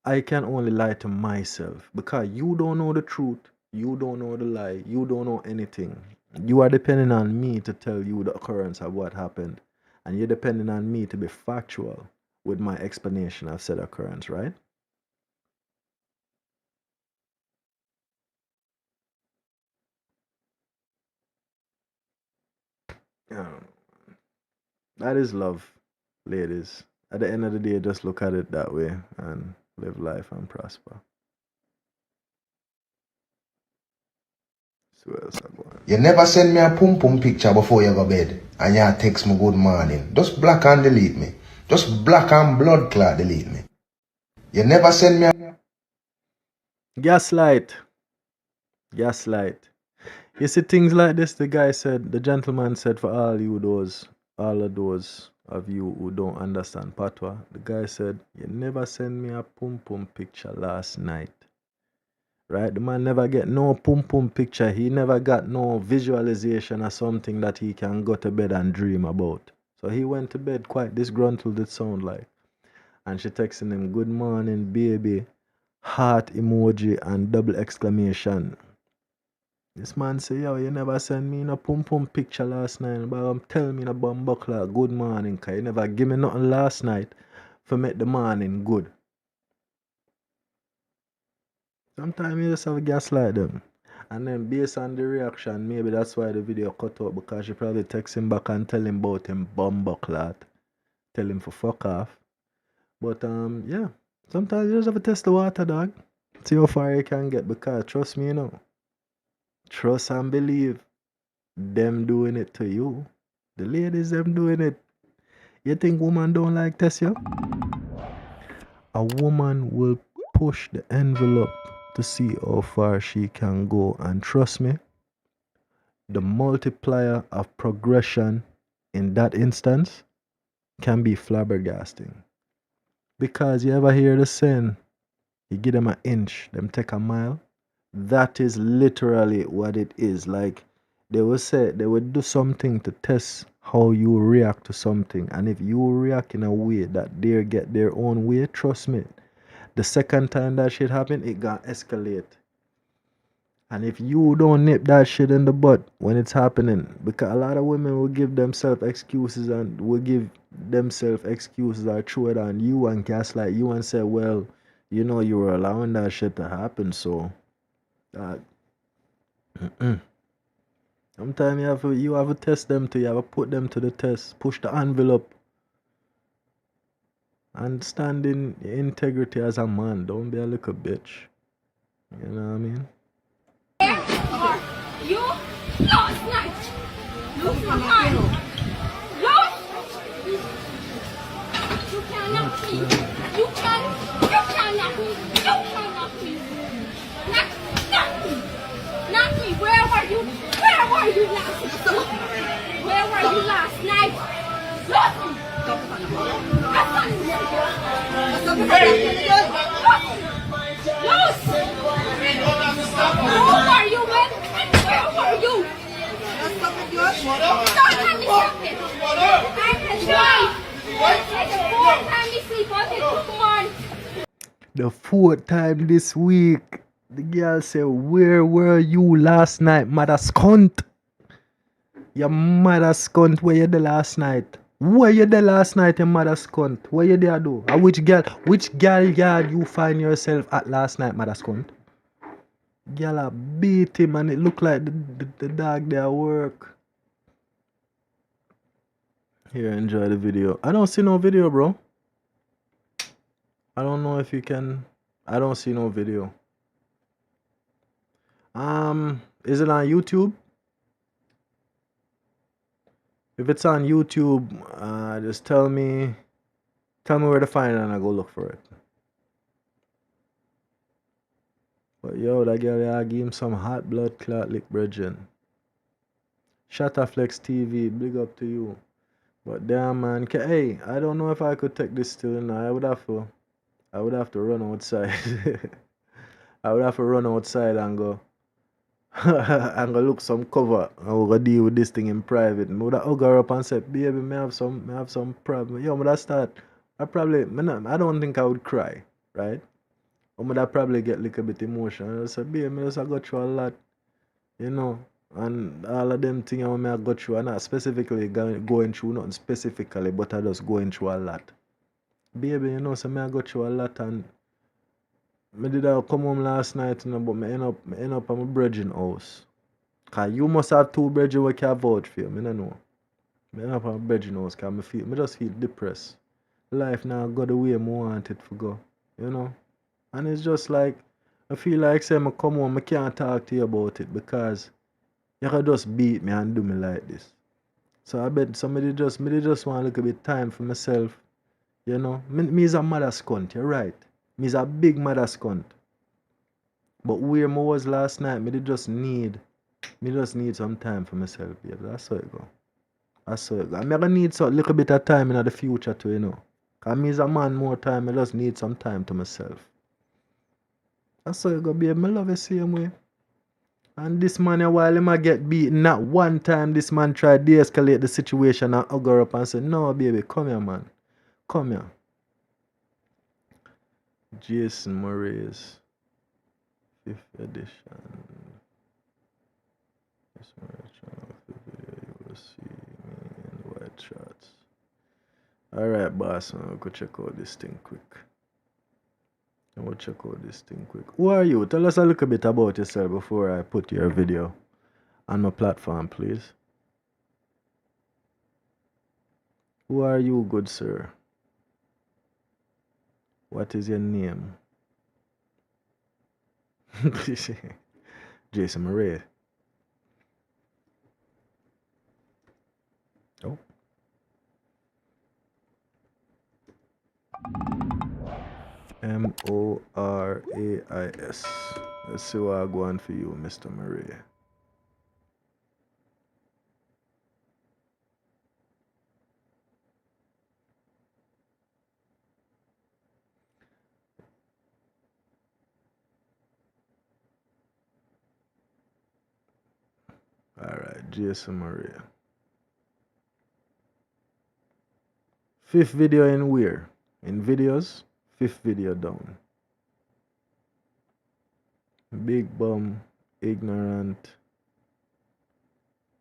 lie to myself, because you don't know the truth, you don't know the lie, you don't know anything. You are depending on me to tell you the occurrence of what happened, and you're depending on me to be factual with my explanation of said occurrence, right? That is love, ladies. At the end of the day, just look at it that way and live life and prosper. So else I go on. You never send me a pum pum picture before you go bed, and you text me good morning. Just block and delete me. Just black and blood clot delete me. You never send me a Gaslight. You see things like this, the gentleman said, for all of those of you who don't understand patois, the guy said, you never send me a pum pum picture last night. Right? The man never get no pum pum picture. He never got no visualization or something that he can go to bed and dream about. So he went to bed quite disgruntled, it sound like. And she texting him, good morning, baby, heart emoji and double exclamation. This man say, yo, you never send me no pum pum picture last night, but tell me no bumbuckler, good morning, cause you never give me nothing last night for make the morning good. Sometimes you just have to gaslight them. And then based on the reaction, maybe that's why the video cut out, because she probably text him back and tell him about him bumbleclot. Tell him for fuck off. But yeah. Sometimes you just have to test the water, dog. See how far you can get, because trust me, you know. Trust and believe. Them doing it to you. The ladies them doing it. You think woman don't like test you? A woman will push the envelope to see how far she can go, and trust me, the multiplier of progression in that instance can be flabbergasting. Because you ever hear the saying, you give them an inch, them take a mile? That is literally what it is. Like, they will say, they will do something to test how you react to something. And if you react in a way that they get their own way, trust me, the second time that shit happen, it gonna escalate. And if you don't nip that shit in the butt when it's happening, because a lot of women will give themselves excuses and will give themselves excuses or throw it on you and gaslight you and say, well, you know, you were allowing that shit to happen, so sometimes you have to test them too. You have to put them to the test. Push the envelope. And stand in integrity as a man. Don't be a little bitch. You know what I mean? You last night. Lose my mind. Lose. You cannot me. You cannot me. You cannot me. Not me. Not me. Where were you? Where were you last night? Where were you last night? Lose. Who are you, man? Where were you? Don't let me stop it. I can drive. It's the fourth time we sleep on it. Come on. The fourth time this week, the girl said, where were you last night, mother scunt? Your mother scunt, where you the last night? Where you the last night, your mother scunt? Where you there do? And which girl yard you find yourself at last night, mother scunt? Girl beat him and it looked like the dog there at work. Here, enjoy the video. I don't see no video, bro. I don't know if you can. I don't see no video. Is it on YouTube? If it's on YouTube, just tell me where to find it and I'll go look for it. But yo, that girl, I give him some hot blood clot lick brethren. Shutterflex TV, big up to you. But damn man, hey, I don't know if I could take this still, you know. I would have to run outside. I would have to run outside and go and go look some cover and we'll go deal with this thing in private. I would have hug her up and say, baby, may have some problem. Yo, I don't think I would cry, right? I would probably get a little bit emotional. I say, baby, I just go through a lot, you know. And all of them things I go through, I'm not specifically going through nothing specifically, but I just going through a lot. Baby, you know, so I go through a lot, and I did come home last night, you know, but I end up at my brethren house. Cause you must have two brethren who can vouch for you, I don't know. I end up at my brethren house because I just feel depressed. Life now go the way I want it to go, you know. And it's just like, I feel like say I come home, I can't talk to you about it because you can just beat me and do me like this. So I bet somebody just want a little bit time for myself. You know? Me is a mother scunt, you're right. Me is a big mother scunt. But where I was last night, me just need some time for myself. Yeah, that's how it go. That's how it go. I'm gonna need a little bit of time in the future too, you know. Cause me as a man more time, I just need some time to myself. That's how it go, babe. I love the same way. And this man, while he might get beaten, not one time this man tried to de-escalate the situation and hug her up and say, no, baby, come here, man. Come here. Jason Murray's 5th edition. This video, you will see me in the white shorts. Alright, boss, I'll go check out this thing quick. We'll check out this thing quick. Who are you? Tell us a little bit about yourself before I put your video on my platform, please. Who are you, good sir? What is your name? Jason Murray. Oh. Morais. Let's see what I go on for you, Mr. Murray. Alright, Jason Murray. 5th video in where? In videos? 5th video down. Big bum, ignorant,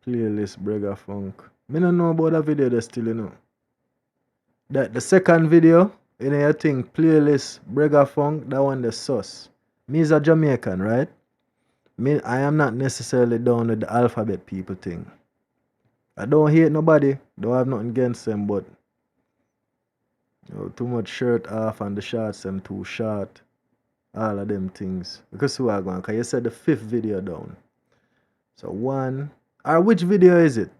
playlist, brega funk. Me don't know about that video there still, you know. That the 2nd video, in your thing, playlist, brega funk, that one the sus. Me is a Jamaican, right? I am not necessarily down with the alphabet people thing. I don't hate nobody, don't have nothing against them, but you know, too much shirt off and the shorts them too short. All of them things. Because who are going? Because you said the 5th video down. So 1. Or which video is it?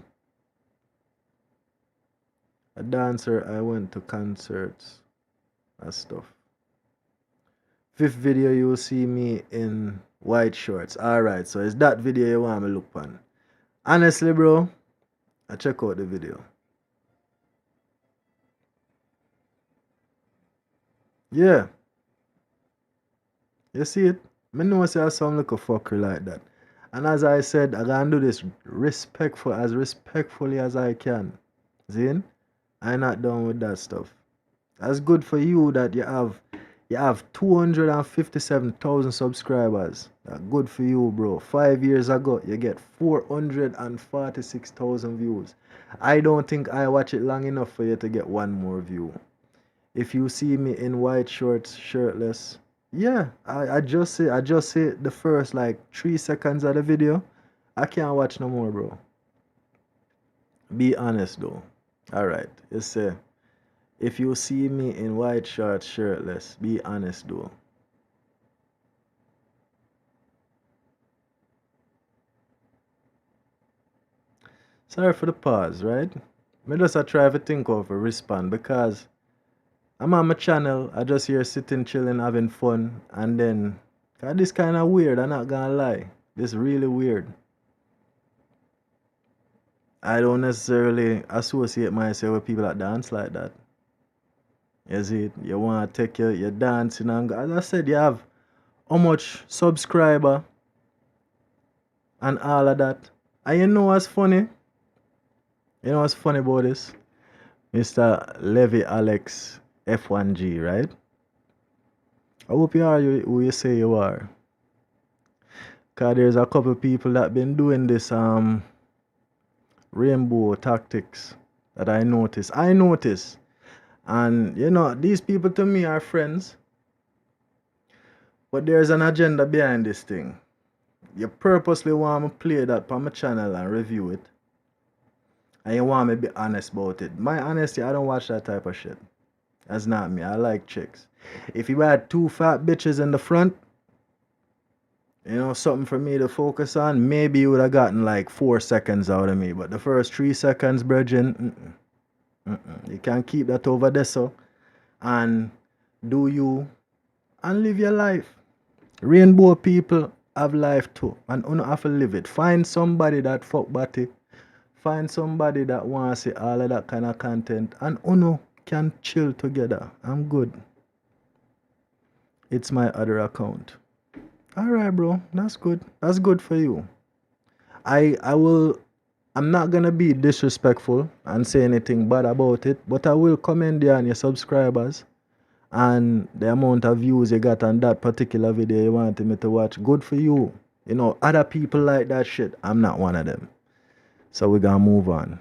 A dancer, I went to concerts and stuff. 5th video, you will see me in white shorts. Alright, so it's that video you want me to look on. Honestly, bro, I check out the video. Yeah. You see it? I know I sound like a fucker like that. And as I said, I'm gonna do this respectfully as I can. See? I'm not done with that stuff. That's good for you that you have 257,000 subscribers. That's good for you, bro. 5 years ago, you get 446,000 views. I don't think I watch it long enough for you to get one more view. If you see me in white shorts, shirtless, yeah, I just say the first like 3 seconds of the video. I can't watch no more, bro. Be honest though. Alright, you say if you see me in white shorts, shirtless, be honest though. Sorry for the pause, right? Me just try to think of a respond because I'm on my channel, I just here sitting, chilling, having fun, and then this kind of weird, I'm not gonna lie. This really weird. I don't necessarily associate myself with people that dance like that. You see it? You want to take your dancing and as I said, you have how much subscriber and all of that. And you know what's funny? You know what's funny about this? Mr. Levy Alex F1G, right? I hope you are who you say you are. Because there's a couple people that been doing this rainbow tactics that I notice. And you know, these people to me are friends. But there's an agenda behind this thing. You purposely want me to play that on my channel and review it. And you want me to be honest about it. My honesty, I don't watch that type of shit. That's not me. I like chicks. If you had 2 fat bitches in the front, you know, something for me to focus on, maybe you would have gotten like 4 seconds out of me. But the first 3 seconds, brethren, you can keep that over there, so. And do you and live your life. Rainbow people have life too. And you have to live it. Find somebody that fuck body. Find somebody that wants to see all of that kind of content. And you can chill together. I'm good. It's my other account. Alright, bro. That's good. That's good for you. I'm not gonna be disrespectful and say anything bad about it, but I will commend you on your subscribers and the amount of views you got on that particular video you wanted me to watch. Good for you. You know, other people like that shit. I'm not one of them. So we're gonna move on.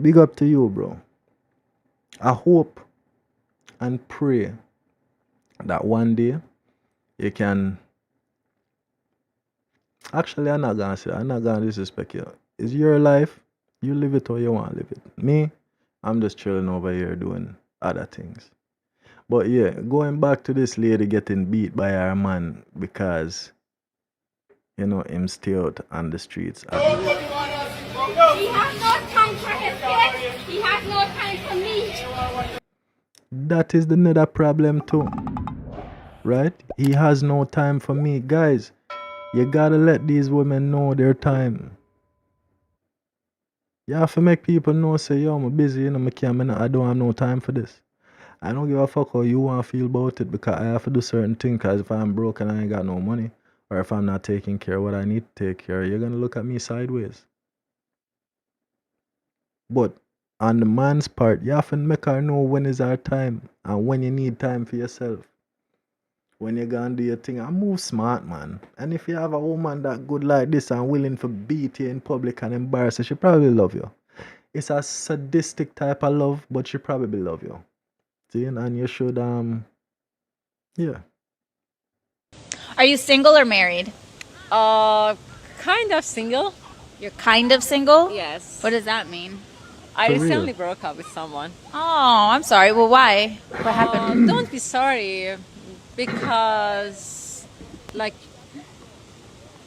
Big up to you, bro. I hope and pray that one day you can. Actually, I'm not gonna say. I'm not gonna disrespect you. It's your life. You live it how you want to live it. Me, I'm just chilling over here doing other things. But yeah, going back to this lady getting beat by her man because him stay out on the streets. He has no time for his kids. He has no time for me. That is another problem too. Right? He has no time for me. Guys, you gotta let these women know their time. You have to make people know, say, yo, I'm busy, I don't have no time for this. I don't give a fuck how you want to feel about it because I have to do certain things because if I'm broke and I ain't got no money or if I'm not taking care of what I need to take care of, you're going to look at me sideways. But on the man's part, you have to make her know when is our time and when you need time for yourself. When you're going to do your thing, and move smart, man. And if you have a woman that good like this and willing to beat you in public and embarrass you, she probably love you. It's a sadistic type of love, but she probably love you. See, and you should, yeah. Are you single or married? Kind of single. You're kind of single? Yes. What does that mean? I For real? recently broke up with someone. Oh, I'm sorry. Well, why? What happened? Don't be sorry, because, like,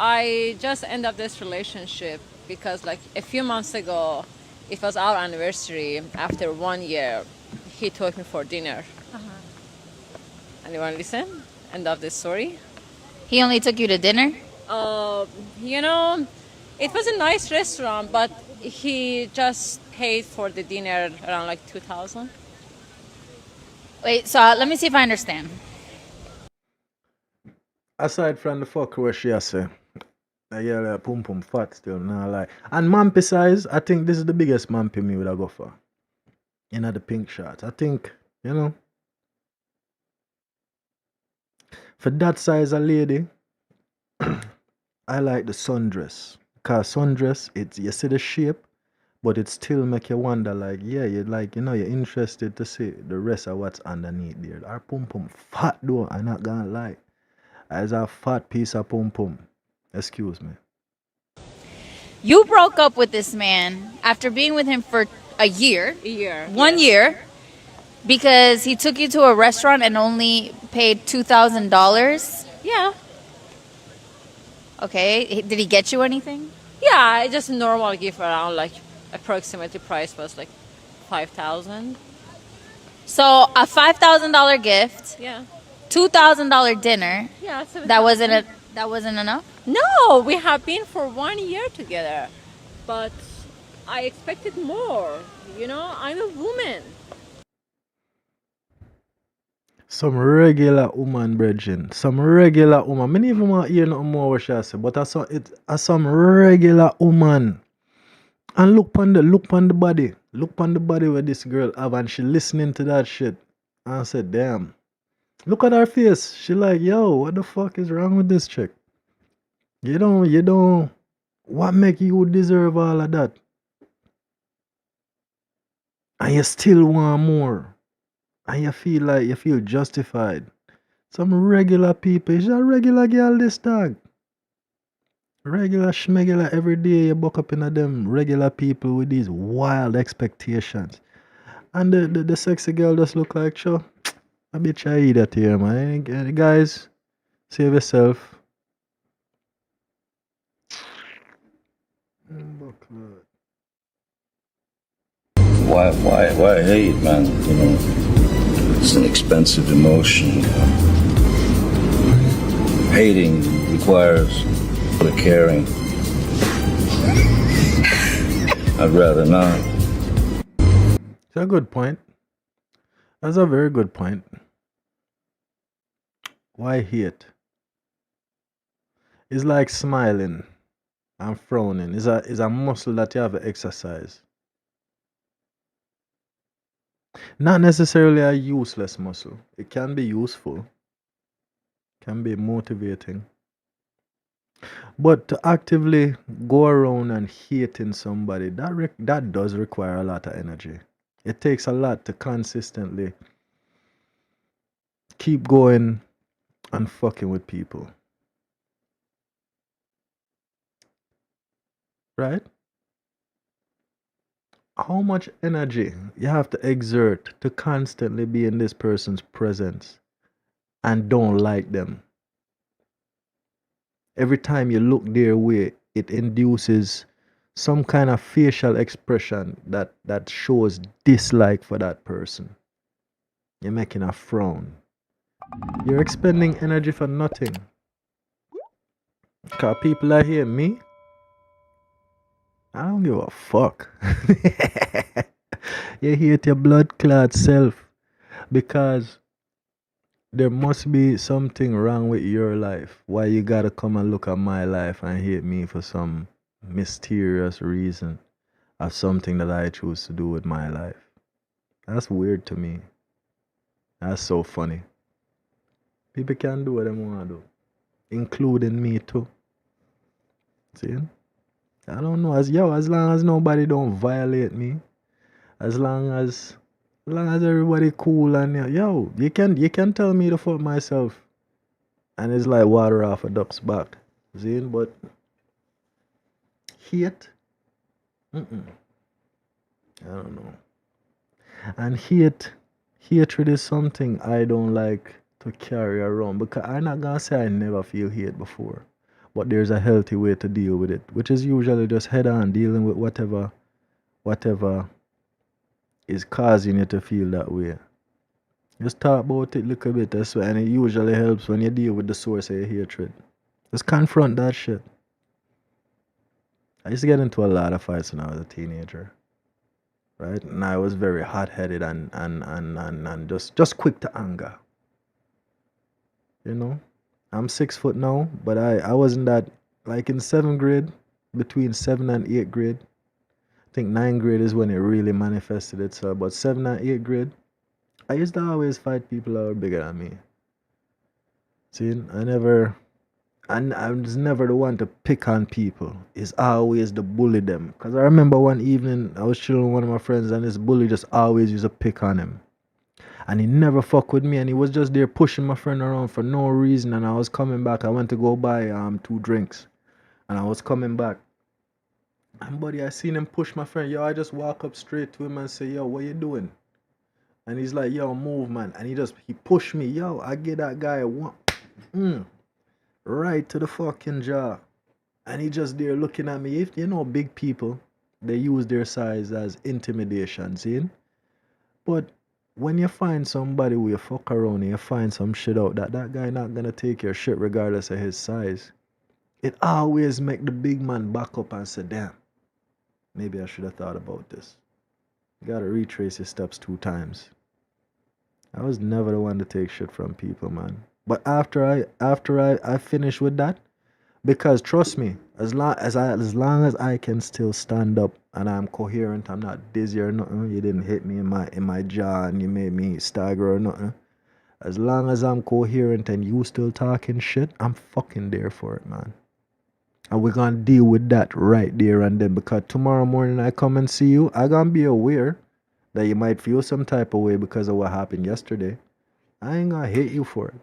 I just ended up this relationship because, like, a few months ago, it was our anniversary. After 1 year, he took me for dinner. And you want to listen? End of the story. He only took you to dinner? It was a nice restaurant, but he just paid for the dinner around like 2,000. Wait, so let me see if I understand. Aside from the fuck where she has say, yeah, like pum pum fat still, nah lie. And mampy size, I think this is the biggest mampy me would have go for. The pink shorts. I think, for that size of lady, I like the sundress. Because sundress, you see the shape, but it still make you wonder, like, yeah, you're interested to see the rest of what's underneath there. Our pum pum fat though, I'm not gonna lie. As a fat piece of pum pum. Excuse me. You broke up with this man after being with him for a year. A year. 1 year. Because he took you to a restaurant and only paid $2,000? Yeah. Okay. Did he get you anything? Yeah, just normal gift around, like, approximately price was like 5,000. So a $5,000 gift. Yeah. $2,000 dinner. Yeah. That wasn't enough? No, we have been for 1 year together, but I expected more. I'm a woman. Some regular woman, brethren. Some regular woman. I don't even want to hear nothing more what she say, but I saw it as some regular woman. And look on the body. Look on the body where this girl have, and she listening to that shit. And I said, damn. Look at her face. She like, yo, what the fuck is wrong with this chick? You don't. What make you deserve all of that? And you still want more. And you feel justified. Some regular people, it's a regular girl this dog. Regular schmegular every day you buck up in them regular people with these wild expectations. And the sexy girl just look like, sure, a bitch I eat that here, man. Guys, save yourself. Why hate, man? It's an expensive emotion. Hating requires the caring. I'd rather not. It's a good point. That's a very good point. Why hate? It's like smiling and frowning. It's a muscle that you have to exercise. Not necessarily a useless muscle. It can be useful. Can be motivating. But to actively go around and hating somebody, that does require a lot of energy. It takes a lot to consistently keep going and fucking with people. Right? How much energy you have to exert to constantly be in this person's presence and don't like them. Every time you look their way, it induces some kind of facial expression that shows dislike for that person. You're making a frown. You're expending energy for nothing. Because people are here, me, I don't give a fuck. You hate your blood clot self because there must be something wrong with your life. Why you gotta come and look at my life and hate me for some mysterious reason of something that I choose to do with my life. That's weird to me. That's so funny. People can do what they want to do, including me too. See? I don't know. As long as nobody don't violate me, as long as everybody cool and you can tell me to fuck myself, and it's like water off a duck's back. See? But hate, I don't know. And hatred is something I don't like to carry around, because I'm not gonna say I never feel hate before, but there's a healthy way to deal with it, which is usually just head on dealing with whatever is causing you to feel that way. Just talk about it a little bit, that's why, and it usually helps when you deal with the source of your hatred. Just confront that shit. I used to get into a lot of fights when I was a teenager, right? And I was very hot-headed and just quick to anger. You know? I'm 6 foot now, but I wasn't that, like in 7th grade, between 7th and 8th grade. I think 9th grade is when it really manifested itself, but 7th and 8th grade, I used to always fight people that were bigger than me. See, I was never the one to pick on people. It's always the bully them. Because I remember one evening, I was chilling with one of my friends, and this bully just always used to pick on him. And he never fuck with me, and he was just there pushing my friend around for no reason. And I was coming back. I went to go buy 2 drinks. And I was coming back. And buddy, I seen him push my friend. Yo, I just walk up straight to him and say, yo, what you doing? And he's like, yo, move, man. And he pushed me. Yo, I get that guy one. Right to the fucking jaw. And he just there looking at me. If you know big people, they use their size as intimidation, see? But when you find somebody who you fuck around and you find some shit out that guy not gonna take your shit regardless of his size, it always make the big man back up and say, damn, maybe I should have thought about this. You gotta retrace your steps 2 times. I was never the one to take shit from people, man. But after I finish with that, because trust me, as long as I can still stand up and I'm coherent, I'm not dizzy or nothing. You didn't hit me in my jaw and you made me stagger or nothing. As long as I'm coherent and you still talking shit, I'm fucking there for it, man. And we're gonna deal with that right there and then, because tomorrow morning I come and see you, I gonna be aware that you might feel some type of way because of what happened yesterday. I ain't gonna hate you for it.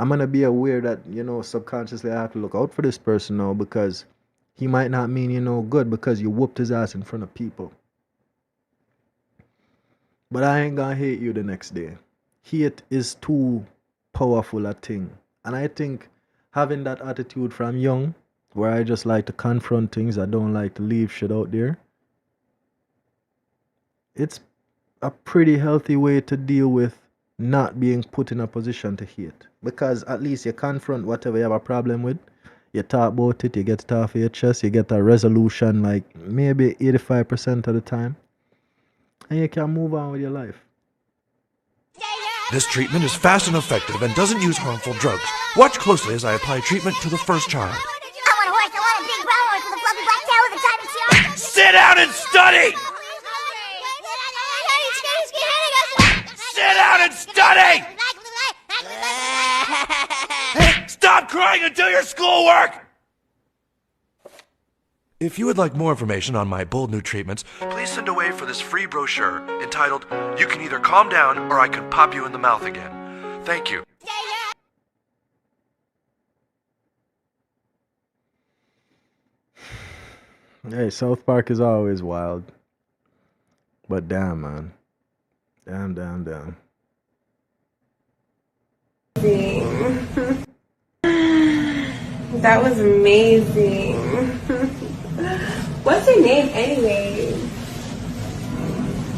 I'm gonna be aware that, subconsciously I have to look out for this person now, because he might not mean you no good because you whooped his ass in front of people. But I ain't gonna hate you the next day. Hate is too powerful a thing. And I think having that attitude from young, where I just like to confront things, I don't like to leave shit out there, it's a pretty healthy way to deal with not being put in a position to hate. Because at least you confront whatever you have a problem with, you talk about it, you get it off your chest, you get a resolution like maybe 85% of the time, and you can move on with your life. This treatment is fast and effective and doesn't use harmful drugs. Watch closely as I apply treatment to the first child. I want a horse, I want a big brown horse with a fluffy black tail with a diamond tiara. Sit down and study! Sit down and study! Hey, stop crying and do your schoolwork! If you would like more information on my bold new treatments, please send away for this free brochure entitled, You Can Either Calm Down or I Can Pop You in the Mouth Again. Thank you. Hey, South Park is always wild. But damn, man. Damn. That was amazing. What's your name anyway?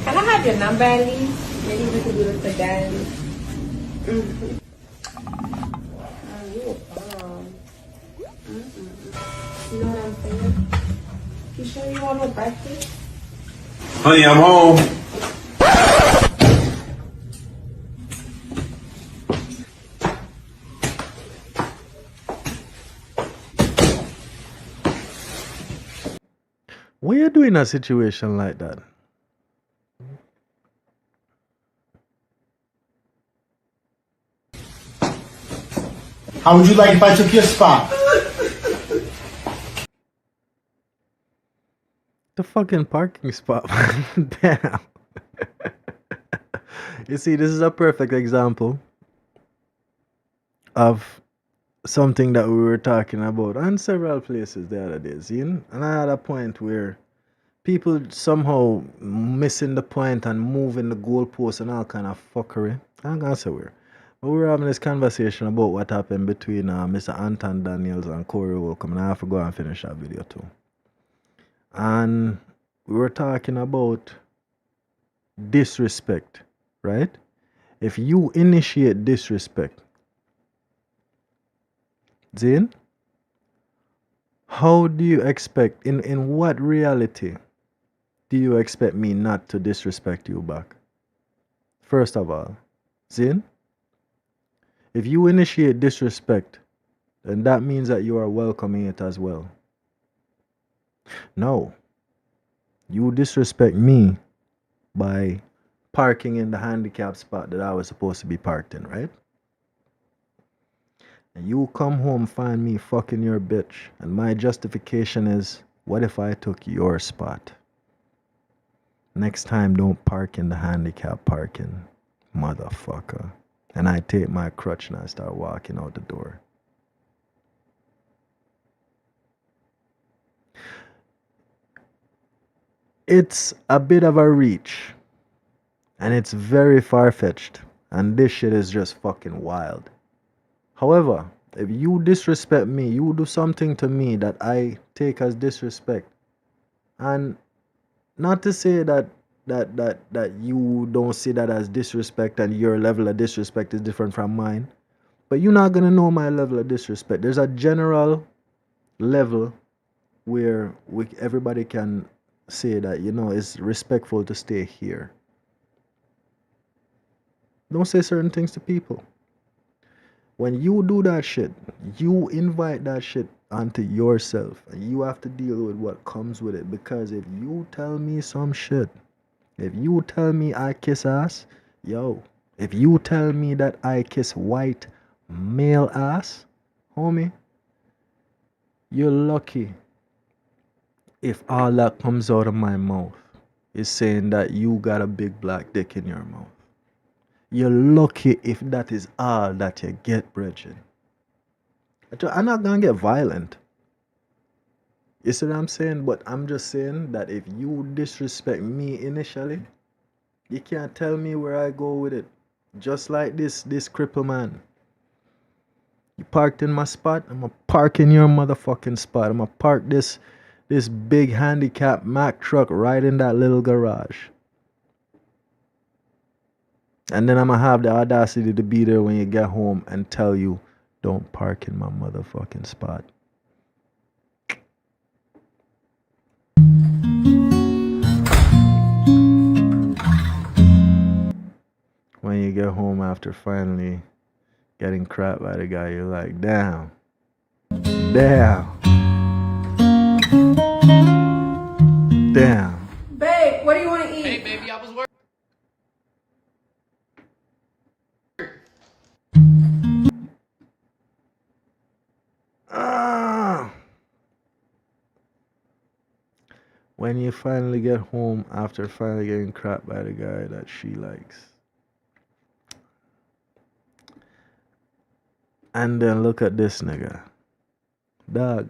Can I have your number at least? Maybe we could do this again. Oh, you a bomb. You know what I'm saying? You sure you want no breakfast? Honey, I'm home. What you do in a situation like that? How would you like if I took your spot? The fucking parking spot. Damn. You see, this is a perfect example of something that we were talking about on several places the other day, see? And I had a point where people somehow missing the point and moving the goalposts and all kind of fuckery. I'm gonna say where. But we were having this conversation about what happened between Mr. Anton Daniels and Corey Holcomb, and I have to go and finish that video too. And we were talking about disrespect, right? If you initiate disrespect, Zane, how do you expect, in what reality do you expect me not to disrespect you back? First of all, Zane, if you initiate disrespect, then that means that you are welcoming it as well. No, you disrespect me by parking in the handicap spot that I was supposed to be parked in, right? And you come home, find me fucking your bitch, and my justification is, what if I took your spot? Next time, don't park in the handicap parking, motherfucker. And I take my crutch and I start walking out the door. It's a bit of a reach. And it's very far-fetched. And this shit is just fucking wild. However, if you disrespect me, you do something to me that I take as disrespect. And not to say that you don't see that as disrespect and your level of disrespect is different from mine. But you're not going to know my level of disrespect. There's a general level where everybody can say that, you know, it's respectful to stay here. Don't say certain things to people. When you do that shit, you invite that shit onto yourself. And you have to deal with what comes with it. Because if you tell me some shit, if you tell me I kiss ass, yo, if you tell me that I kiss white male ass, homie, you're lucky if all that comes out of my mouth is saying that you got a big black dick in your mouth. You're lucky if that is all that you get, Bridget. I'm not gonna get violent. You see what I'm saying? But I'm just saying that if you disrespect me initially, you can't tell me where I go with it. Just like this cripple man. You parked in my spot, I'm gonna park in your motherfucking spot. I'm gonna park this big handicap Mack truck right in that little garage. And then I'm gonna have the audacity to be there when you get home and tell you, don't park in my motherfucking spot. When you get home after finally getting crapped by the guy, you're like, damn. Babe, what do you want to eat? Hey, baby, I was working. When you finally get home after finally getting crapped by the guy that she likes. And then look at this nigga. Dog,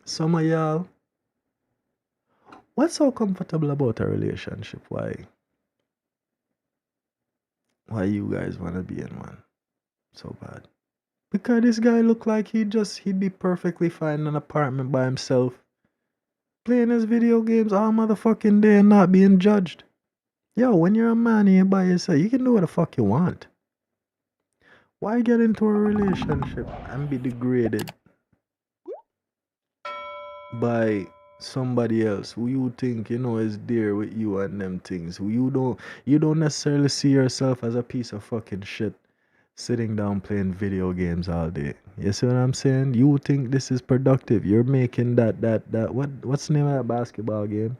some of y'all What's so comfortable about a relationship? Why you guys wanna be in one so bad? Because this guy look like he'd be perfectly fine in an apartment by himself, playing his video games all motherfucking day and not being judged. Yo, when you're a man and you're by yourself, you can do what the fuck you want. Why get into a relationship and be degraded by somebody else who you think is there with you and them things? Who you don't necessarily see yourself as a piece of fucking shit sitting down playing video games all day. You see what I'm saying? You think this is productive. You're making that what's the name of that basketball game?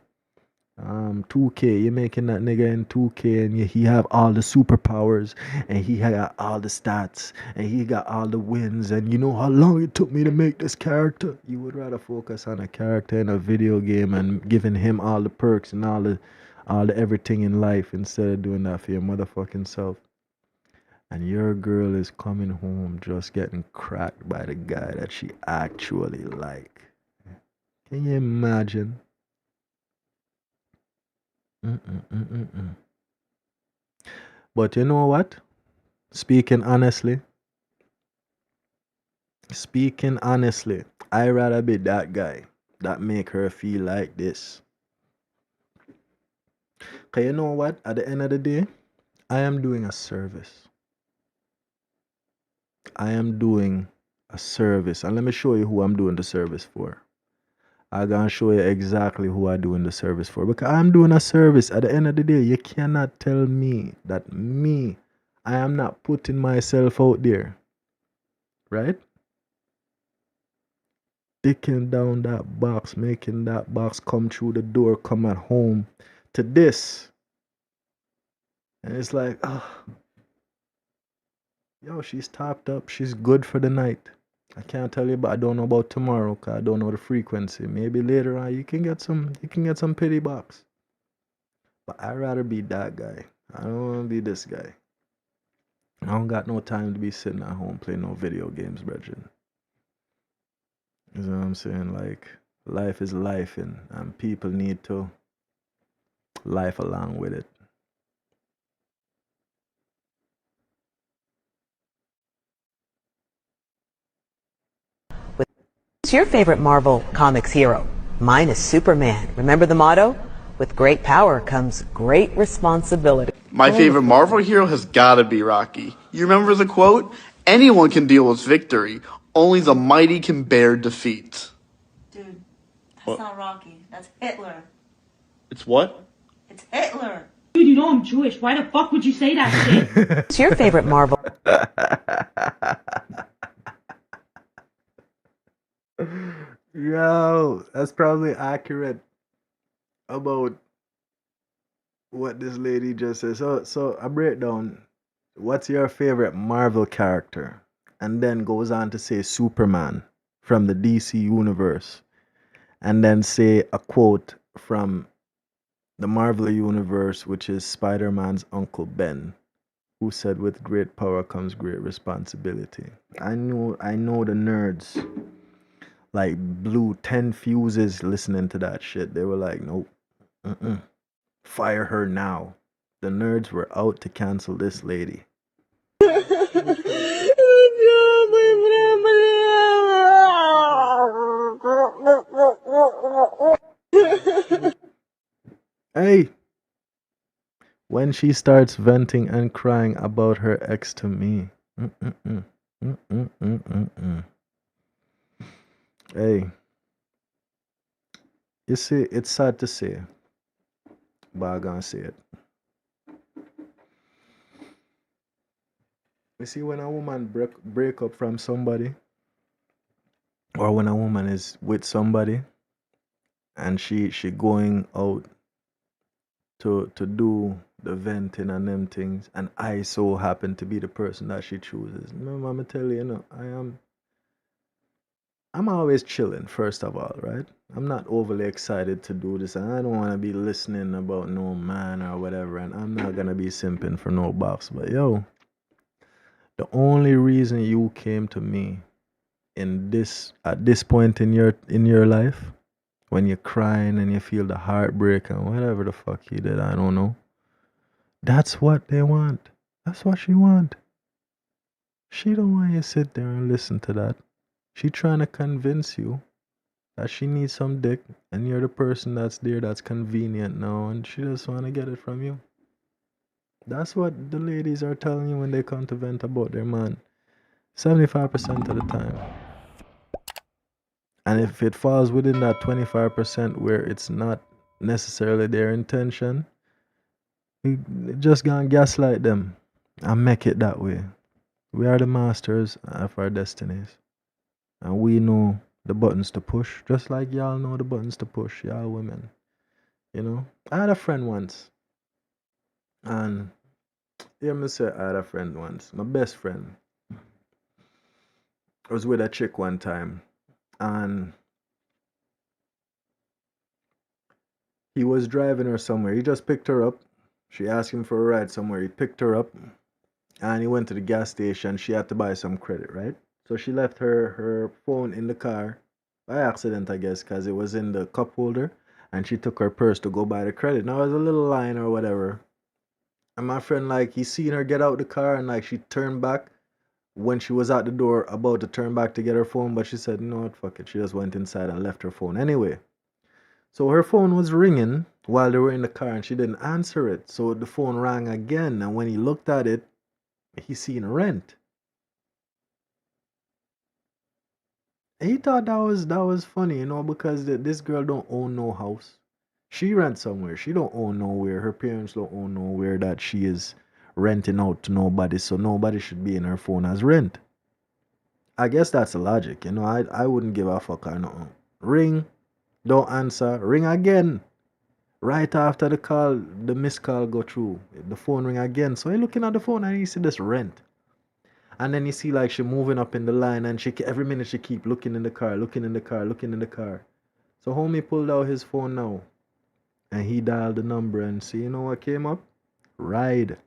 2K. You're making that nigga in 2K and he have all the superpowers and he got all the stats and he got all the wins, and you know how long it took me to make this character. You would rather focus on a character in a video game and giving him all the perks and all the everything in life instead of doing that for your motherfucking self. And your girl is coming home just getting cracked by the guy that she actually like. Can you imagine? But you know what? Speaking honestly, I rather be that guy that make her feel like this. Cause you know what? At the end of the day, I am doing a service. And let me show you who I'm doing the service for. I'm gonna show you exactly who I'm doing the service for. Because I'm doing a service. At the end of the day, you cannot tell me that I am not putting myself out there. Right? Dicking down that box, making that box come through the door, come at home to this. And it's like, yo, she's topped up. She's good for the night. I can't tell you, but I don't know about tomorrow because I don't know the frequency. Maybe later on you can get some pity box. But I'd rather be that guy. I don't want to be this guy. I don't got no time to be sitting at home playing no video games, brethren. You know what I'm saying? Like, life is life, and people need to life along with it. What's your favorite Marvel Comics hero? Mine is Superman. Remember the motto? With great power comes great responsibility. My favorite Marvel hero has gotta be Rocky. You remember the quote? Anyone can deal with victory, only the mighty can bear defeat. Dude, that's not Rocky. That's Hitler. It's what? It's Hitler. Dude, you know I'm Jewish. Why the fuck would you say that shit? What's your favorite Marvel? Yo, that's probably accurate about what this lady just said. So I break down what's your favorite Marvel character, and then goes on to say Superman from the DC universe, and then say a quote from the Marvel universe, which is Spider-Man's Uncle Ben, who said, "With great power comes great responsibility." I know the nerds like blew 10 fuses listening to that shit. They were like, nope, fire her now. The nerds were out to cancel this lady. Hey, when she starts venting and crying about her ex to me. Hey, you see, it's sad to say, but I'm gonna say it. You see, when a woman break up from somebody, or when a woman is with somebody, and she going out to do the venting and them things, and I so happen to be the person that she chooses. Remember, I'm tell you, I'm always chilling, first of all, right? I'm not overly excited to do this, and I don't want to be listening about no man or whatever, and I'm not going to be simping for no box. But yo, the only reason you came to me at this point in your life when you're crying and you feel the heartbreak and whatever the fuck he did, I don't know. That's what they want. That's what she want. She don't want you to sit there and listen to that. She trying to convince you that she needs some dick and you're the person that's there that's convenient now and she just want to get it from you. That's what the ladies are telling you when they come to vent about their man. 75% of the time. And if it falls within that 25% where it's not necessarily their intention, you just gonna gaslight them and make it that way. We are the masters of our destinies. And we know the buttons to push, just like y'all know the buttons to push, y'all women. You know? I had a friend once. And hear me say I had a friend once. My best friend. I was with a chick one time. And he was driving her somewhere. He just picked her up. She asked him for a ride somewhere. He picked her up. And he went to the gas station. She had to buy some credit, right? So she left her phone in the car by accident, I guess, because it was in the cup holder. And she took her purse to go buy the credit. Now, it was a little line or whatever. And my friend, like, he seen her get out the car and, like, she turned back when she was at the door about to turn back to get her phone. But she said, no, fuck it. She just went inside and left her phone anyway. So her phone was ringing while they were in the car and she didn't answer it. So the phone rang again. And when he looked at it, he seen rent. He thought that was funny, you know, because this girl don't own no house. She rents somewhere. She don't own nowhere. Her parents don't own nowhere that she is renting out to nobody. So nobody should be in her phone as rent. I guess that's the logic, you know. I wouldn't give a fuck or nothing. Ring, don't answer. Ring again. Right after the call, the missed call go through. The phone ring again. So he looking at the phone and he see this rent. And then you see like she moving up in the line and she every minute she keep looking in the car, looking in the car, looking in the car. So homie pulled out his phone now. And he dialed the number and see, you know what came up? Ride.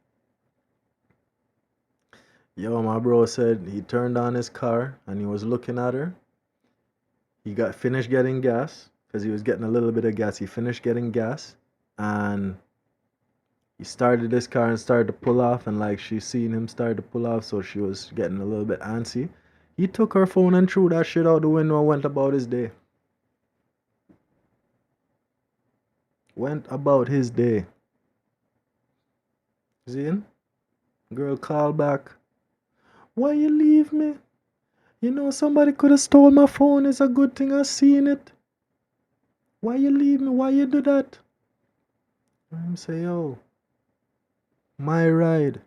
Yo, my bro said he turned on his car and he was looking at her. He got finished getting gas because he was getting a little bit of gas. He finished getting gas and he started his car and started to pull off, and like she seen him start to pull off, so she was getting a little bit antsy. He took her phone and threw that shit out the window and went about his day. Went about his day. Zin? Girl called back. Why you leave me? You know somebody could have stole my phone. It's a good thing I seen it. Why you leave me? Why you do that? I'm say, yo, my ride.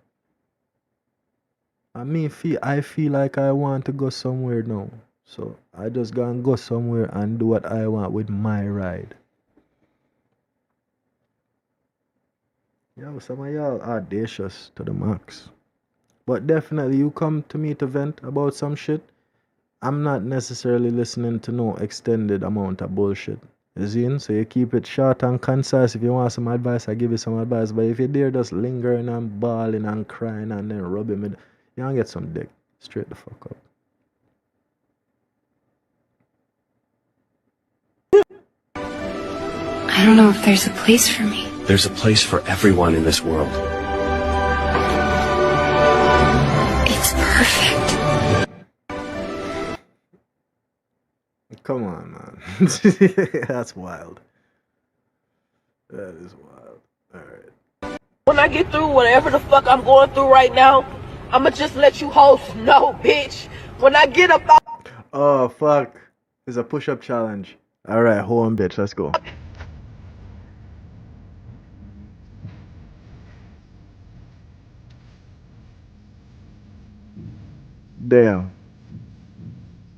I feel like I want to go somewhere now. So I just gonna go somewhere and do what I want with my ride. Yo, some of y'all audacious to the max. But definitely you come to me to vent about some shit. I'm not necessarily listening to no extended amount of bullshit. You see? So you keep it short and concise. If you want some advice, I give you some advice. But if you're there just lingering and bawling and crying and then rubbing me, you gonna get some dick. Straight the fuck up. I don't know if there's a place for me. There's a place for everyone in this world. It's perfect. Come on, man. That's wild. That is wild. Alright. When I get through whatever the fuck I'm going through right now, I'ma just let you hosts know, bitch. When I get up out... Oh, fuck. It's a push-up challenge. Alright, hold on, bitch. Let's go. Damn.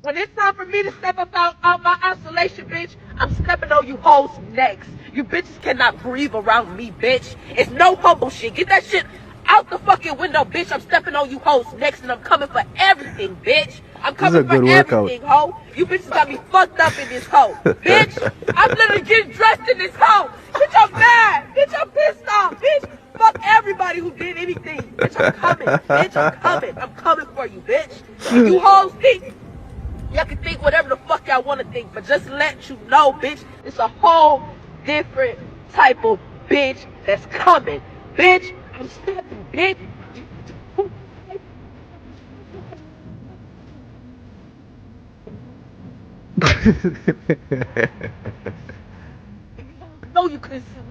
When it's time for me to step up out my isolation, bitch, I'm stepping on you hoes next. You bitches cannot breathe around me, bitch. It's no humble shit. Get that shit out the fucking window, bitch. I'm stepping on you hoes next and I'm coming for everything, bitch. I'm coming for everything, ho. You bitches got me fucked up in this hoe. Bitch, I'm literally getting dressed in this hoe. Bitch, I'm mad. Bitch, I'm pissed off. Bitch, fuck everybody who did anything. Bitch, I'm coming. Bitch, I'm coming. I'm coming for you, bitch. You hoes think y'all can think whatever the fuck fuck y'all wanna think, but just let you know, bitch, it's a whole different type of bitch that's coming. Bitch, I'm stepping, bitch. No, you couldn't see me.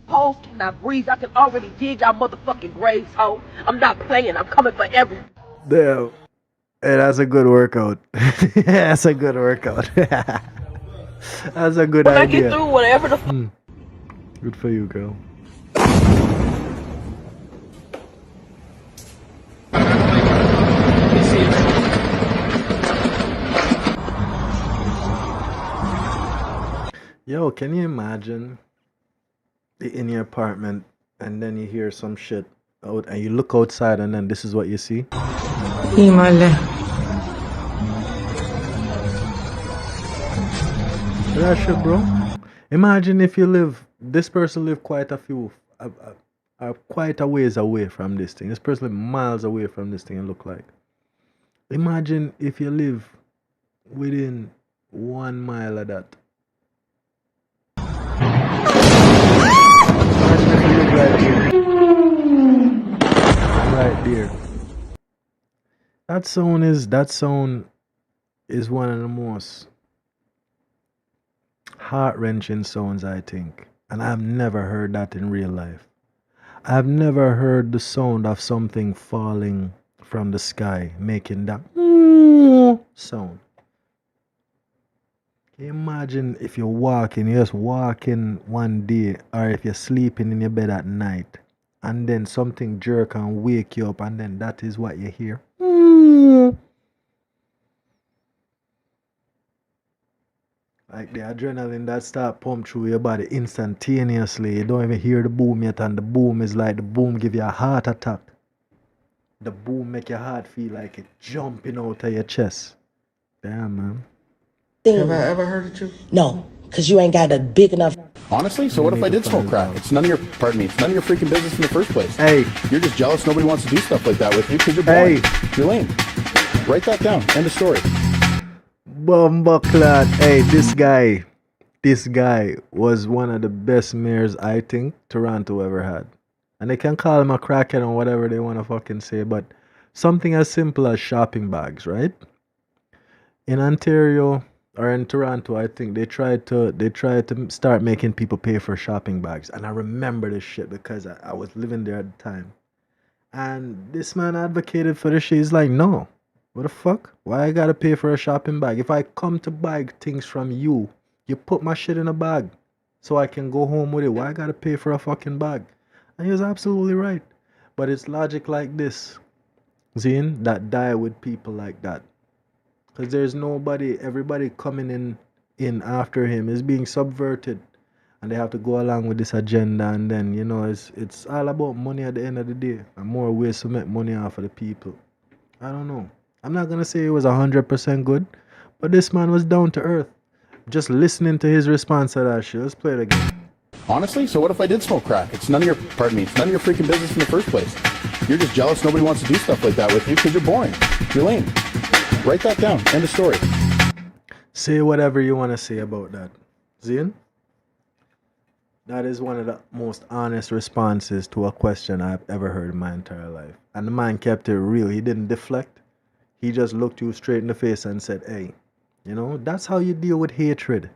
Hoes cannot breathe. I can already dig y'all motherfucking graves, ho. I'm not playing. I'm coming for every. Damn. Hey, that's a good workout. That's a good workout. That's a good When I idea. get through whatever the Good for you, girl. Yo, can you imagine in your apartment and then you hear some shit out and you look outside and then this is what you see? That shit, bro. Imagine if you live, this person live quite a few, quite a ways away from this thing. This person live miles away from this thing and look like. Imagine if you live within 1 mile of that. Imagine if you live right here. Right there. That sound is one of the most heart-wrenching sounds, I think. And I've never heard that in real life. I've never heard the sound of something falling from the sky, making that sound. Can you imagine if you're just walking one day, or if you're sleeping in your bed at night, and then something jerk and wake you up, and then that is what you hear? Like the adrenaline that start pump through your body instantaneously. You don't even hear the boom yet, and the boom is like the boom give you a heart attack. The boom make your heart feel like it jumping out of your chest. Damn, man. Have I ever heard it you? No, because you ain't got a big enough. Honestly, so what if I did smoke crack? It's none of your, pardon me, it's none of your freaking business in the first place. Hey. You're just jealous nobody wants to do stuff like that with you because you're boring. Hey. You're lame. Write that down. End of story. Bumbleclad. Hey, this guy was one of the best mayors I think Toronto ever had. And they can call him a crackhead or whatever they want to fucking say, but something as simple as shopping bags, right? In Ontario or in Toronto, I think they tried to start making people pay for shopping bags. And I remember this shit because I was living there at the time. And this man advocated for this shit. He's like, no. What the fuck? Why I gotta pay for a shopping bag? If I come to buy things from you, you put my shit in a bag so I can go home with it. Why I gotta pay for a fucking bag? And he was absolutely right. But it's logic like this, Zine, that die with people like that. Because there's nobody, everybody coming in after him is being subverted. And they have to go along with this agenda, and then, you know, it's all about money at the end of the day. And more ways to make money off of the people. I don't know. I'm not going to say it was 100% good, but this man was down to earth. Just listening to his response to that shit. Let's play it again. Honestly, so what if I did smoke crack? It's none of your, pardon me, it's none of your freaking business in the first place. You're just jealous nobody wants to do stuff like that with you because you're boring. You're lame. Write that down. End of story. Say whatever you want to say about that. Zian? That is one of the most honest responses to a question I've ever heard in my entire life. And the man kept it real. He didn't deflect. He just looked you straight in the face and said, hey, you know, that's how you deal with hatred.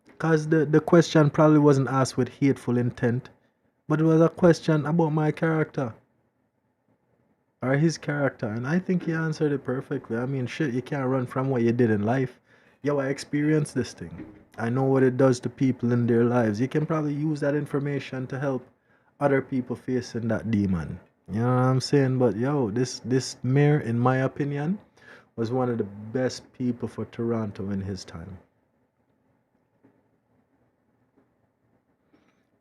Because the question probably wasn't asked with hateful intent, but it was a question about my character. Or his character. And I think he answered it perfectly. I mean, shit, you can't run from what you did in life. Yo, I experienced this thing. I know what it does to people in their lives. You can probably use that information to help other people facing that demon. You know what I'm saying? But yo, this mayor, in my opinion, was one of the best people for Toronto in his time.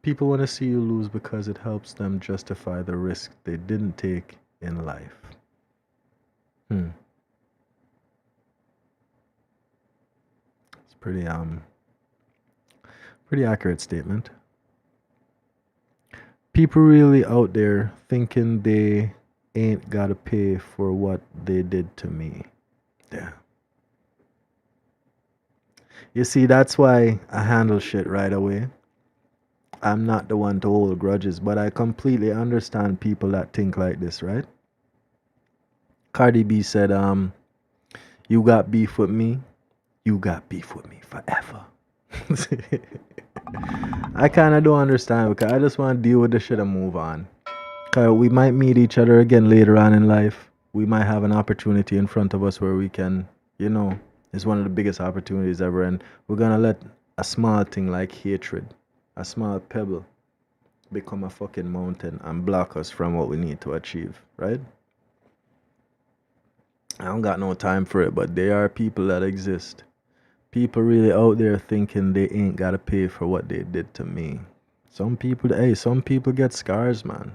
People want to see you lose because it helps them justify the risk they didn't take in life. It's pretty accurate statement. People really out there thinking they ain't gotta pay for what they did to me. Yeah. You see, that's why I handle shit right away. I'm not the one to hold grudges, but I completely understand people that think like this, right? Cardi B said, you got beef with me, you got beef with me forever. I kind of don't understand because I just want to deal with the shit and move on. Cause we might meet each other again later on in life. We might have an opportunity in front of us where we can, it's one of the biggest opportunities ever. And we're going to let a small thing like hatred, a small pebble, become a fucking mountain and block us from what we need to achieve, right? I don't got no time for it, but there are people that exist. People really out there thinking they ain't got to pay for what they did to me. Some people get scars, man.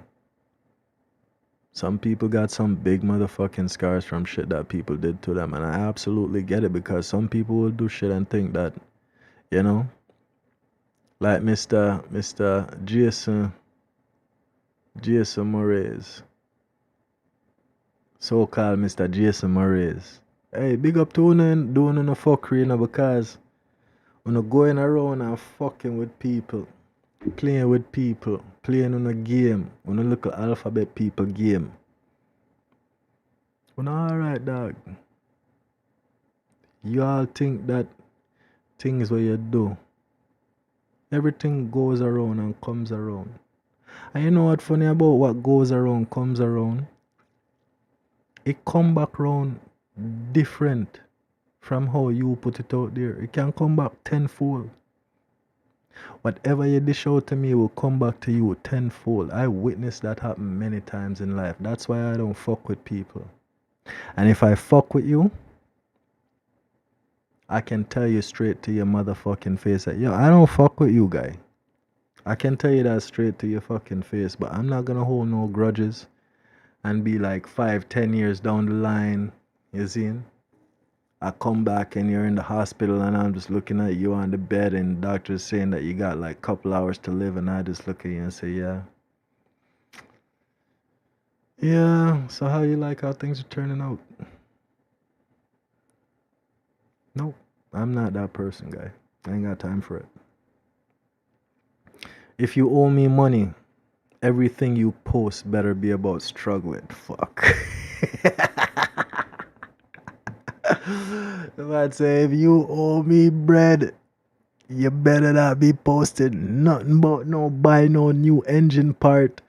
Some people got some big motherfucking scars from shit that people did to them. And I absolutely get it because some people will do shit and think that, like Mr. Jason Moraes. So-called Mr. Jason Moraes. Hey, big up to you doing no fuckery, because when you're going around and fucking with people, playing with people, playing on a game, on a little alphabet people game. Well, alright, dog. You all think that things what you do, everything goes around and comes around. And you know what funny about what goes around comes around? It come back round different from how you put it out there. It can come back tenfold. Whatever you dish out to me will come back to you tenfold. I witnessed that happen many times in life. That's why I don't fuck with people. And if I fuck with you, I can tell you straight to your motherfucking face that, yo, I don't fuck with you, guy. I can tell you that straight to your fucking face, but I'm not gonna hold no grudges and be like 5-10 years down the line, you see? I come back and you're in the hospital and I'm just looking at you on the bed and the doctor's saying that you got like a couple hours to live and I just look at you and say, yeah. Yeah, so how you like how things are turning out? Nope, I'm not that person, guy. I ain't got time for it. If you owe me money, everything you post better be about struggling. Fuck. If I'd say if you owe me bread, you better not be posting nothing about no buy no new engine part.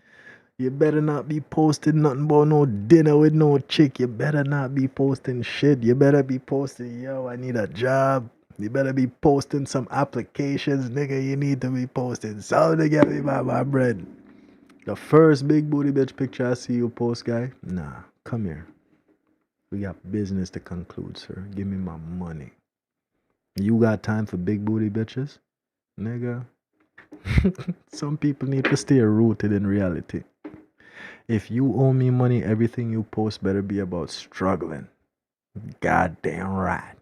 You better not be posting nothing about no dinner with no chick. You better not be posting shit. You better be posting, yo, I need a job. You better be posting some applications, nigga. You need to be posting something to get me my bread. The first big booty bitch picture I see you post, guy, nah, come here. We got business to conclude, sir. Give me my money. You got time for big booty bitches? Nigga. Some people need to stay rooted in reality. If you owe me money, everything you post better be about struggling. Goddamn right.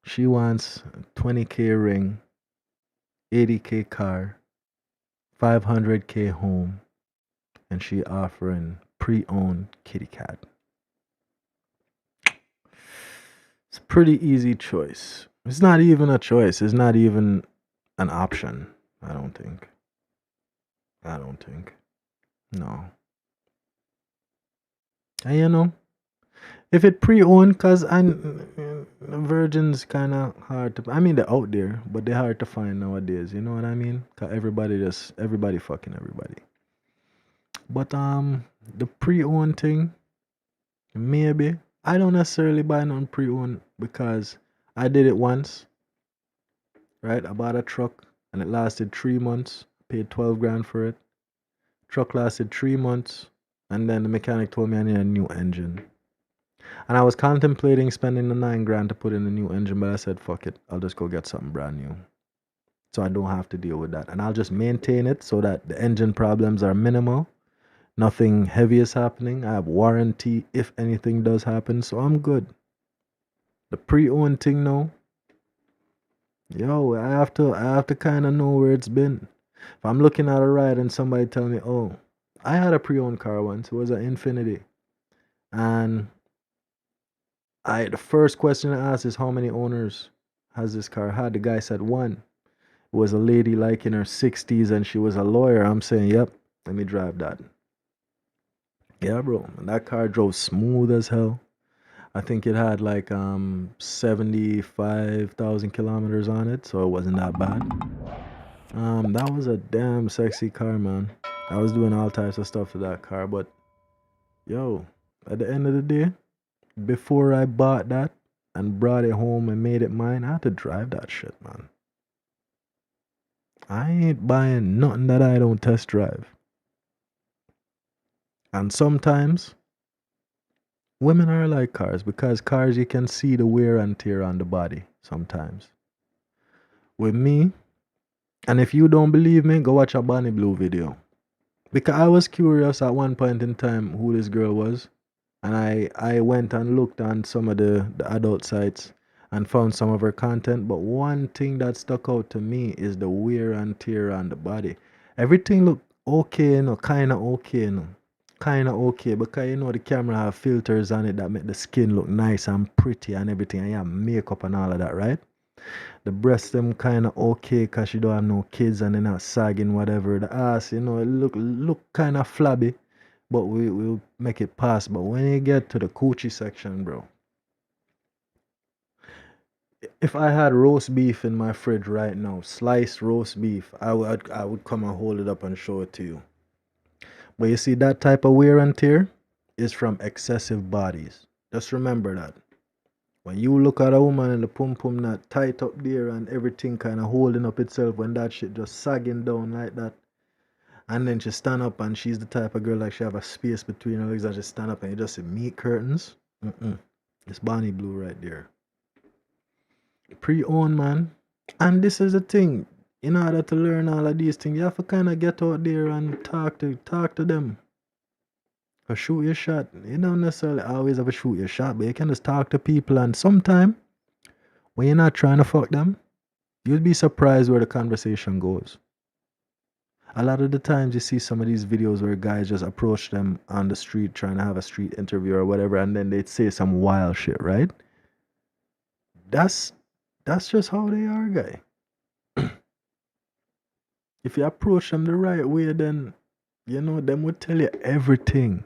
She wants 20K ring, 80K car, 500K home, and she offering pre-owned kitty cat. It's a pretty easy choice. It's not even a choice. It's not even an option. I don't think. No. And if it pre-owned, because virgins kind of hard to, I mean, they're out there, but they're hard to find nowadays. You know what I mean? Because everybody fucking everybody. But the pre-owned thing, maybe. I don't necessarily buy nothing pre-owned because I did it once. Right? I bought a truck and it lasted 3 months. Paid 12 grand for it. Truck lasted 3 months. And then the mechanic told me I need a new engine. And I was contemplating spending the 9 grand to put in a new engine, but I said, fuck it. I'll just go get something brand new. So I don't have to deal with that. And I'll just maintain it so that the engine problems are minimal. Nothing heavy is happening. I have warranty if anything does happen. So I'm good. The pre-owned thing now. Yo, I have to kind of know where it's been. If I'm looking at a ride and somebody tell me, oh, I had a pre-owned car once. It was an Infinity. And the first question I asked is, how many owners has this car had? The guy said one. It was a lady like in her 60s and she was a lawyer. I'm saying, yep, let me drive that. Yeah, bro. And that car drove smooth as hell. I think it had like 75,000 kilometers on it, so it wasn't that bad. That was a damn sexy car, man. I was doing all types of stuff to that car, but yo, at the end of the day, before I bought that and brought it home and made it mine, I had to drive that shit, man. I ain't buying nothing that I don't test drive. And sometimes women are like cars, because cars you can see the wear and tear on the body sometimes. With me, and if you don't believe me, go watch a Bonnie Blue video. Because I was curious at one point in time who this girl was. And I went and looked on some of the adult sites and found some of her content. But one thing that stuck out to me is the wear and tear on the body. Everything looked okay, you know, kind of okay, you know. Kind of okay, because you know the camera have filters on it that make the skin look nice and pretty and everything. And you have makeup and all of that, right? The breasts them kind of okay because she don't have no kids and they're not sagging, whatever. The ass, you know, it look kind of flabby, but we'll make it pass. But when you get to the coochie section, bro, if I had roast beef in my fridge right now, sliced roast beef, I would come and hold it up and show it to you. But you see, that type of wear and tear is from excessive bodies. Just remember that. When you look at a woman and the pum-pum not tight up there and everything kind of holding up itself, when that shit just sagging down like that, and then she stand up and she's the type of girl like she have a space between her legs and she stand up and you just see meat curtains. It's Bonnie Blue right there. Pre-owned, man. And this is the thing. In order to learn all of these things, you have to kind of get out there and talk to them. Or shoot your shot. You don't necessarily always have to shoot your shot, but you can just talk to people, and sometime when you're not trying to fuck them, you'll be surprised where the conversation goes. A lot of the times you see some of these videos where guys just approach them on the street trying to have a street interview or whatever, and then they'd say some wild shit, right? That's just how they are, guy. If you approach them the right way, then you know them would tell you everything.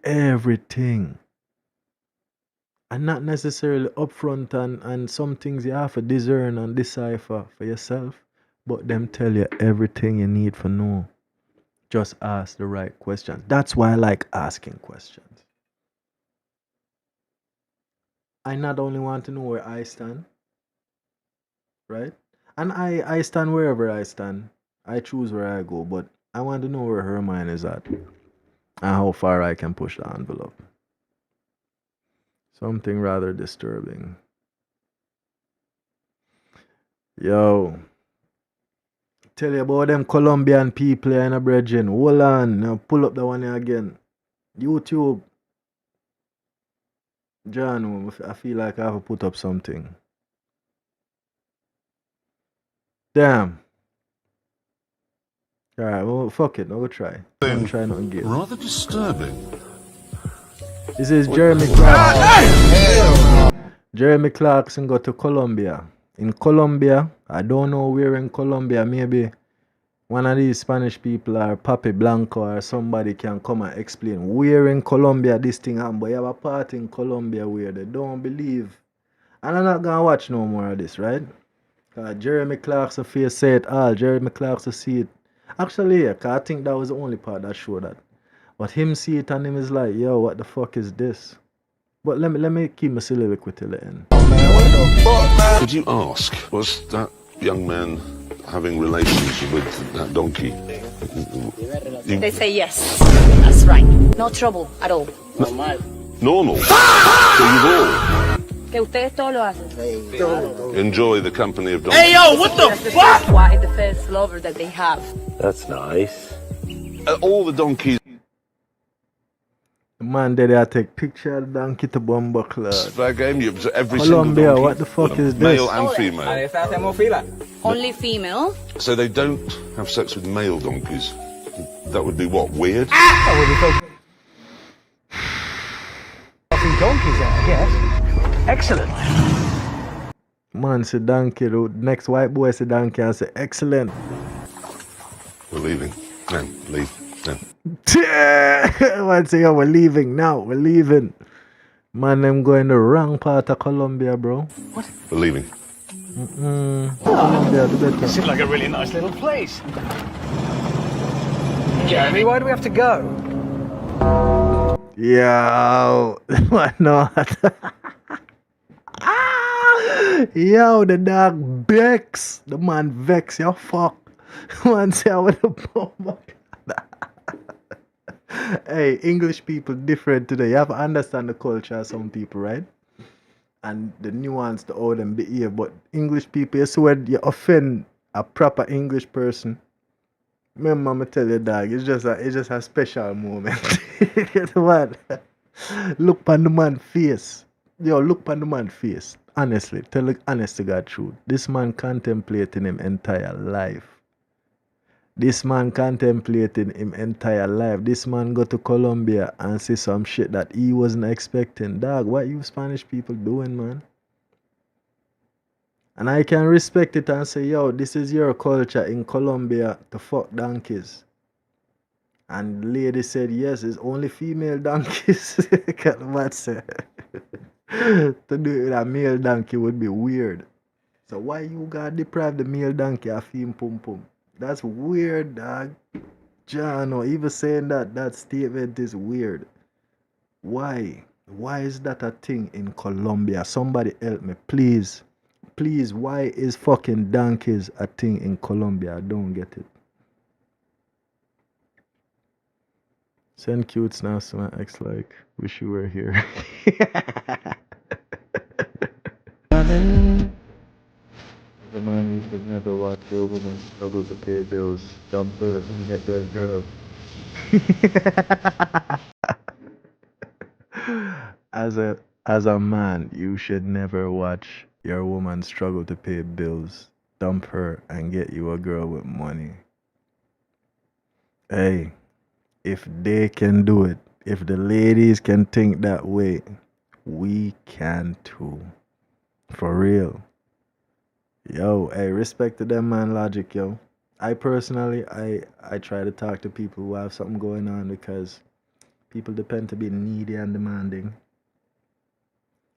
Everything. And not necessarily upfront, and some things you have to discern and decipher for yourself, but them tell you everything you need to know. Just ask the right questions. That's why I like asking questions. I not only want to know where I stand, right? And I stand wherever I stand. I choose where I go, but I want to know where her mind is at and how far I can push the envelope. Something rather disturbing. Yo, tell you about them Colombian people in a brethren. Hold on, now pull up the one here again. YouTube. John, I feel like I have to put up something. Damn. Alright, well, fuck it. I'll try. I'll try not to get. Rather disturbing. This is Jeremy Clarkson. Jeremy Clarkson go to Colombia. In Colombia, I don't know where in Colombia, maybe one of these Spanish people or Papi Blanco or somebody can come and explain where in Colombia this thing happened. But you have a part in Colombia where they don't believe. And I'm not going to watch no more of this, right? Jeremy Clarkson face say it all. Jeremy Clarkson see it. Actually, yeah, cause I think that was the only part that showed that. But him see it and him is like, yo, what the fuck is this? But let me keep my soliloquy till the end. Could you ask, was that young man having relations with that donkey? They say yes. That's right. No trouble at all. Normal. So you've all Que ustedes todos lo hacen. enjoy the company of donkeys. Hey yo, what the fuck? Why the first lover that they have? That's nice. All the donkeys. The Man, did I take picture of the donkey to Bumbuckler? Fair game. You every Colombia, single donkey, what the fuck is male this? and female. Only female. So they don't have sex with male donkeys. That would be what, weird? Donkeys, I guess. Excellent. Man, say donkey. The next white boy say donkey and say excellent. We're leaving. No, leave. No. Man say, yo, we're leaving now. We're leaving. Man, I'm going the wrong part of Colombia, bro. What? We're leaving. Colombia, the better. It seems like a really nice little place. Jeremy, why do we have to go? Yo, why not? Yo, the dog vex. The man vex, yo, fuck. Man say I want to bomb. Hey, English people different today. You have to understand the culture of some people, right? And the nuance to how them behave. But English people, you swear you offend a proper English person. Remember, I'm tell you, dog, it's just a special moment. What? Look on the man's face. Yo, look on the man's face. Honestly, tell the honest to God truth. This man contemplating him entire life. This man contemplating him entire life. This man go to Colombia and say some shit that he wasn't expecting. Dog, what you Spanish people doing, man? And I can respect it and say, yo, this is your culture in Colombia to fuck donkeys. And the lady said, yes, it's only female donkeys. What say? To do it with a male donkey would be weird. So why you gotta deprive the male donkey of fem pum pum? That's weird, dog. John, or even saying that statement is weird. Why? Why is that a thing in Colombia? Somebody help me, please. Please, why is fucking donkeys a thing in Colombia? I don't get it. Send cute snaps to my ex like, wish you were here. The man you could never watch your woman struggle to pay bills, dump her and get that girl. As a man, you should never watch your woman struggle to pay bills, dump her and get you a girl with money. Hey, if they can do it, if the ladies can think that way, we can too. For real. Yo, hey, respect to them, man, logic, yo. I personally, I try to talk to people who have something going on because people depend to be needy and demanding.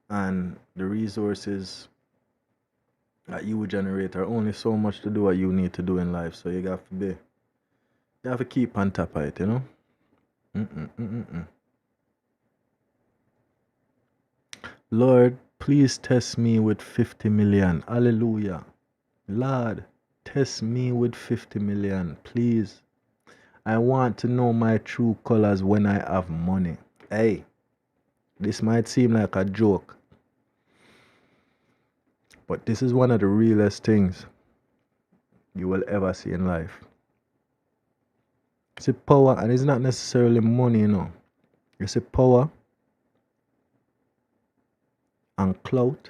And the resources that you generate are only so much to do what you need to do in life. So you have to keep on top of it, you know? Lord, please test me with 50 million. Hallelujah. Lord, test me with 50 million, please. I want to know my true colors when I have money. Hey, this might seem like a joke, but this is one of the realest things you will ever see in life. It's a power, and it's not necessarily money, you know. It's a power, and clout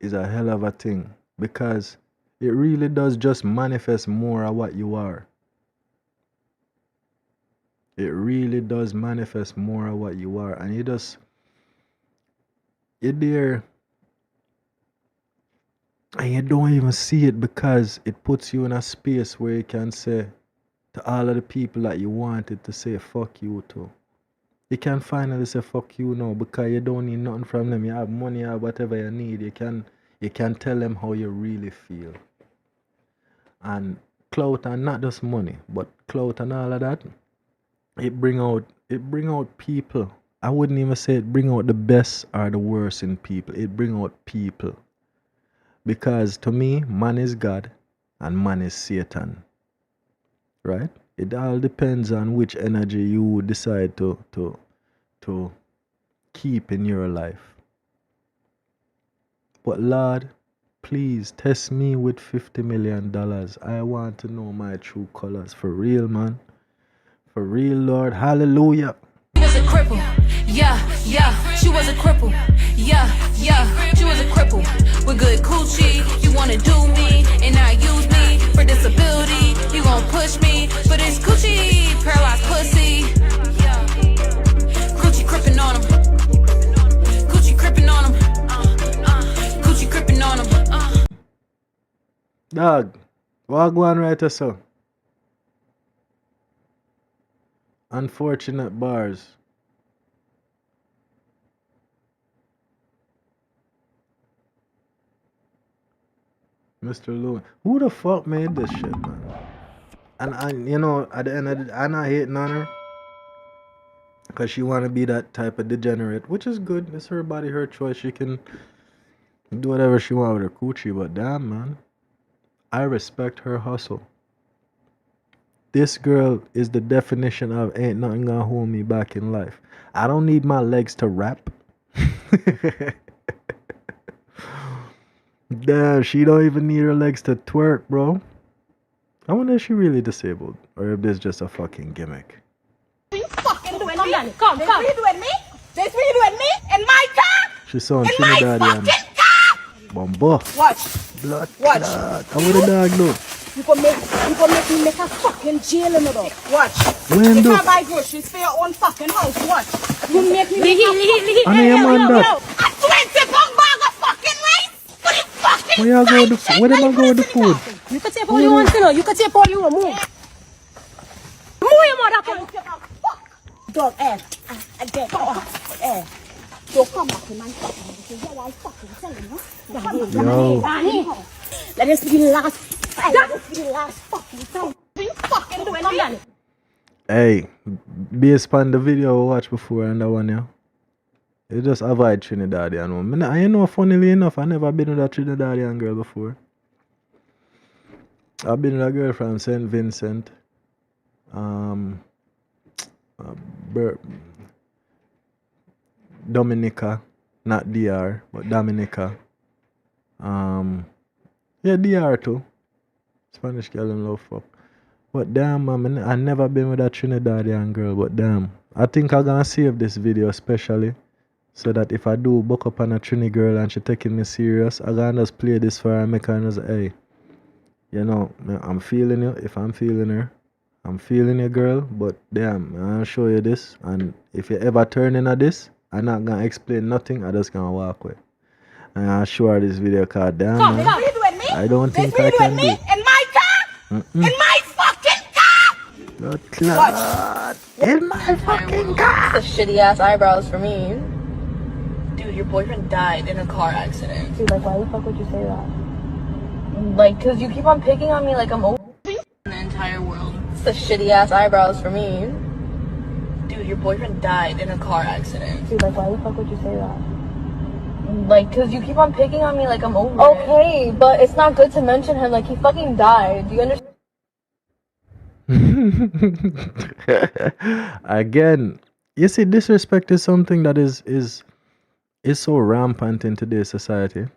is a hell of a thing because it really does just manifest more of what you are. It really does manifest more of what you are, and you're there and you don't even see it because it puts you in a space where you can say to all of the people that you wanted to say fuck you to. You can finally say fuck you now because you don't need nothing from them. You have money or whatever you need. You can tell them how you really feel. And clout, and not just money, but clout and all of that, it bring out people. I wouldn't even say it bring out the best or the worst in people. It bring out people. Because to me, man is God and man is Satan. Right? It all depends on which energy you decide to keep in your life. But Lord, please test me with $50 million. I want to know my true colors. For real, man. For real, Lord. Hallelujah. cripple. Yeah, she was a cripple. Yeah, she was a cripple. With good coochie, you wanna do me and not use me for disability. You gon' push me for this coochie, paralyzed pussy. Coochie crippin' on him. Coochie crippin' on him. Coochie crippin' on him. Dog, what go on right so? Unfortunate bars. Mr. Lewin. Who the fuck made this shit, man? And you know, at the end of the day, I'm not hating on her. Because she want to be that type of degenerate, which is good. It's her body, her choice. She can do whatever she want with her coochie. But damn, man. I respect her hustle. This girl is the definition of ain't nothing gonna hold me back in life. I don't need my legs to rap. Damn, she don't even need her legs to twerk, bro. I wonder if she really disabled or if this just a fucking gimmick. You fucking doing me? Come. This what you doing me? This what you doing me? In my car? She saw in my Trinidadian. fucking car! Bomba. Watch. Blood. Watch. How would the dog do? You gonna make me make a fucking jail in the dog. Watch. When you do? can't buy groceries for your own fucking house. Watch. You make me make a I know your man that. a 20-pound bag of fucking rice for the fucking Where y'all go with the food? Where them go with the food? You can take all you want to know. You can take all you want. Move. Move your mother. Dog, again. Don't come back to my fucking because you're like fucking telling you. Yo. Let this be the last fight. Let this be the last fucking time. You fucking doing it. Hey, based on the video we watched before and that one, yeah. You just avoid Trinidadian woman. I you know, funnily enough, I never been with a Trinidadian girl before. I've been with a girl from St. Vincent. Dominica, not DR, but Dominica. Yeah, DR too. Spanish girl and love fuck. But damn, man, I never been with a Trinidadian girl, but damn. I think I'm gonna save this video especially so that if I do book up on a Trini girl and she taking me serious, I'm gonna just play this for her and make her know, hey, you know, I'm feeling you. If I'm feeling her, I'm feeling you, girl, but damn, I'll show you this. And if you ever turn into this, I'm not gonna explain nothing, I'm just gonna walk away. And I'll show her this video card. Damn, man, I don't think I can do it. In my car? In my fucking car! Blood clot. In my fucking car! That's the shitty ass eyebrows for me. Dude, your boyfriend died in a car accident. Dude, like, why the fuck would you say that? Like, cause you keep on picking on me like I'm over in the entire world. It's the shitty ass eyebrows for me. Dude, your boyfriend died in a car accident. Dude, like, why the fuck would you say that? Like, cause you keep on picking on me like I'm over Okay, but it's not good to mention him, like he fucking died. Do you understand? Again, you see, disrespect is something that is so rampant in today's society.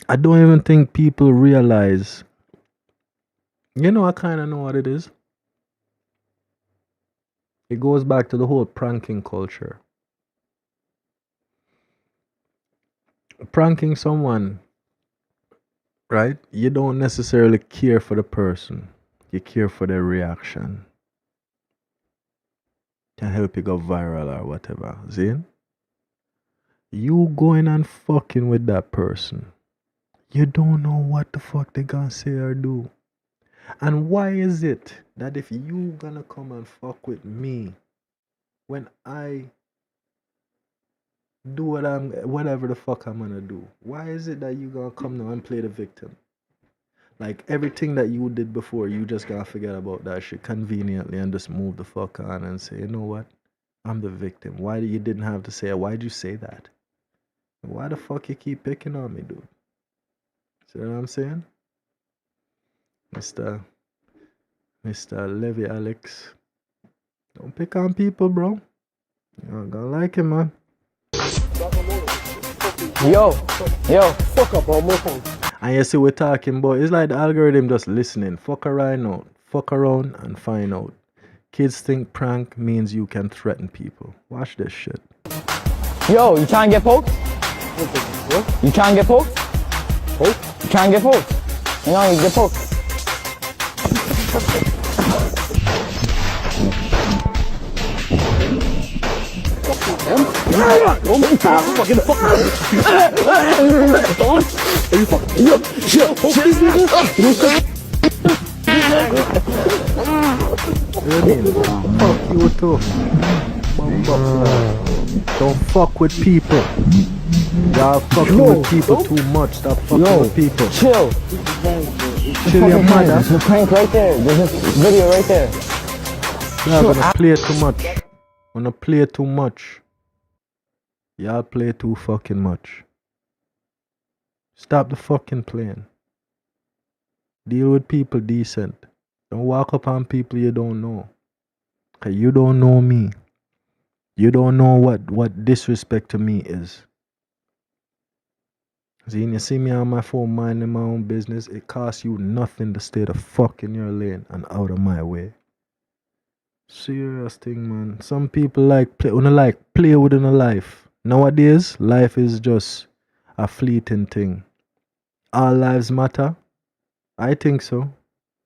I don't even think people realize. You know, I kind of know what it is. It goes back to the whole pranking culture. Pranking someone, right? You don't necessarily care for the person. You care for their reaction. Can help you go viral or whatever. See? You going and fucking with that person. You don't know what the fuck they gonna say or do. And why is it that if you gonna come and fuck with me when I do whatever the fuck I'm gonna do, why is it that you gonna come now and play the victim? Like everything that you did before, you just gotta forget about that shit conveniently and just move the fuck on and say, you know what? I'm the victim. Why you didn't have to say it? Why'd you say that? Why the fuck you keep picking on me, dude? See what I'm saying? Mr. Levy Alex. Don't pick on people, bro. You're not gonna like it, man. Yo, fuck up, bro. And you see we're talking about, it's like the algorithm just listening. Fuck around out. Fuck around and find out. Kids think prank means you can threaten people. Watch this shit. Yo, you trying to get poked? You trying to get poked? You trying to get poked? You know, you get poked. Fuck you too. Don't fuck with people. Y'all fucking with people too much. Stop fucking with people. Chill. Chill your mother. There's a prank right there. There's a video right there. Y'all gonna play too much. Wanna play too much. Y'all play too fucking much. Stop the fucking playing. Deal with people decent. Don't walk up on people you don't know. Cause you don't know me. You don't know what disrespect to me is. See, you see me on my phone minding my own business. It costs you nothing to stay the fuck in your lane and out of my way. Serious thing, man. Some people play within a life. Nowadays, life is just a fleeting thing. All lives matter. I think so,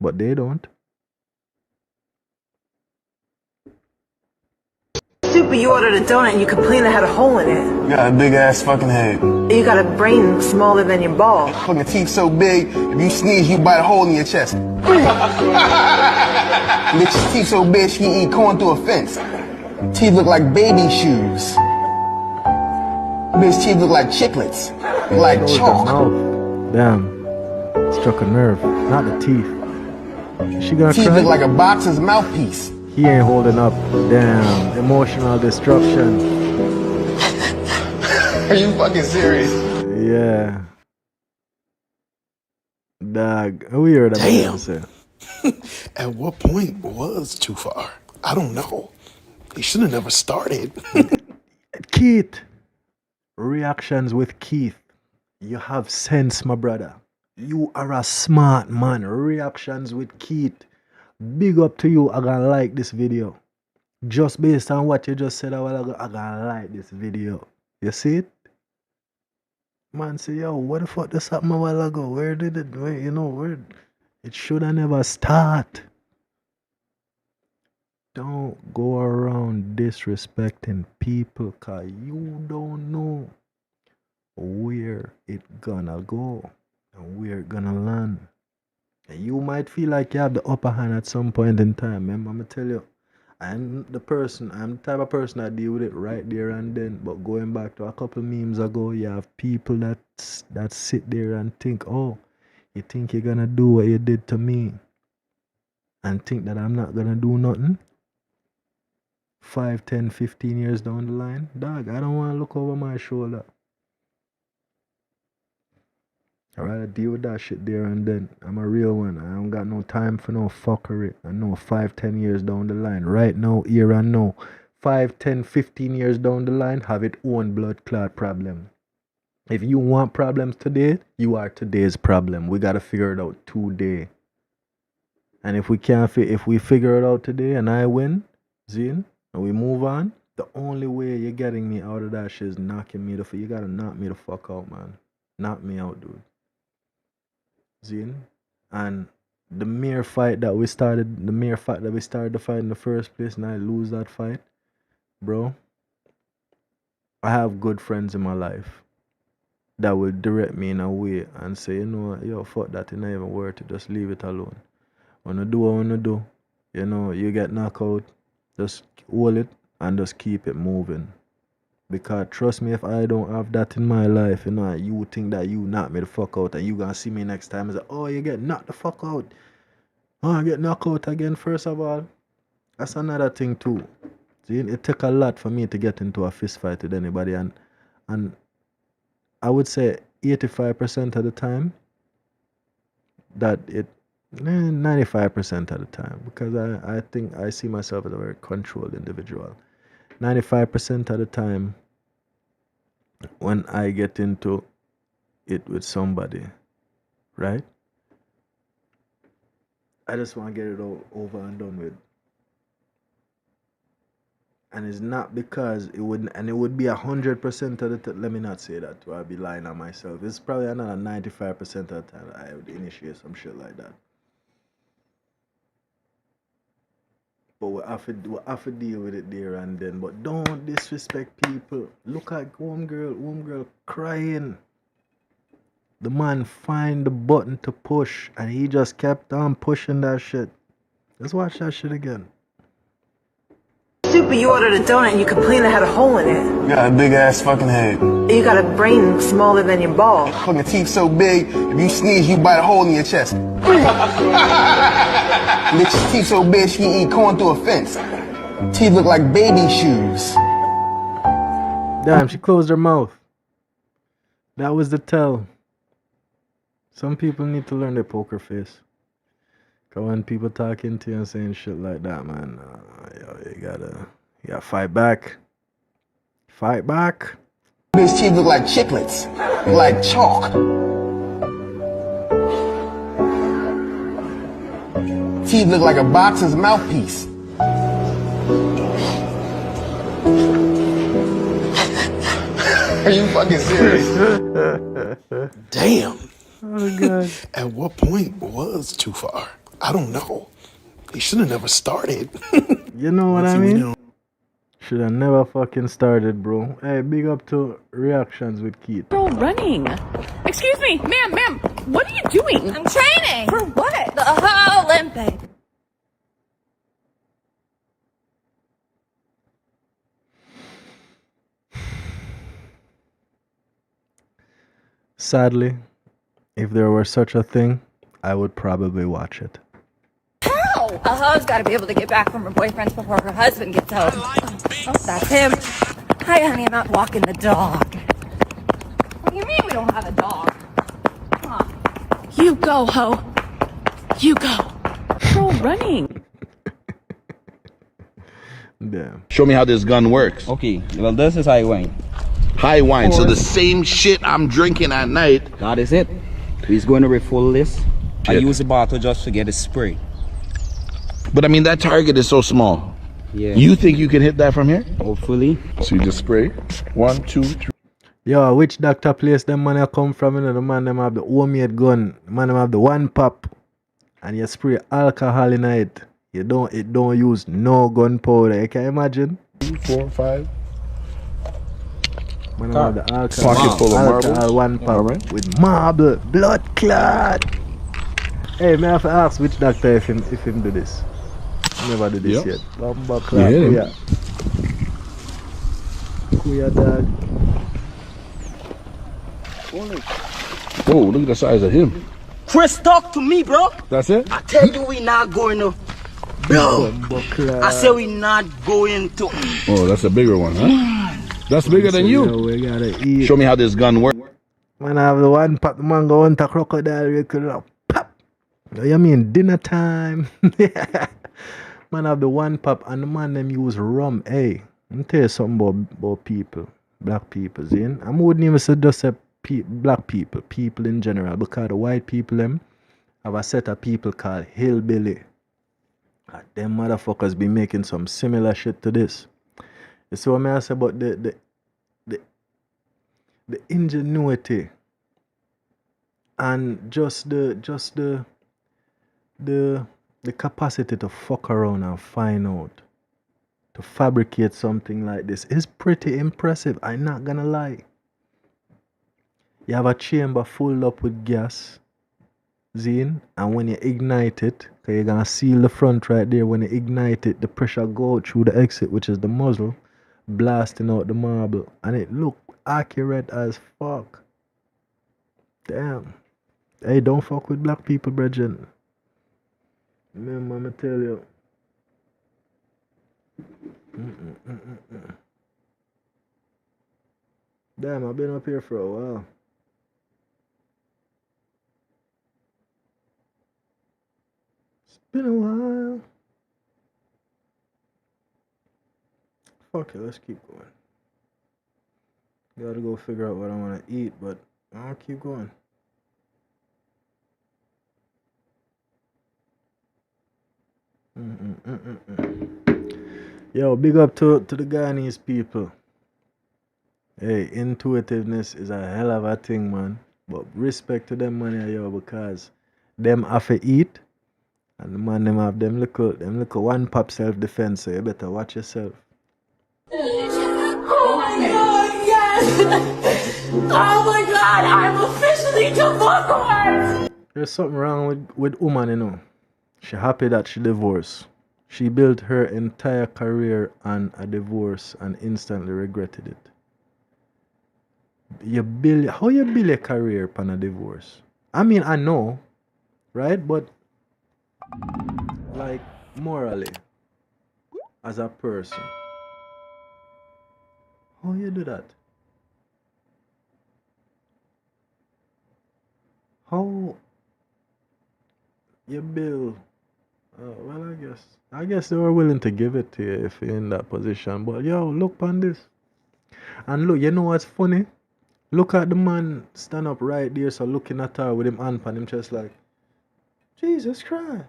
but they don't. Super, you ordered a donut and you complained it had a hole in it. You got a big ass fucking head. You got a brain smaller than your ball. Fucking teeth so big, if you sneeze, you bite a hole in your chest. Bitch's teeth so big, she can eat corn through a fence. Teeth look like baby shoes. Bitch teeth look like chiclets. Like chalk. Damn. Struck a nerve. Not the teeth. She gonna teeth cry? look like a boxer's mouthpiece. He ain't holding up. Damn. Emotional destruction. Are you fucking serious? Yeah. Dog. Weird about Damn. say. At what point was too far? I don't know. He should have never started. Keith. Reactions with Keith. You have sense, my brother. You are a smart man. Reactions with Keith. Big up to you. I gonna like this video. Just based on what you just said a while ago, I gonna like this video. You see it? Man say, yo, what the fuck this happened a while ago? Where did it, where? It should have never start. Don't go around disrespecting people, cause you don't know where it gonna go and where it gonna land. And you might feel like you have the upper hand at some point in time. Remember, I'm gonna tell you, I'm the type of person that deal with it right there and then. But going back to a couple memes ago, you have people that sit there and think, oh, you think you're gonna do what you did to me and think that I'm not gonna do nothing? 5, 10, 15 years down the line, dog, I don't want to look over my shoulder. I'd rather deal with that shit there and then. I'm a real one. I don't got no time for no fuckery. I know 5, 10 years down the line. Right now, here and now. 5, 10, 15 years down the line, have its own blood clot problem. If you want problems today, you are today's problem. We got to figure it out today. And if we figure it out today and I win, Zine, and we move on, the only way you're getting me out of that shit is knocking me you got to knock me the fuck out, man. Knock me out, dude. Zine, and the mere fact that we started the fight in the first place and I lose that fight, bro, I have good friends in my life that will direct me in a way and say, you know what, yo, fuck that, it's not even worth it, just leave it alone. When I do what I want to do, you get knocked out, just hold it and just keep it moving. Because trust me, if I don't have that in my life, you think that you knock me the fuck out and you gonna see me next time and say, oh, you get knocked the fuck out. Oh, I get knocked out again, first of all. That's another thing too. See, it took a lot for me to get into a fist fight with anybody, and I would say 85% of the time that 95% of the time, because I think I see myself as a very controlled individual. 95% of the time when I get into it with somebody, right? I just want to get it all over and done with. And it's not because it wouldn't, and it would be 100% of the time. Let me not say that, too. I'd be lying on myself. It's probably another 95% of the time I would initiate some shit like that. But we have to deal with it there and then. But don't disrespect people. Look at homegirl crying. The man find the button to push and he just kept on pushing that shit. Let's watch that shit again. Super, you ordered a donut and you complained it had a hole in it. You got a big ass fucking head. You got a brain smaller than your ball. Fucking teeth so big, if you sneeze, you bite a hole in your chest. Bitch's teeth so big, she can eat corn through a fence. Teeth look like baby shoes. Damn, she closed her mouth. That was the tell. Some people need to learn their poker face. Cause when people talking to you and saying shit like that, man, you gotta fight back. Fight back. Bitch's teeth look like chiclets, like chalk. Teeth look like a boxer's mouthpiece. Are you fucking serious? Damn. Oh, God. At what point was too far? I don't know. He should have never started. You know what I mean? Should have never fucking started, bro. Hey, big up to Reactions with Keith. Girl running. Excuse me, ma'am, what are you doing? I'm training. For what? The Olympics. Sadly, if there were such a thing, I would probably watch it. How? A hoe's got to be able to get back from her boyfriends before her husband gets home. Oh, that's him. Hi, honey, I'm out walking the dog. What do you mean we don't have a dog? Huh. You go, ho. You go. Girl running. Damn. Show me how this gun works. Okay, well, this is high wine. High wine, so the same shit I'm drinking at night. That is it. We're going to refill this. I use the bottle just to get a spray. But I mean, that target is so small. Yeah. You think you can hit that from here? Hopefully. So you just spray. 1, 2, 3. Yo, which doctor place them money come from? You know, the man them have the homemade gun. The man them have the one pop. And you spray alcohol in it. It don't use no gunpowder. You can imagine? 2, 4, 5. Man, have the alcohol. Pocket full of alcohol marbles. One pop Right. with marble, blood clot. Hey, may I have to ask which doctor if him do this? Never do this yet. Bumba clot. Yeah. Kuya dog. Whoa, look at the size of him. Chris, talk to me, bro. That's it? I tell you we not going to. Bro, I said we not going to. Oh, that's a bigger one, huh? That's bigger than you. We gotta eat. Show me how this gun works. Man, I have the one pop. The man go hunt a crocodile. You could pop. You mean dinner time? Man, have the one pop, and the man them use rum. Hey, let me tell you something about people, black people. See, I wouldn't even say just say black people, people in general, because the white people them have a set of people called hillbilly. And them motherfuckers be making some similar shit to this. You see what I say about the ingenuity and just the capacity to fuck around and find out, to fabricate something like this is pretty impressive. I'm not gonna lie. You have a chamber full up with gas, Zine, and when you ignite it, because you're gonna seal the front right there, when you ignite it, the pressure go through the exit, which is the muzzle, blasting out the marble, and it look accurate as fuck. Damn. Hey, don't fuck with black people, brethren. Remember, I'ma tell you. Damn, I've been up here for a while. It's been a while. Fuck it, let's keep going. Gotta go figure out what I want to eat, but I'll keep going. Yo, big up to the Ghanese people. Hey, intuitiveness is a hell of a thing, man. But respect to them, man, yo, because them have to eat, and the man them have them little one pop self-defense, so you better watch yourself. Oh my god, yes! Oh my god, I'm officially divorced! There's something wrong with woman, you know. She happy that she divorced. She built her entire career on a divorce and instantly regretted it. How you build a career upon a divorce? I mean, I know, right? But like morally, as a person, how you do that? How you build? Well, I guess they were willing to give it to you if you're in that position. But yo, look on this, and look. You know what's funny? Look at the man stand up right there, so looking at her with him hand on him chest like, Jesus Christ.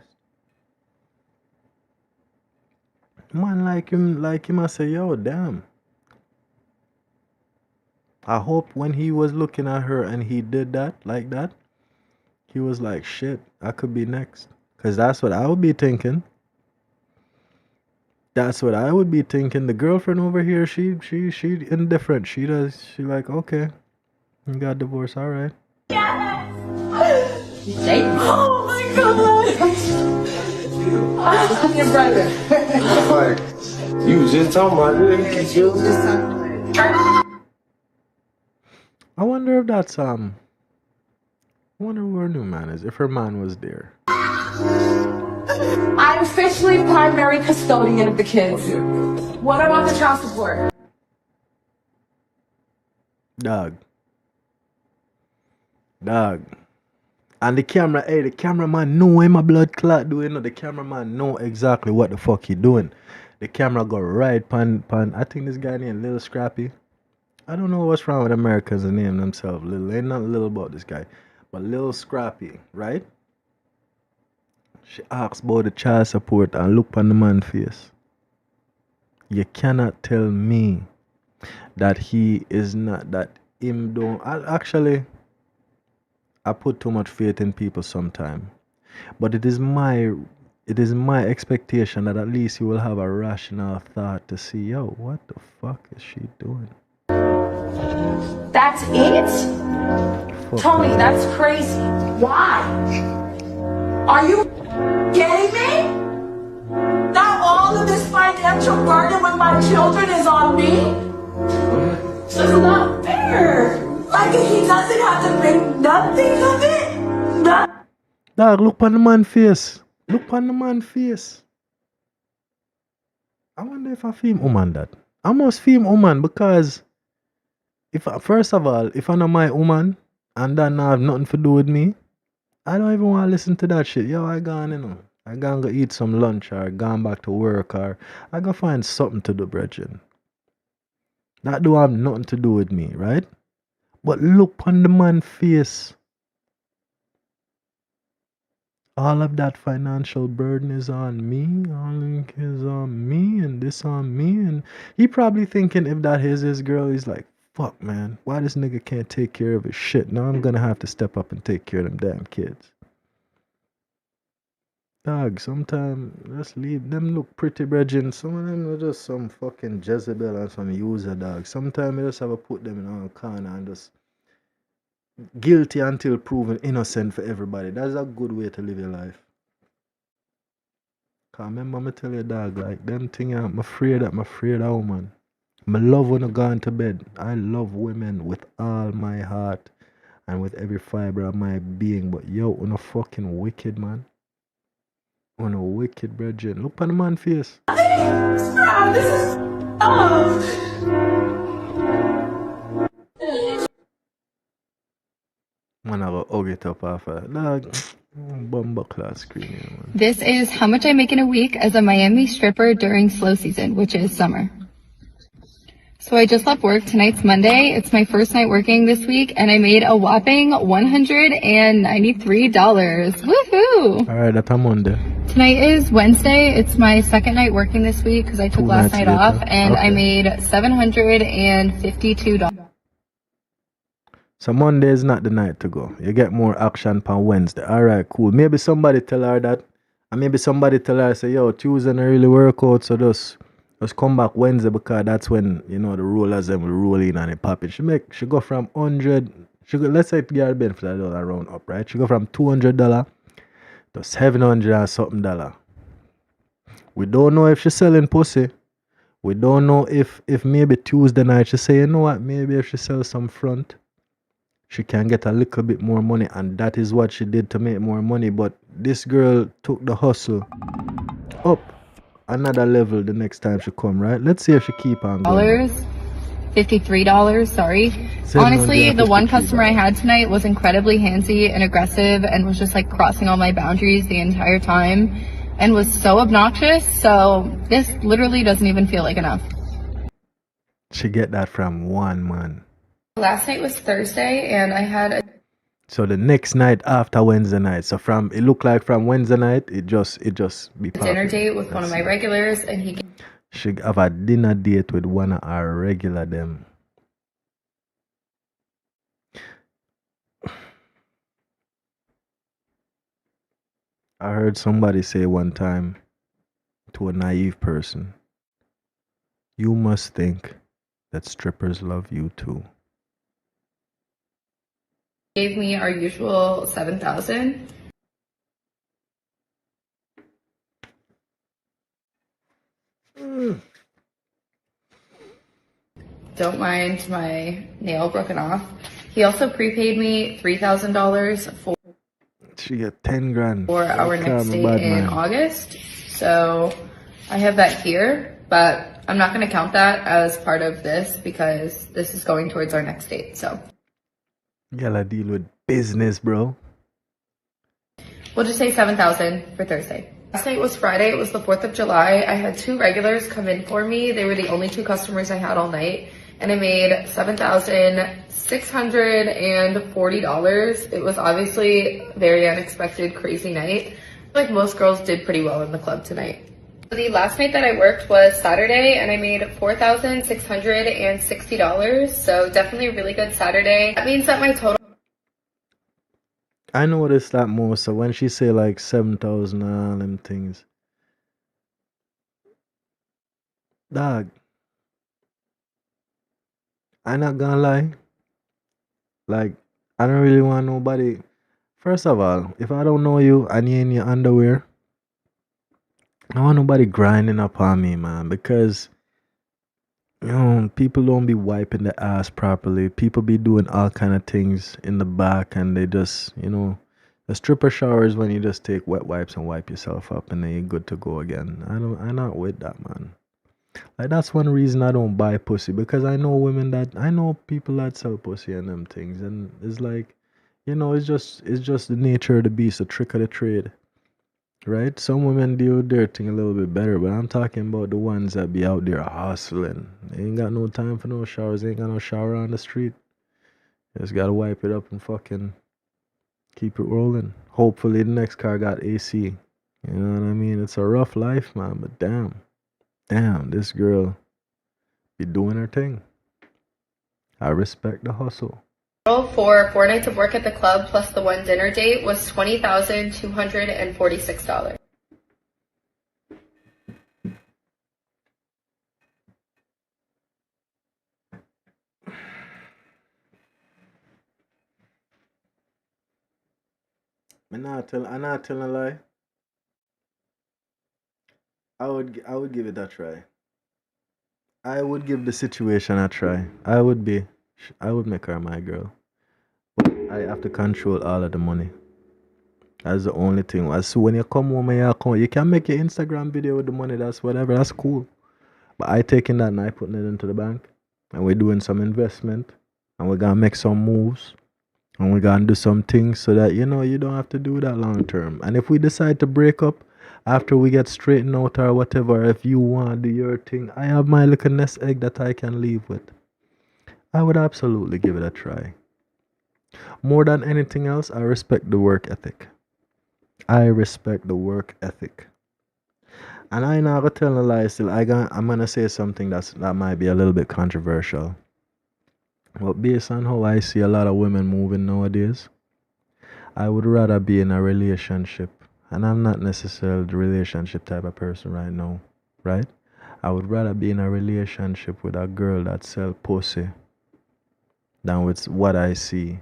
Man like him I say, yo, damn. I hope when he was looking at her and he did that, like that, he was like, shit, I could be next. Because that's what I would be thinking. That's what I would be thinking. The girlfriend over here, she indifferent. She like, okay, you got divorced, all right. Oh my god! I'm your brother. Like, you was just talking about it. You was just talking about it. I wonder if that's I wonder who her new man is, if her man was there. I'm officially primary custodian of the kids. What about the child support? Dog. And the cameraman know him a blood clot doing. The cameraman know exactly what the fuck he doing. The camera go right pan. I think this guy named Little Scrappy. I don't know what's wrong with Americans and name themselves Little. Ain't nothing little about this guy. But Little Scrappy, right? She asks about the child support and look on the man's face. You cannot tell me that he is not, that him don't. I put too much faith in people sometimes. But it is my expectation that at least you will have a rational thought to see, yo, what the fuck is she doing? That's it? Tony, that's crazy. Why? Are you kidding me? Now all of this financial burden with my children is on me? It's not fair. Like he doesn't have to make nothing of it? Dog, look on the man's face. Look on the man's face. I wonder if I feel woman that. I must feel woman because first of all, if I know my woman and that not have nothing to do with me, I don't even want to listen to that shit. Yo, I gone, you know. I gone go eat some lunch or gone back to work or I go find something to do, brethren. That do have nothing to do with me, right? But look on the man's face. All of that financial burden is on me. All is on me and this on me. And he probably thinking if that is his girl, he's like, fuck, man. Why this nigga can't take care of his shit? Now I'm going to have to step up and take care of them damn kids. Dog, sometimes let's leave them look pretty, brethren. Some of them are just some fucking Jezebel and some user, dog. Sometimes you just have to put them in a corner and just guilty until proven innocent for everybody. That's a good way to live your life. Cause remember me tell you, dog, like them thing I'm afraid of woman. I love when I go into bed. I love women with all my heart and with every fiber of my being. But yo, on a fucking wicked, man. On a wicked, brethren. Look on the man's face. Stop, this is Man, I will hug it up after that. Dog, bumper class screen here, man. This is how much I make in a week as a Miami stripper during slow season, which is summer. So I just left work. Tonight's Monday. It's my first night working this week, and I made a whopping $193. Woohoo! Alright, that's a Monday. Tonight is Wednesday. It's my second night working this week because I took last night off, and I made $752. So Monday is not the night to go. You get more action on Wednesday. Alright, cool. Maybe somebody tell her that. And maybe somebody tell her, say, yo, Tuesday don't really work out, so just come back Wednesday because that's when, you know, the rollers them will roll in and it pop it. She go from 100, let's say it get a benefit around up, right? She go from $200 to $700 and something dollar. We don't know if she's selling pussy. We don't know if maybe Tuesday night she say, you know what, maybe if she sells some front, she can get a little bit more money, and that is what she did to make more money. But this girl took the hustle up another level the next time she come, right? Let's see if she keep on going. $53, sorry. Honestly, the one customer I had tonight was incredibly handsy and aggressive and was just like crossing all my boundaries the entire time and was so obnoxious. So this literally doesn't even feel like enough. She get that from one man. Last night was Thursday and I had a So the next night after Wednesday night. So it looked like from Wednesday night, it just be popping. dinner date with one of my regulars, and he she have a dinner date with one of our regular them. I heard somebody say one time to a naive person, you must think that strippers love you too. gave me our usual $7,000. Don't mind my nail broken off. He also prepaid me $3,000 for She got 10 grand for our next date in August. So I have that here, but I'm not going to count that as part of this because this is going towards our next date. So you gotta deal with business, bro. we'll just say $7,000 for Thursday. Last night was Friday. It was the 4th of July. I had 2 regulars come in for me. They were the only 2 customers I had all night. And I made $7,640. It was obviously a very unexpected, crazy night. Like most girls did pretty well in the club tonight. The last night that I worked was Saturday and I made $4,660. So definitely a really good Saturday. That means that my total I noticed that more. So when she say like 7,000 and all them things, dog, I'm not gonna lie. Like, I don't really want nobody. First of all, if I don't know you and you're in your underwear, I don't want nobody grinding up on me, man. Because, you know, people don't be wiping the ass properly. People be doing all kind of things in the back, and they just, you know, the stripper shower is when you just take wet wipes and wipe yourself up, and then you're good to go again. I'm not with that, man. Like, that's one reason I don't buy pussy, because I know people that sell pussy and them things, and it's like, you know, it's just the nature of the beast, the trick of the trade, right? Some women deal with their thing a little bit better, but I'm talking about the ones that be out there hustling. They ain't got no time for no showers. They ain't got no shower on the street. Just gotta wipe it up and fucking keep it rolling. Hopefully the next car got AC. You know what I mean? It's a rough life, man, but damn, this girl be doing her thing. I respect the hustle. for 4 nights of work at the club plus the one dinner date was $20,246. I'm not telling a lie. I would give it a try. I would give the situation a try. I would make her my girl. But I have to control all of the money. That's the only thing. So when you come home and you can make your Instagram video with the money, that's whatever, that's cool. But I taking that and I putting it into the bank. And we're doing some investment. And we're gonna make some moves. And we're gonna do some things so that, you know, you don't have to do that long term. And if we decide to break up, After we get straightened out or whatever, if you want to do your thing, I have my little nest egg that I can leave with. I would absolutely give it a try. More than anything else, I respect the work ethic. I respect the work ethic. And I ain't gonna tell a lie still. I'm gonna say something that might be a little bit controversial. But based on how I see a lot of women moving nowadays, I would rather be in a relationship. And I'm not necessarily the relationship type of person right now, right? I would rather be in a relationship with a girl that sell pussy than with what I see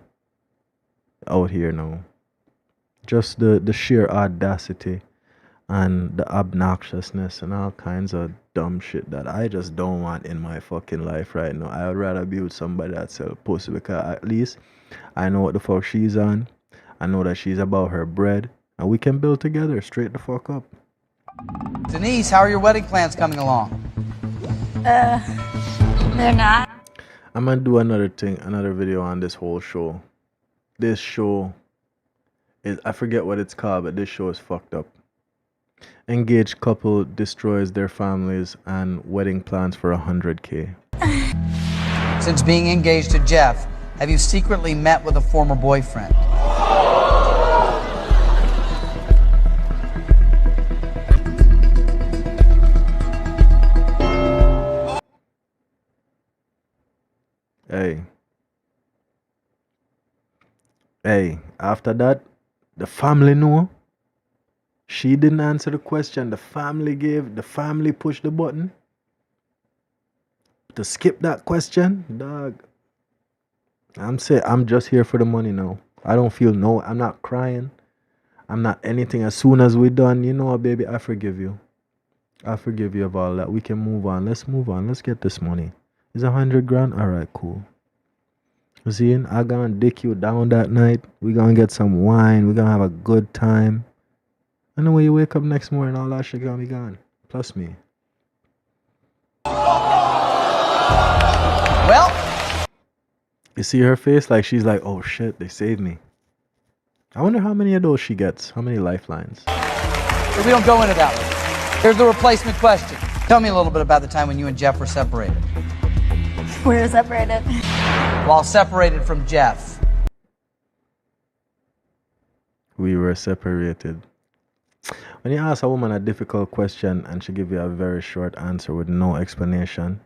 out here now. Just the sheer audacity and the obnoxiousness and all kinds of dumb shit that I just don't want in my fucking life right now. I would rather be with somebody that sell pussy because at least I know what the fuck she's on. I know that she's about her bread. And we can build together, straight the fuck up. Denise, how are your wedding plans coming along? They're not. I'm gonna do another video on this whole show. This show is, I forget what it's called, but this show is fucked up. Engaged couple destroys their families and wedding plans for $100K. Since being engaged to Jeff, have you secretly met with a former boyfriend? Hey, after that, the family know. She didn't answer the question. The family pushed the button to skip that question. Dog. I'm just here for the money now. I don't feel I'm not crying. I'm not anything. As soon as we're done, you know what, baby, I forgive you. I forgive you of all that. We can move on. Let's move on. Let's get this money. Is $100,000? Alright, cool. See, I gonna dick you down that night. We gonna get some wine. We gonna have a good time. And then when you wake up next morning, all that shit gonna be gone. Plus me. Well, you see her face? Like she's like, oh shit, they saved me. I wonder how many of those she gets. How many lifelines? We don't go into that one. Here's the replacement question. Tell me a little bit about the time when you and Jeff were separated. We were separated. While separated from Jeff. We were separated. When you ask a woman a difficult question and she give you a very short answer with no explanation,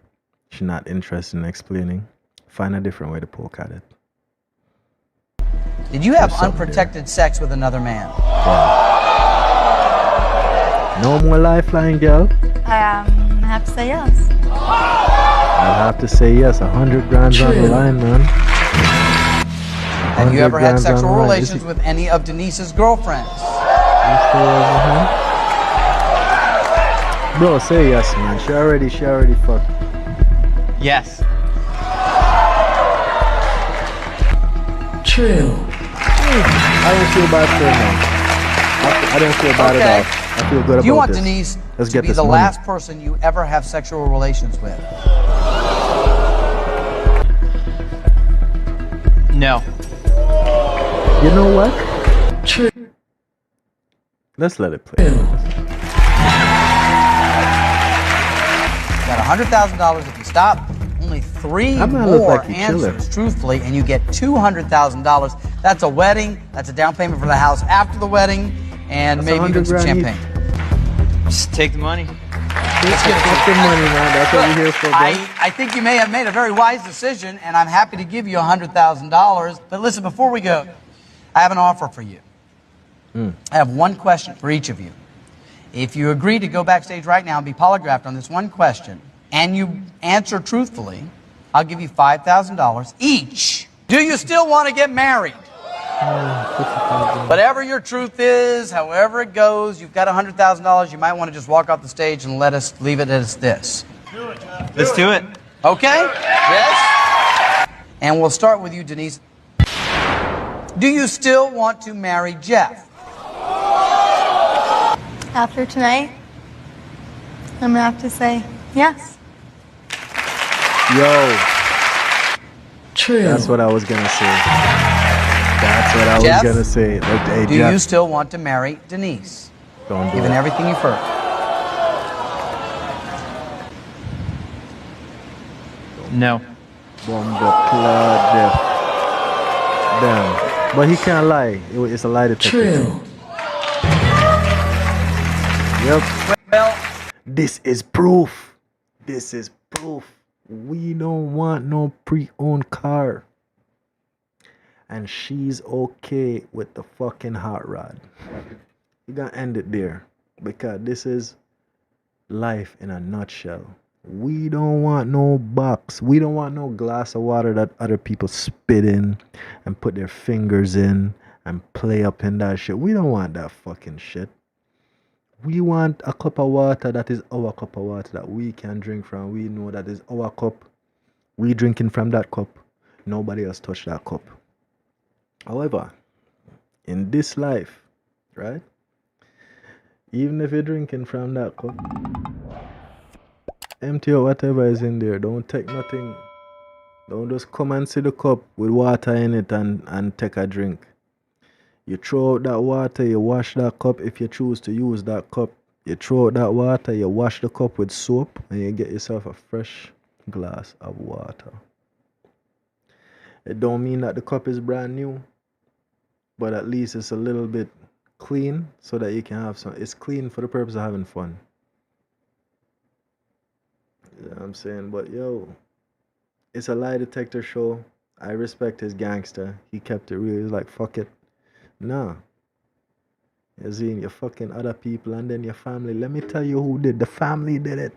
she's not interested in explaining, find a different way to poke at it. Did you have unprotected sex with another man? Yeah. No more lifeline, girl. I have to say yes. I'd have to say yes. $100,000 on the line, man. Have you ever had sexual relations with any of Denise's girlfriends? Bro, say yes, man. She already fucked. Yes. True. I don't feel bad for her now. I don't feel bad at all. I feel good about this. Do you want Denise to be the money. last person you ever have sexual relations with? No. You know what? True. Let's let it play. Got $100,000 if you stop. Only 3 more answers truthfully, and you get $200,000. That's a wedding. That's a down payment for the house after the wedding, and maybe even some champagne. Just take the money. Let's get the money, man. That's what we're here for, bro. I think you may have made a very wise decision, and I'm happy to give you $100,000. But listen, before we go, I have an offer for you. I have one question for each of you. If you agree to go backstage right now and be polygraphed on this one question, and you answer truthfully, I'll give you $5,000 each. Do you still want to get married? Whatever your truth is, however it goes, you've got $100,000. You might want to just walk off the stage and let us leave it as this. Let's do it. Okay? Yes? And we'll start with you, Denise. Do you still want to marry Jeff? After tonight, I'm gonna have to say yes. Yo. True. That's what I was gonna say. That's what I was gonna say. Do you still want to marry Denise? Don't do Given it. everything you've heard. No. Bumbleclad Jeff. Damn. But he can't lie. It's a lie detector. True. Yep. Well, this is proof. This is proof. We don't want no pre-owned car. And she's okay with the fucking hot rod. You gotta end it there. Because this is life in a nutshell. We don't want no box. We don't want no glass of water that other people spit in and put their fingers in and play up in that shit. We don't want that fucking shit. We want a cup of water that is our cup of water that we can drink from. We know that is our cup. We drinking from that cup. Nobody else touch that cup. However, in this life, right? Even if you're drinking from that cup, empty out whatever is in there. Don't take nothing. Don't just come and see the cup with water in it and take a drink. You throw out that water, you wash that cup if you choose to use that cup. You throw out that water, you wash the cup with soap, and you get yourself a fresh glass of water. It don't mean that the cup is brand new, but at least it's a little bit clean so that you can have some. It's clean for the purpose of having fun. You know what I'm saying? But yo, it's a lie detector show. I respect his gangster. He kept it real. He's like, fuck it. Nah. You're seeing your fucking other people and then your family. Let me tell you who did. The family did it.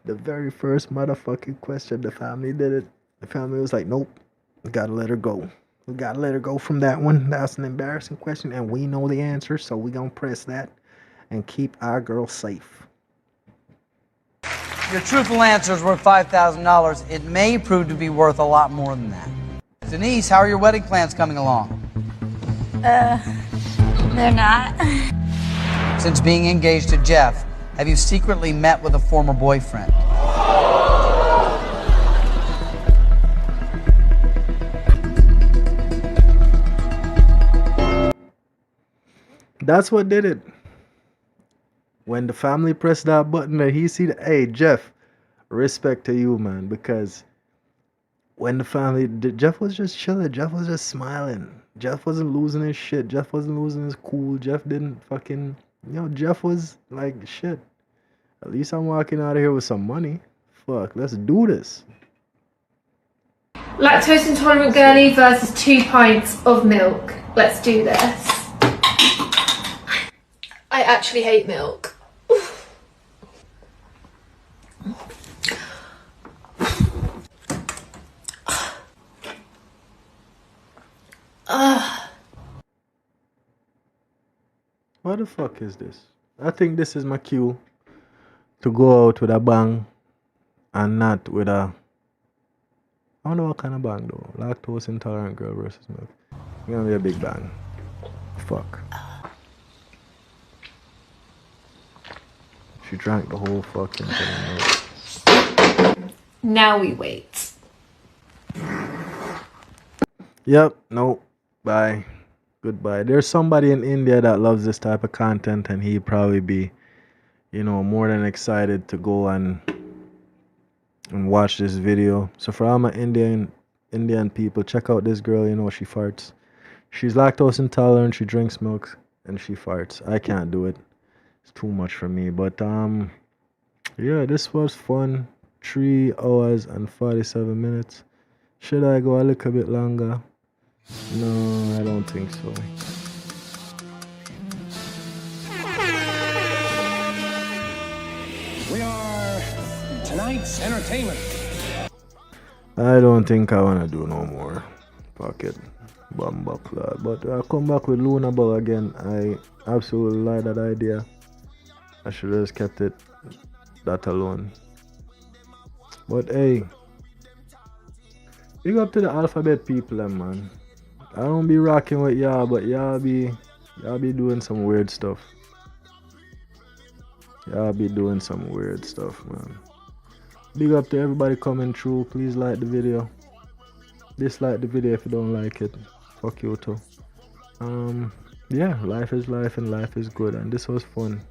The very first motherfucking question, the family did it. The family was like, nope, we gotta let her go. We gotta let her go from that one. That's an embarrassing question and we know the answer, so we gonna press that and keep our girl safe. Your truthful answer is worth $5,000. It may prove to be worth a lot more than that. Denise, how are your wedding plans coming along? They're not. Since being engaged to Jeff, have you secretly met with a former boyfriend? That's what did it. When the family pressed that button and he see that, hey, Jeff, respect to you, man, because when the family, Jeff was just chilling. Jeff was just smiling. Jeff wasn't losing his shit. Jeff wasn't losing his cool. Jeff didn't fucking, Jeff was like, shit. At least I'm walking out of here with some money. Fuck, let's do this. Lactose intolerant girly versus 2 pints of milk. Let's do this. I actually hate milk. What the fuck is this? I think this is my cue to go out with a bang and not with a, I don't know what kind of bang though. Lactose intolerant girl versus milk. It's gonna be a big bang. Fuck. She drank the whole fucking thing. Now we wait. Yep, nope. Bye. Goodbye. There's somebody in India that loves this type of content and he'd probably be, more than excited to go and watch this video. So for all my Indian people, check out this girl, she farts. She's lactose intolerant, she drinks milk, and she farts. I can't do it. It's too much for me. But yeah, this was fun. 3 hours and 47 minutes. Should I go a little bit longer? No, I don't think so. We are tonight's entertainment. I don't think I want to do no more. Fuck it. Bumbleclad. But I'll come back with Luna Bug again. I absolutely like that idea. I should have just kept it that alone. But hey, big up to the alphabet people, man. I don't be rocking with y'all, but y'all be doing some weird stuff. Y'all be doing some weird stuff, man. Big up to everybody coming through. Please like the video. Dislike the video if you don't like it. Fuck you too. yeah, life is life and life is good, and this was fun.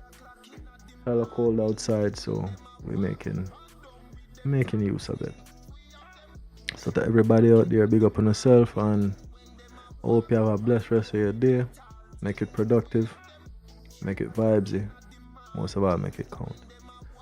Hella cold outside, so we're making use of it. So to everybody out there, big up on yourself, and I hope you have a blessed rest of your day. Make it productive, make it vibesy, most of all make it count.